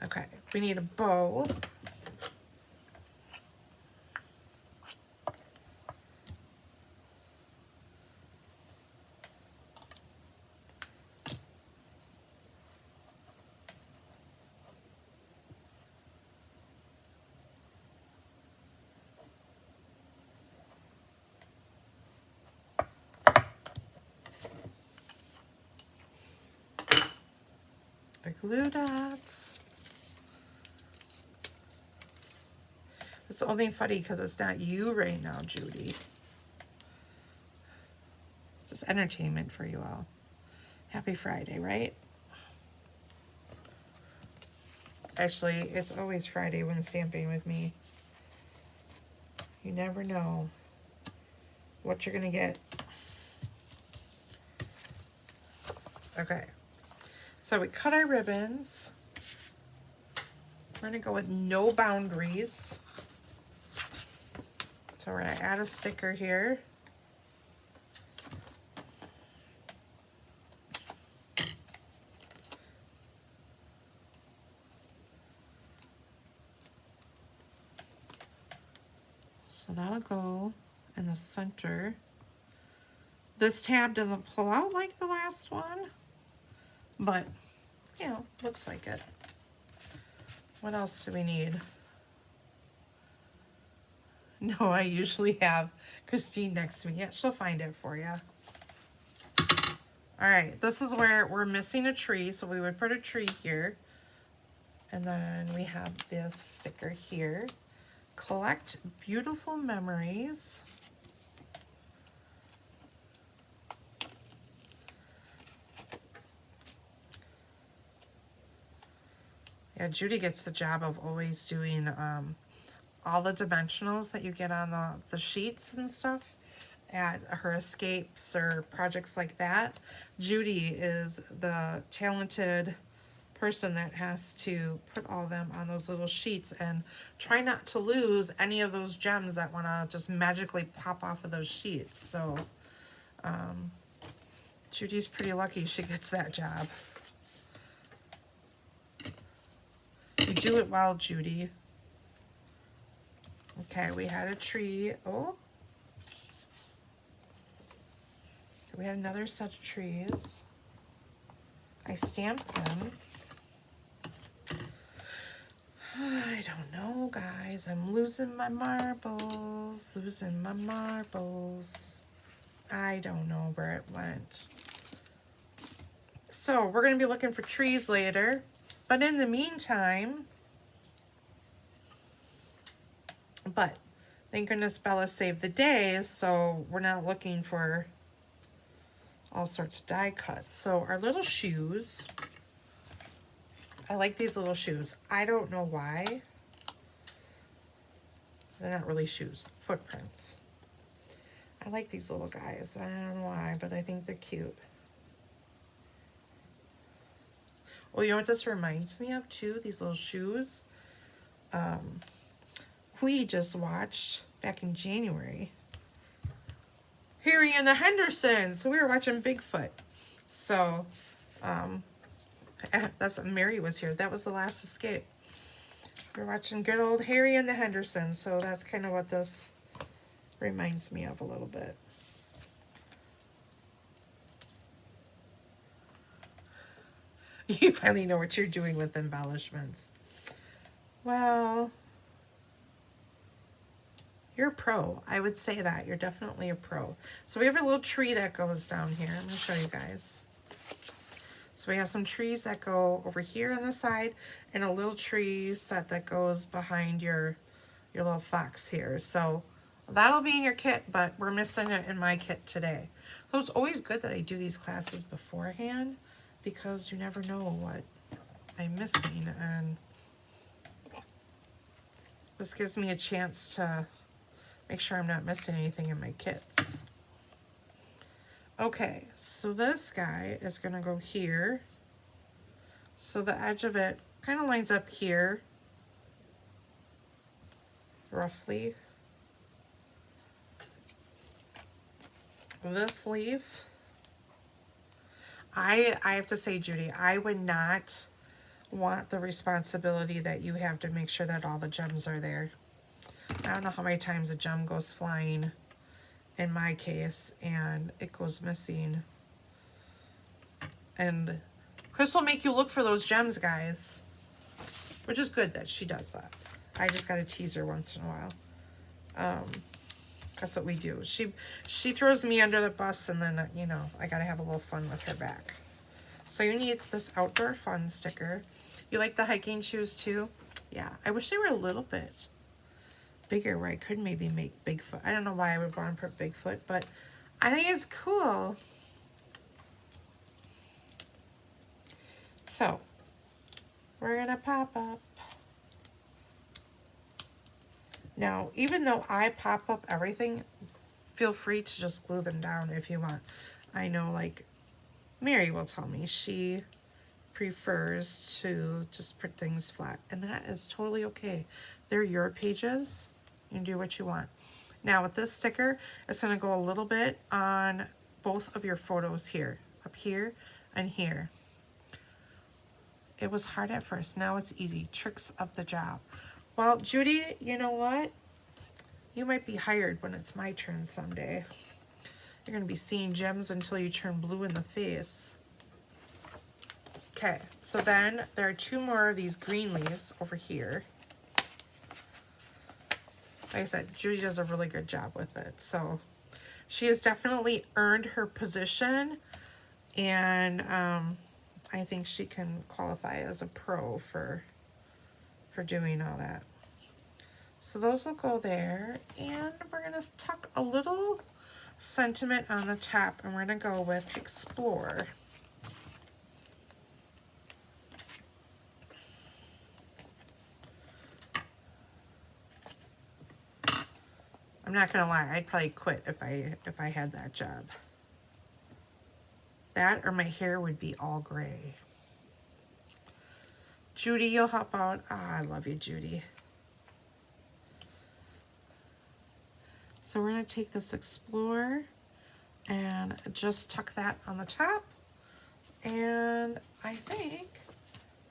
Okay, we need a bow. Our glue dots. It's only funny because it's not you right now, Judy. It's just entertainment for you all. Happy Friday, right? Actually, it's always Friday when stamping with me. You never know what you're gonna get. Okay, so we cut our ribbons. We're gonna go with no boundaries. So we're gonna add a sticker here. So that'll go in the center. This tab doesn't pull out like the last one, but you know, looks like it. What else do we need? No, I usually have Christine next to me. Yeah, she'll find it for you. All right, this is where we're missing a tree, so we would put a tree here. And then we have this sticker here. Collect beautiful memories. Yeah, Judy gets the job of always doing all the dimensionals that you get on the sheets and stuff at her escapes or projects like that. Judy is the talented person that has to put all of them on those little sheets and try not to lose any of those gems that want to just magically pop off of those sheets. So Judy's pretty lucky she gets that job. You do it well, Judy. Okay, we had a tree. Oh, we had another set of trees. I stamped them. I don't know, guys. I'm losing my marbles. Losing my marbles. I don't know where it went. So we're going to be looking for trees later. But in the meantime, thank goodness Bella saved the day, so we're not looking for all sorts of die cuts. So our little shoes, I like these little shoes. I don't know why. They're not really shoes, footprints. I like these little guys. I don't know why, but I think they're cute. Oh, you know what this reminds me of too? These little shoes. We just watched back in January Harry and the Hendersons. So we were watching Bigfoot. So that's Mary was here. That was the last escape. We're watching good old Harry and the Hendersons. So that's kind of what this reminds me of a little bit. You finally know what you're doing with embellishments. Well, you're a pro. I would say that. You're definitely a pro. So we have a little tree that goes down here. I'm going to show you guys. So we have some trees that go over here on the side and a little tree set that goes behind your little fox here. So that'll be in your kit, but we're missing it in my kit today. So it's always good that I do these classes beforehand because you never know what I'm missing, and this gives me a chance to make sure I'm not missing anything in my kits. Okay, so this guy is going to go here. So the edge of it kind of lines up here, roughly. This leaf, I have to say, Judy, I would not want the responsibility that you have to make sure that all the gems are there. I don't know how many times a gem goes flying in my case and it goes missing. And Chris will make you look for those gems, guys, which is good that she does that. I just got to tease her once in a while. That's what we do. She throws me under the bus, and then, you know, I got to have a little fun with her back. So you need this outdoor fun sticker. You like the hiking shoes too? Yeah, I wish they were a little bit bigger where I could maybe make Bigfoot. I don't know why I would want to put Bigfoot, but I think it's cool. So we're gonna pop up. Now, even though I pop up everything, feel free to just glue them down if you want. I know, like, Mary will tell me she prefers to just put things flat, and that is totally okay. They're your pages. You can do what you want. Now, with this sticker, it's going to go a little bit on both of your photos here, up here and here. It was hard at first. Now it's easy. Tricks of the job. Well, Judy, you know what? You might be hired when it's my turn someday. You're going to be seeing gems until you turn blue in the face. Okay, so then there are 2 more of these green leaves over here. Like I said, Judy does a really good job with it. So she has definitely earned her position, and I think she can qualify as a pro for doing all that. So those will go there, and we're gonna tuck a little sentiment on the top, and we're gonna go with explore. I'm not gonna lie, I'd probably quit if I had that job. That or my hair would be all gray. Judy, you'll help out. Ah, I love you, Judy. So we're gonna take this explore and just tuck that on the top. And I think,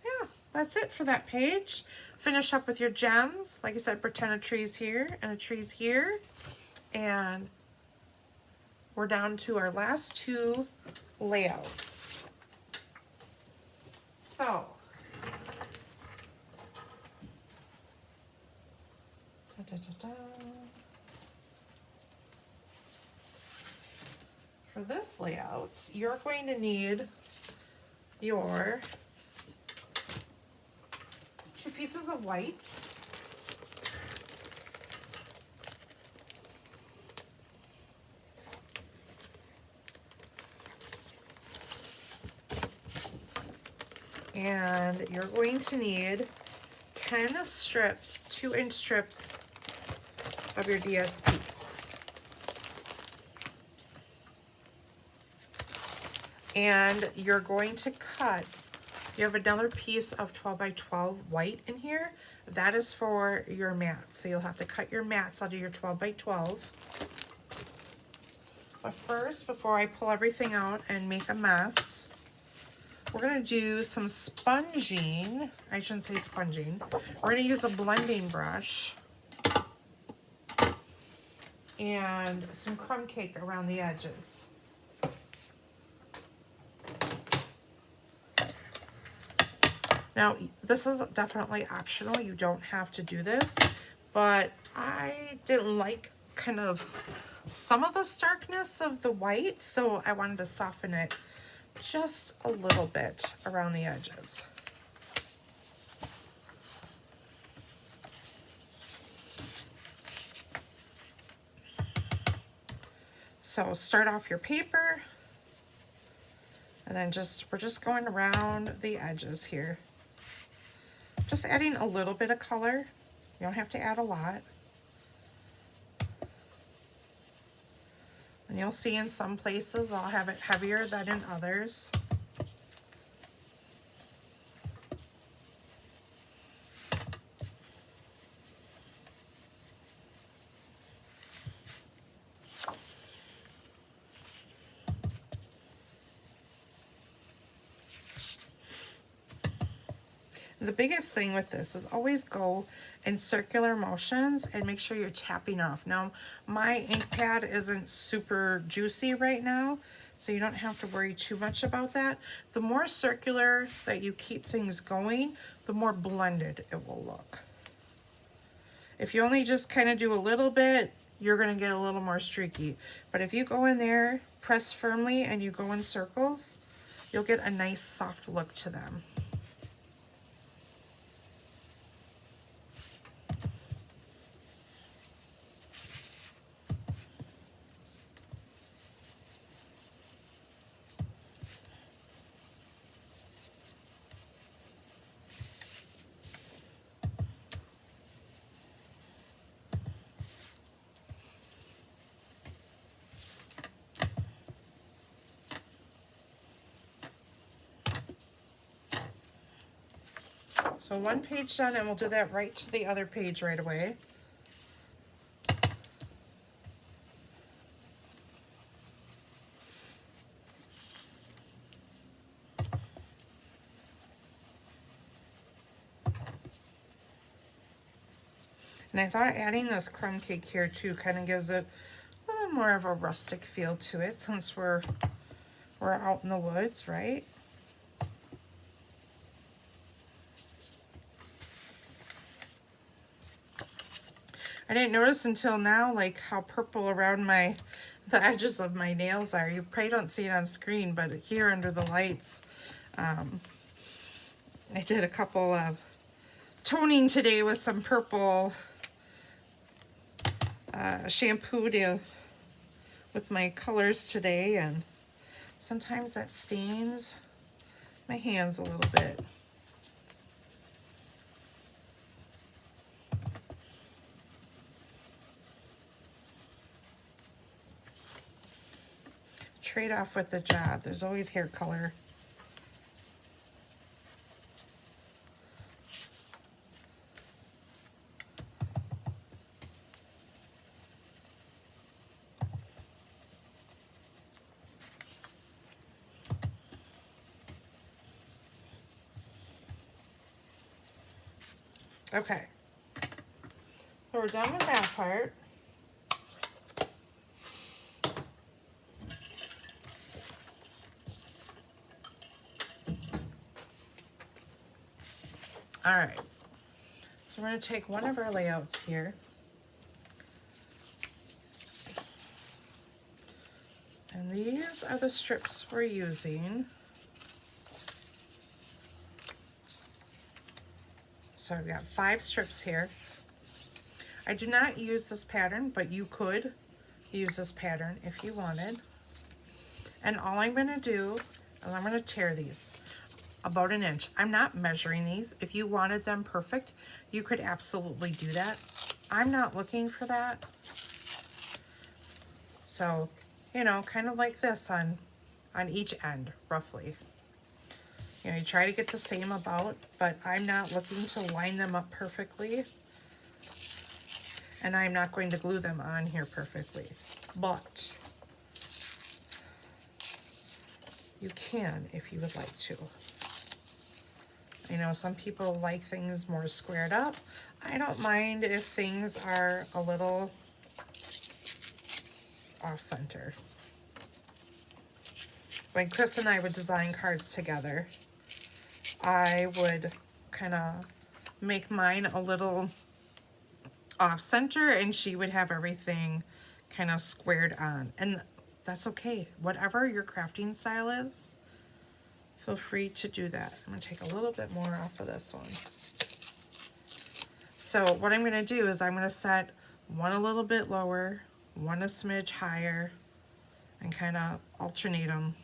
yeah, that's it for that page. Finish up with your gems. Like I said, pretend a tree's here and a tree's here. And we're down to our last 2 layouts. So, for this layout, you're going to need your 2 pieces of white, and you're going to need 10 strips, 2-inch strips of your DSP. And you're going to cut, you have another piece of 12 by 12 white in here. That is for your mats. So you'll have to cut your mats out of your 12 by 12. But first, before I pull everything out and make a mess, we're gonna do some sponging. I shouldn't say sponging. We're gonna use a blending brush and some crumb cake around the edges. Now, this is definitely optional. You don't have to do this, but I didn't like kind of some of the starkness of the white, so I wanted to soften it just a little bit around the edges. So start off your paper, and then we're just going around the edges here. Just adding a little bit of color. You don't have to add a lot. And you'll see in some places I'll have it heavier than in others. The biggest thing with this is always go in circular motions and make sure you're tapping off. Now, my ink pad isn't super juicy right now, so you don't have to worry too much about that. The more circular that you keep things going, the more blended it will look. If you only just kind of do a little bit, you're going to get a little more streaky. But if you go in there, press firmly, and you go in circles, you'll get a nice soft look to them. So one page done, and we'll do that right to the other page right away. And I thought adding this crumb cake here too kind of gives it a little more of a rustic feel to it, since we're out in the woods, right? I didn't notice until now like how purple around the edges of my nails are. You probably don't see it on screen, but here under the lights, I did a couple of toning today with some purple shampoo with my colors today, and sometimes that stains my hands a little bit. Trade off with the job. There's always hair color. Okay. So we're done with that part. All right, so we're going to take one of our layouts here, and these are the strips we're using. So I've got 5 strips here. I do not use this pattern, but you could use this pattern if you wanted. And all I'm going to do is I'm going to tear these about an inch. I'm not measuring these. If you wanted them perfect, you could absolutely do that. I'm not looking for that. So, you know, kind of like this on each end, roughly. You know, you try to get the same about, but I'm not looking to line them up perfectly. And I'm not going to glue them on here perfectly. But you can if you would like to. I know some people like things more squared up. I don't mind if things are a little off center. When Chris and I would design cards together, I would kind of make mine a little off center, and she would have everything kind of squared on. And that's okay. Whatever your crafting style is, feel free to do that. I'm going to take a little bit more off of this one. So what I'm going to do is I'm going to set one a little bit lower, one a smidge higher, and kind of alternate them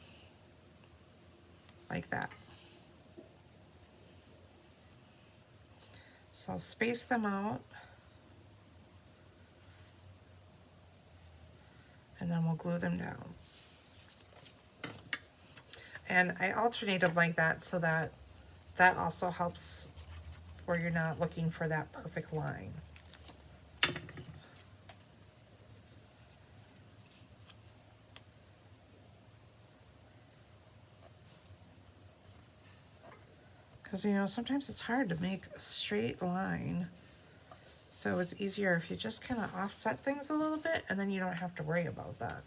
like that. So I'll space them out, and then we'll glue them down. And I alternate them like that so that that also helps where you're not looking for that perfect line. Because, you know, sometimes it's hard to make a straight line. So it's easier if you just kind of offset things a little bit, and then you don't have to worry about that.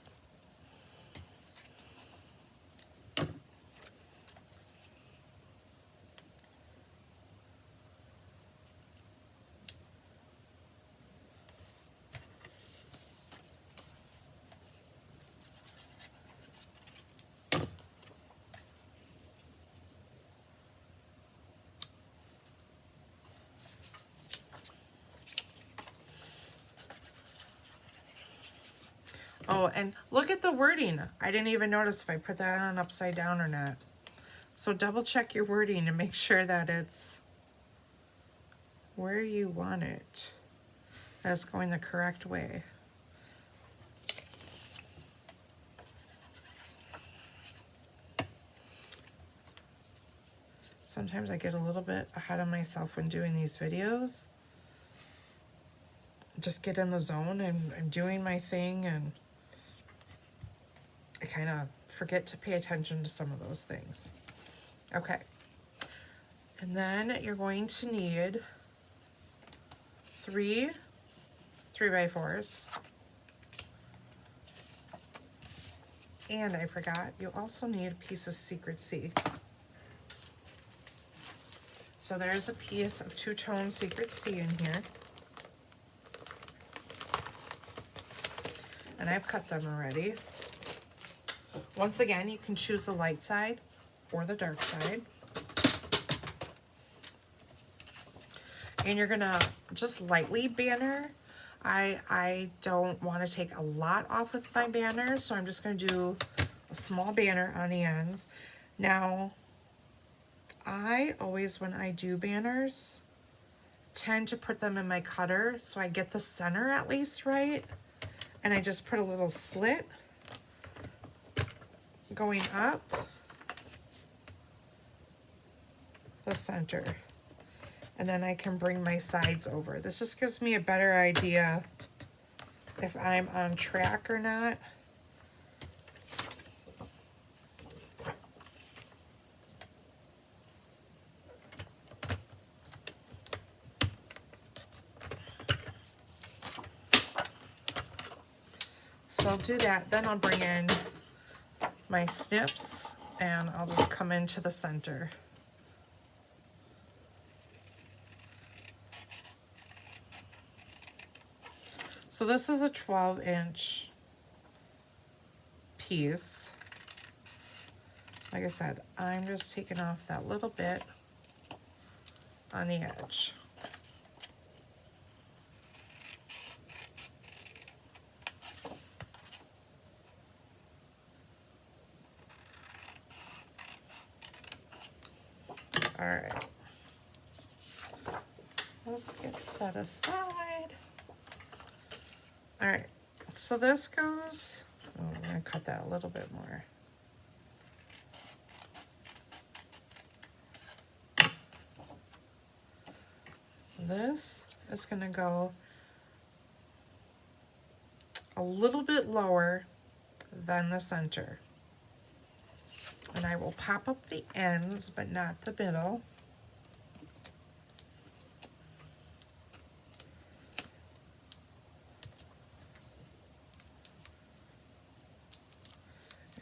Oh, and look at the wording. I didn't even notice if I put that on upside down or not. So double check your wording to make sure that it's where you want it. That it's going the correct way. Sometimes I get a little bit ahead of myself when doing these videos. Just get in the zone and I'm doing my thing, and I kind of forget to pay attention to some of those things. Okay. And then you're going to need 3 3x4s. And I forgot, you also need a piece of Secret-C. So there's a piece of two-tone Secret-C in here. And I've cut them already. Once again, you can choose the light side or the dark side. And you're gonna just lightly banner. I don't want to take a lot off with my banners, so I'm just gonna do a small banner on the ends. Now, I always, when I do banners, tend to put them in my cutter so I get the center at least right. And I just put a little slit going up the center. And then I can bring my sides over. This just gives me a better idea if I'm on track or not. So I'll do that, then I'll bring in my snips and I'll just come into the center. So this is a 12-inch piece. Like I said, I'm just taking off that little bit on the edge. All right, let's get set aside. All right, so this goes, oh, I'm gonna cut that a little bit more. This is gonna go a little bit lower than the center. And I will pop up the ends, but not the middle.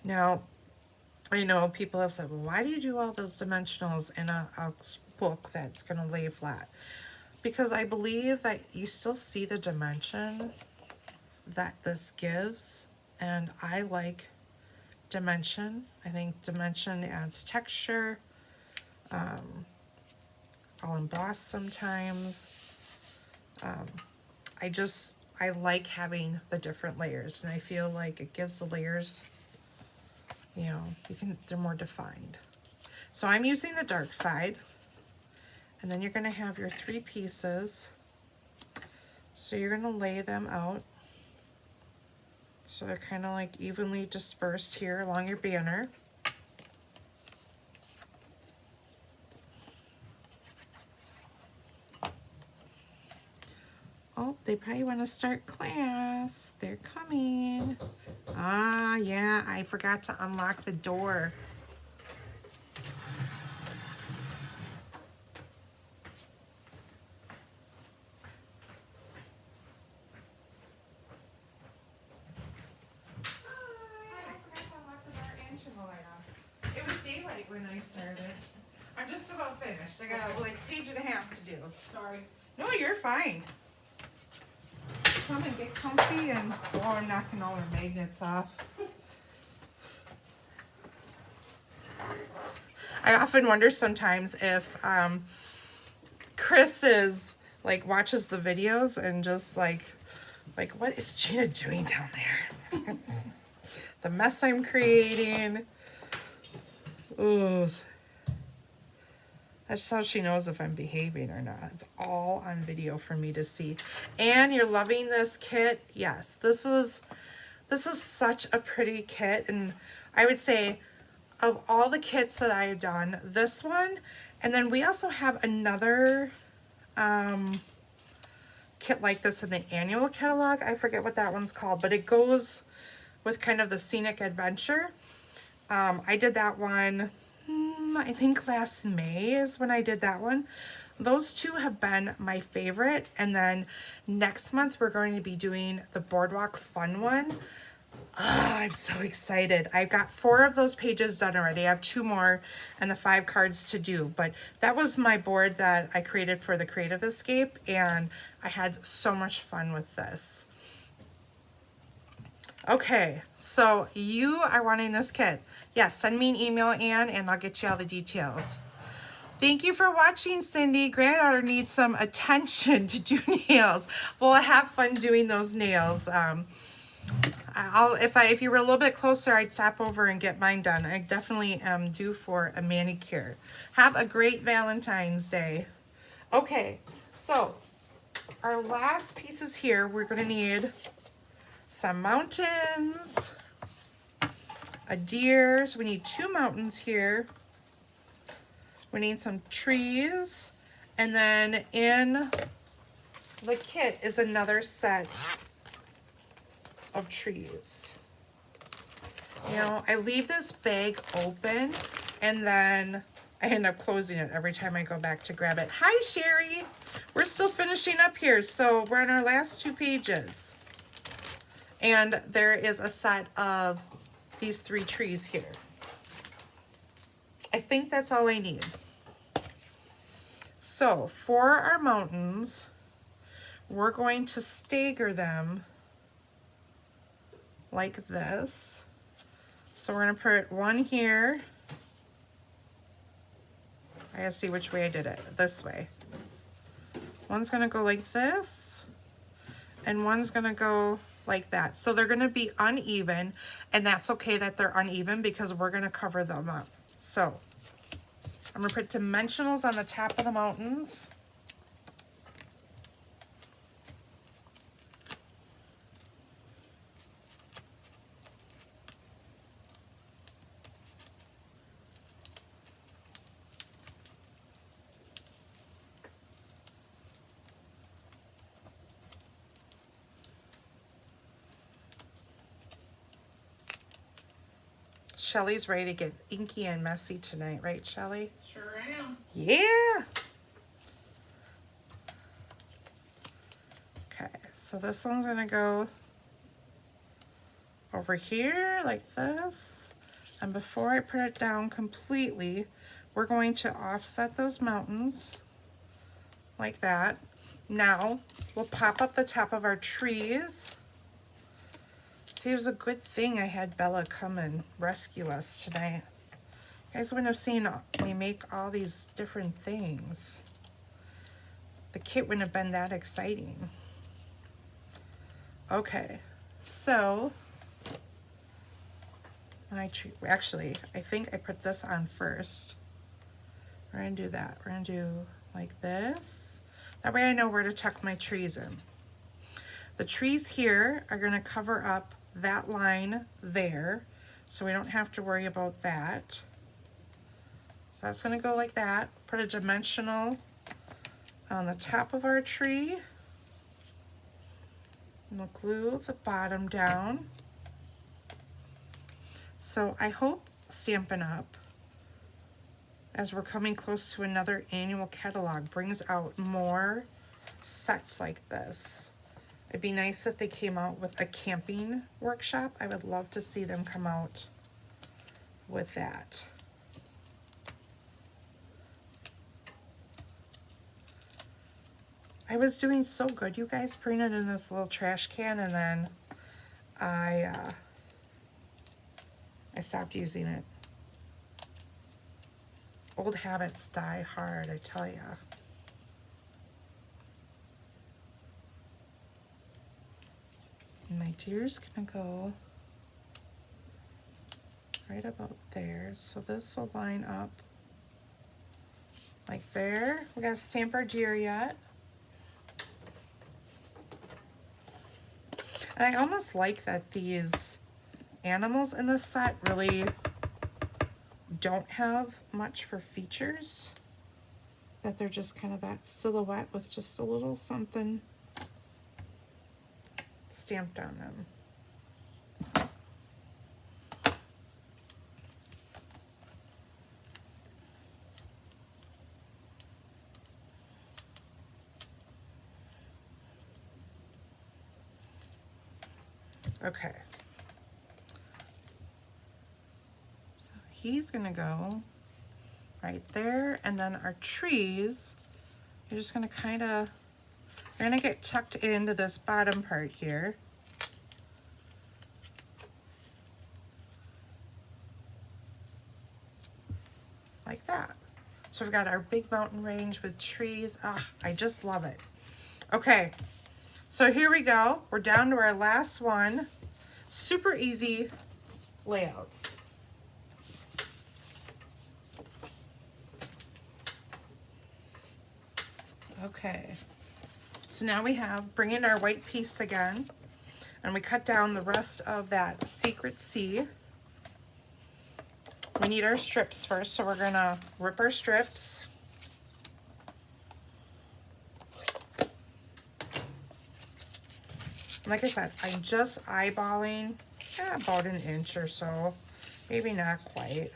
Now, I know people have said, well, why do you do all those dimensionals in a book that's going to lay flat? Because I believe that you still see the dimension that this gives, and I like dimension. I think dimension adds texture. I'll emboss sometimes. I like having the different layers, and I feel like it gives the layers, you know, they're more defined. So I'm using the dark side, and then you're going to have your 3 pieces. So you're going to lay them out so they're kind of like evenly dispersed here along your banner. Oh, they probably want to start class. They're coming. Ah, yeah, I forgot to unlock the door. right when I started. I'm just about finished. I got like a page and a half to do. Sorry. No, you're fine. Come and get comfy and, oh, I'm knocking all our magnets off. I often wonder sometimes if Chris is like watches the videos and just like what is Gina doing down there? The mess I'm creating. Ooh. That's how she knows if I'm behaving or not. It's all on video for me to see. And you're loving this kit? Yes, this is such a pretty kit, and I would say of all the kits that I've done, this one, and then we also have another kit like this in the annual catalog. I forget what that one's called, but it goes with kind of the scenic adventure. I did that one, I think last May is when I did that one. Those two have been my favorite. And then next month we're going to be doing the Boardwalk Fun one. I'm so excited. I've got 4 of those pages done already. I have 2 more and the 5 cards to do. But that was my board that I created for the Creative Escape, and I had so much fun with this. Okay, so you are wanting this kit. Yes, send me an email, Ann, and I'll get you all the details. Thank you for watching, Cindy. Granddaughter needs some attention to do nails. Well, I have fun doing those nails. If you were a little bit closer, I'd stop over and get mine done. I definitely am due for a manicure. Have a great Valentine's Day. Okay, so our last pieces here, we're going to need some mountains, a deer. So we need 2 mountains here. We need some trees, and then in the kit is another set of trees. You know, I leave this bag open and then I end up closing it every time I go back to grab it. Hi, Sherry. We're still finishing up here, so we're on our last 2 pages. And there is a set of these 3 trees here. I think that's all I need. So for our mountains, we're going to stagger them like this. So we're going to put one here. I gotta see which way I did it. This way. One's going to go like this, and one's going to go like that. So they're going to be uneven, and that's okay that they're uneven because we're going to cover them up. So I'm going to put dimensionals on the top of the mountains. Shelly's ready to get inky and messy tonight, right, Shelly? Sure am. Yeah. Okay, so this one's gonna go over here like this. And before I put it down completely, we're going to offset those mountains like that. Now, we'll pop up the top of our trees. See, it was a good thing I had Bella come and rescue us tonight. You guys wouldn't have seen me make all these different things. The kit wouldn't have been that exciting. Okay, so actually, I think I put this on first. We're gonna do that. We're gonna do like this. That way I know where to tuck my trees in. The trees here are gonna cover up that line there, so we don't have to worry about that. So that's gonna go like that. Put a dimensional on the top of our tree. And we'll glue the bottom down. So I hope Stampin' Up, as we're coming close to another annual catalog, brings out more sets like this. It'd be nice if they came out with a camping workshop. I would love to see them come out with that. I was doing so good, you guys, putting it in this little trash can, and then I stopped using it. Old habits die hard, I tell ya. My deer's gonna go right about there. So this will line up like there. We gotta stamp our deer yet. And I almost like that these animals in this set really don't have much for features. That they're just kind of that silhouette with just a little something stamped on them. Okay. So he's gonna go right there, and then our trees, you're just gonna kind of, they're gonna get tucked into this bottom part here. Like that. So we've got our big mountain range with trees. Ah, I just love it. Okay, so here we go. We're down to our last one. Super easy layouts. Okay, so now we have, bring in our white piece again, and we cut down the rest of that secret C. We need our strips first, so we're gonna rip our strips. Like I said, I'm just eyeballing about an inch or so, maybe not quite.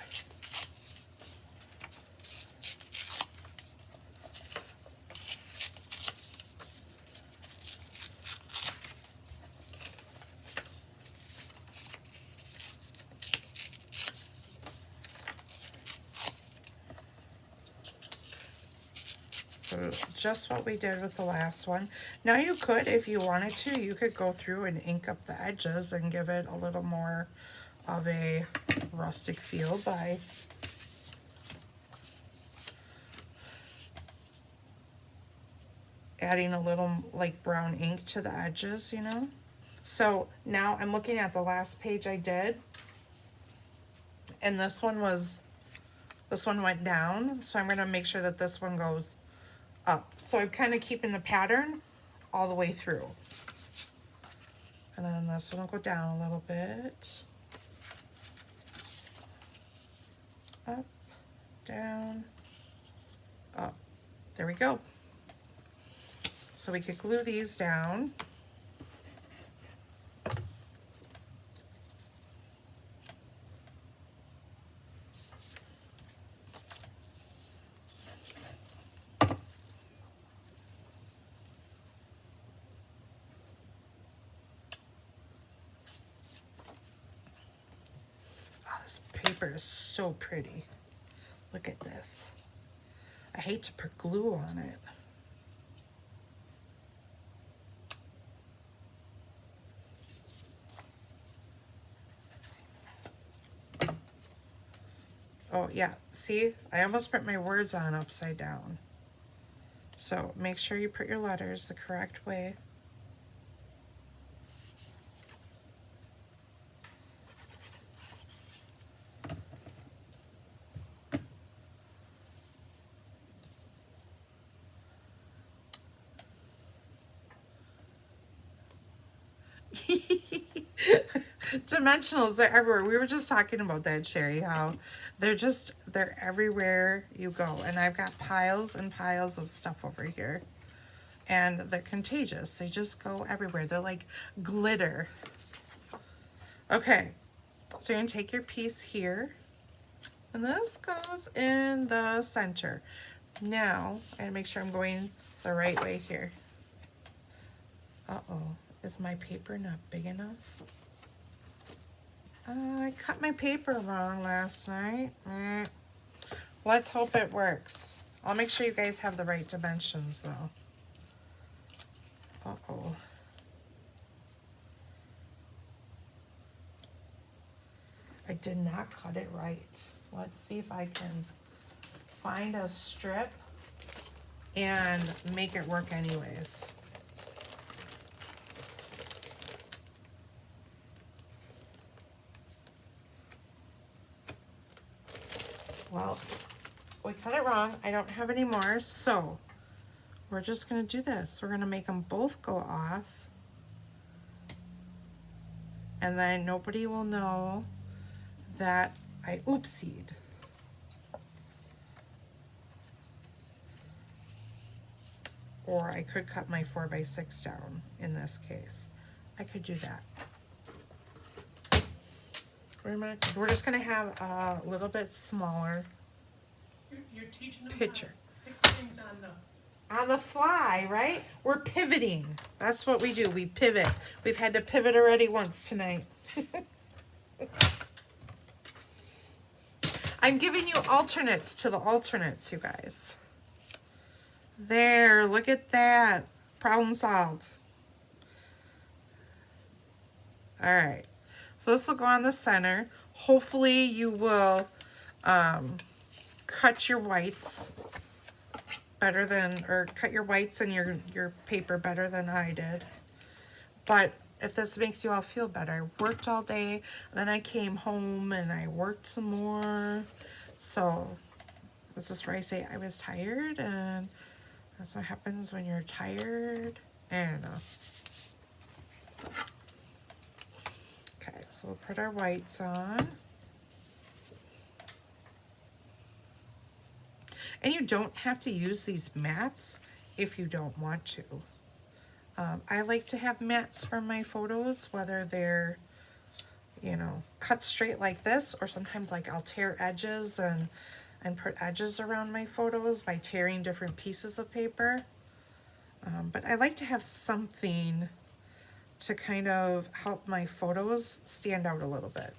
So just what we did with the last one. Now you could, if you wanted to, you could go through and ink up the edges and give it a little more of a rustic feel by adding a little like brown ink to the edges, you know? So now I'm looking at the last page I did, and this one went down, so I'm gonna make sure that this one goes up. So I'm kind of keeping the pattern all the way through. And then this one will go down a little bit. Up, down, up. There we go. So we could glue these down. This paper is so pretty. Look at this. I hate to put glue on it. Oh yeah, see, I almost put my words on upside down. So make sure you put your letters the correct way. Dimensionals, they're everywhere. We were just talking about that, Sherry, how they're everywhere you go. And I've got piles and piles of stuff over here. And they're contagious. They just go everywhere. They're like glitter. Okay, so you're gonna take your piece here, and this goes in the center. Now, I gotta make sure I'm going the right way here. Uh-oh, is my paper not big enough? I cut my paper wrong last night. Let's hope it works. I'll make sure you guys have the right dimensions though. Uh-oh. I did not cut it right. Let's see if I can find a strip and make it work anyways. Well, we cut it wrong. I don't have any more, so we're just gonna do this. We're gonna make them both go off, and then nobody will know that I oopsied. Or I could cut my 4x6 down in this case. I could do that. We're just gonna have a little bit smaller You're teaching them picture. how to fix things On the fly, right? We're pivoting. That's what we do. We pivot. We've had to pivot already once tonight. I'm giving you alternates to the alternates, you guys. There, look at that. Problem solved. All right. So this will go on the center. Hopefully you will cut your whites better than, or cut your whites and your paper better than I did. But if this makes you all feel better, I worked all day, then I came home and I worked some more. So this is where I say I was tired, and that's what happens when you're tired. I don't know. Okay, so we'll put our whites on. And you don't have to use these mats if you don't want to. I like to have mats for my photos, whether they're, you know, cut straight like this, or sometimes like I'll tear edges and put edges around my photos by tearing different pieces of paper. But I like to have something to kind of help my photos stand out a little bit.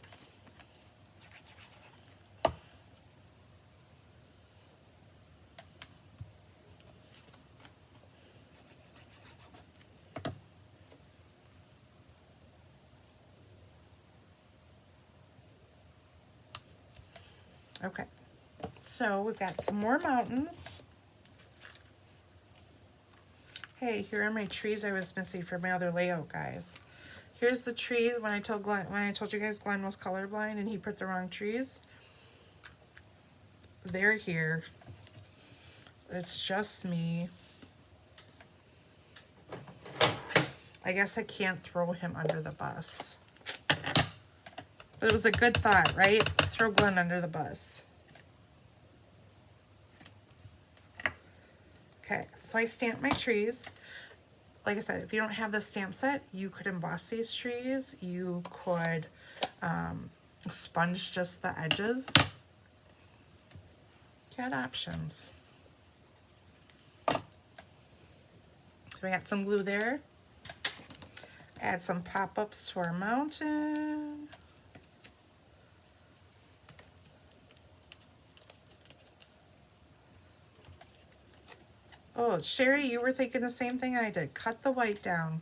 Okay, so we've got some more mountains. Hey, here are my trees I was missing for my other layout, guys. Here's the tree when I told you guys Glenn was colorblind and he put the wrong trees. They're here. It's just me. I guess I can't throw him under the bus. But it was a good thought, right? Throw Glenn under the bus. Okay, so I stamped my trees. Like I said, if you don't have the stamp set, you could emboss these trees. You could sponge just the edges. Got options. So we got some glue there. Add some pop-ups to our mountain. Oh, Sherry, you were thinking the same thing I did. Cut the white down.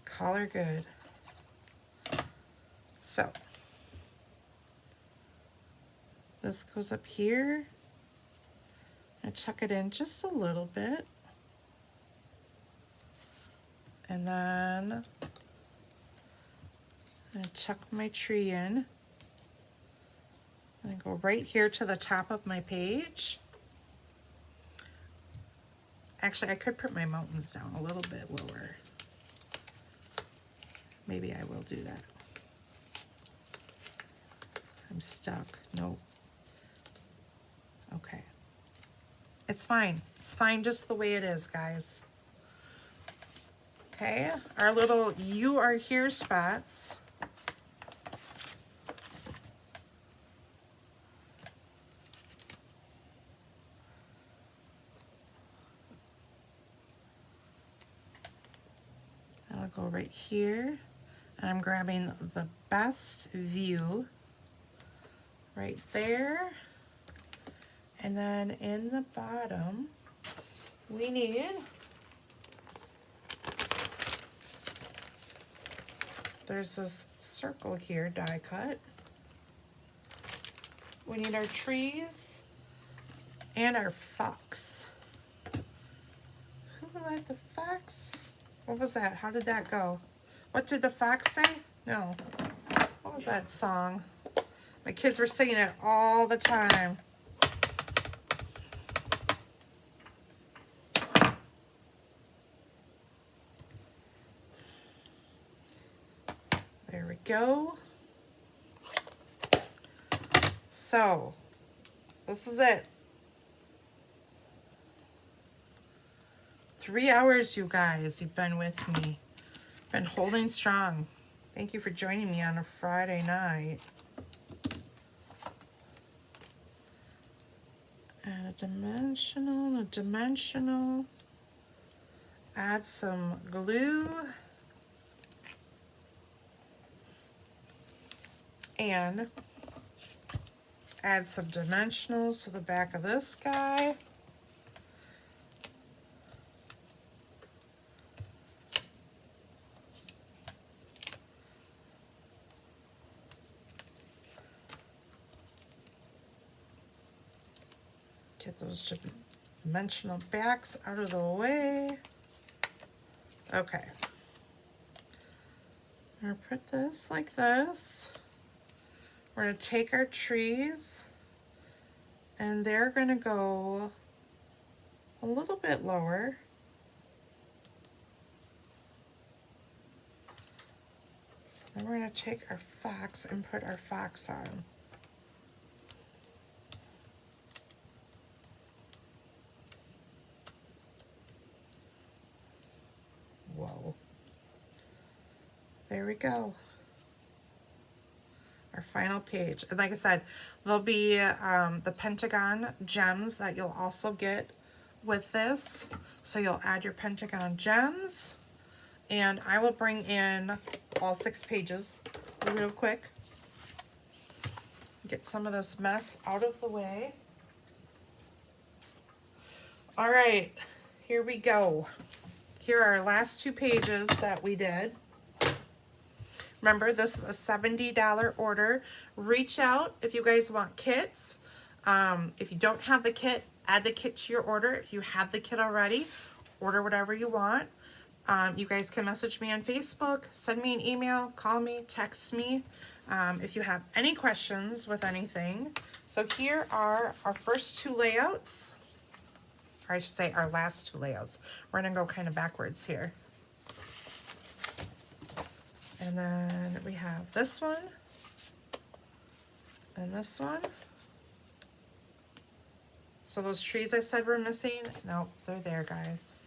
Call her good. So, this goes up here. I tuck it in just a little bit. And then I tuck my tree in. And I go right here to the top of my page. Actually, I could put my mountains down a little bit lower. Maybe I will do that. I'm stuck. Nope. Okay. It's fine. It's fine just the way it is, guys. Okay, our little "you are here" spots. I'll go right here, and I'm grabbing the best view right there. And then in the bottom, we need there's this circle here, die cut. We need our trees and our fox. Who let the fox? What was that? How did that go? What did the fox say? No. What was that song? My kids were singing it all the time. There we go. So, this is it. 3 hours, you guys. You've been with me. Been holding strong. Thank you for joining me on a Friday night. Add a dimensional. Add some glue. And add some dimensionals to the back of this guy. Get those dimensional backs out of the way. Okay. I'm gonna put this like this. We're gonna take our trees and they're gonna go a little bit lower. And we're gonna take our fox and put our fox on. Whoa. There we go. Our final page. And like I said, there'll be the pentagon gems that you'll also get with this. So you'll add your pentagon gems. And I will bring in all 6 pages real quick. Get some of this mess out of the way. All right, here we go. Here are our last 2 pages that we did. Remember, this is a $70 order. Reach out if you guys want kits. If you don't have the kit, add the kit to your order. If you have the kit already, order whatever you want. You guys can message me on Facebook, send me an email, call me, text me if you have any questions with anything. So here are our first 2 layouts. Or I should say our last 2 layouts. We're gonna go kind of backwards here. And then we have this one and this one. So those trees I said were missing, nope, they're there, guys.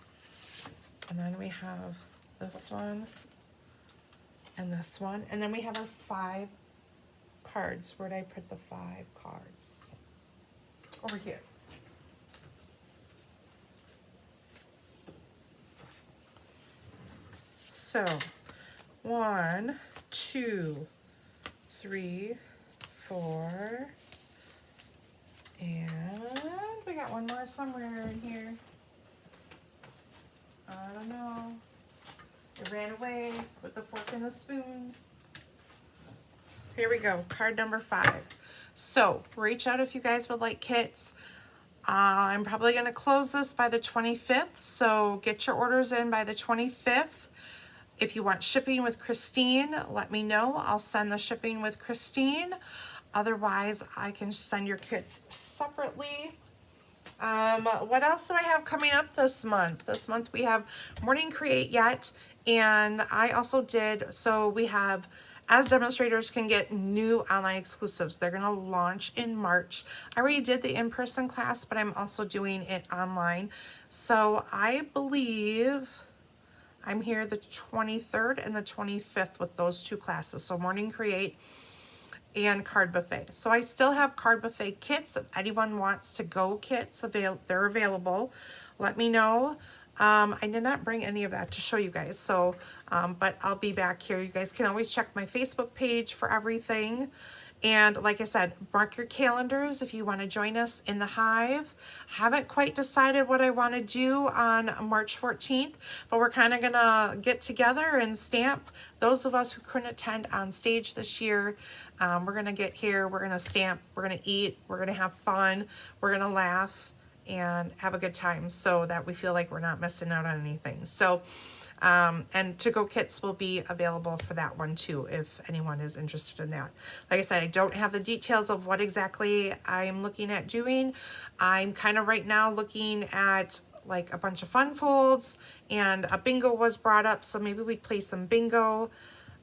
And then we have this one and this one. And then we have our 5 cards. Where'd I put the 5 cards? Over here. So 1, 2, 3, 4, and we got one more somewhere in here. I don't know. It ran away with the fork and the spoon. Here we go, card number 5. So reach out if you guys would like kits. I'm probably gonna close this by the 25th, so get your orders in by the 25th. If you want shipping with Christine, let me know. I'll send the shipping with Christine. Otherwise, I can send your kits separately. What else do I have coming up this month? This month we have Morning Create Yet, and I also did, so we have, as demonstrators can get new online exclusives. They're gonna launch in March. I already did the in-person class, but I'm also doing it online. So I believe I'm here the 23rd and the 25th with those 2 classes. So Morning Create and Card Buffet. So I still have Card Buffet kits. If anyone wants to go kits, they're available. Let me know. I did not bring any of that to show you guys. So, but I'll be back here. You guys can always check my Facebook page for everything. And like I said, mark your calendars if you want to join us in the Hive. Haven't quite decided what I want to do on March 14th, but we're kind of going to get together and stamp those of us who couldn't attend on stage this year. We're going to get here, we're going to stamp, we're going to eat, we're going to have fun, we're going to laugh and have a good time so that we feel like we're not missing out on anything. So and to-go kits will be available for that one too, if anyone is interested in that. Like I said, I don't have the details of what exactly I'm looking at doing. I'm kind of right now looking at like a bunch of fun folds, and a bingo was brought up, so maybe we'd play some bingo.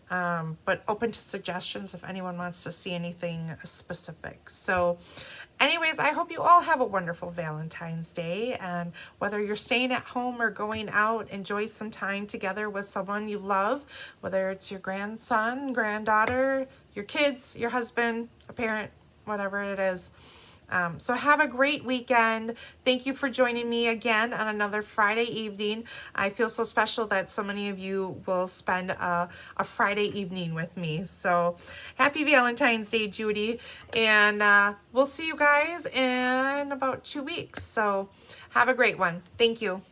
But open to suggestions if anyone wants to see anything specific. So anyways, I hope you all have a wonderful Valentine's Day, and whether you're staying at home or going out, enjoy some time together with someone you love, whether it's your grandson, granddaughter, your kids, your husband, a parent, whatever it is. So have a great weekend. Thank you for joining me again on another Friday evening. I feel so special that so many of you will spend a Friday evening with me. So happy Valentine's Day, Judy. And we'll see you guys in about 2 weeks. So have a great one. Thank you.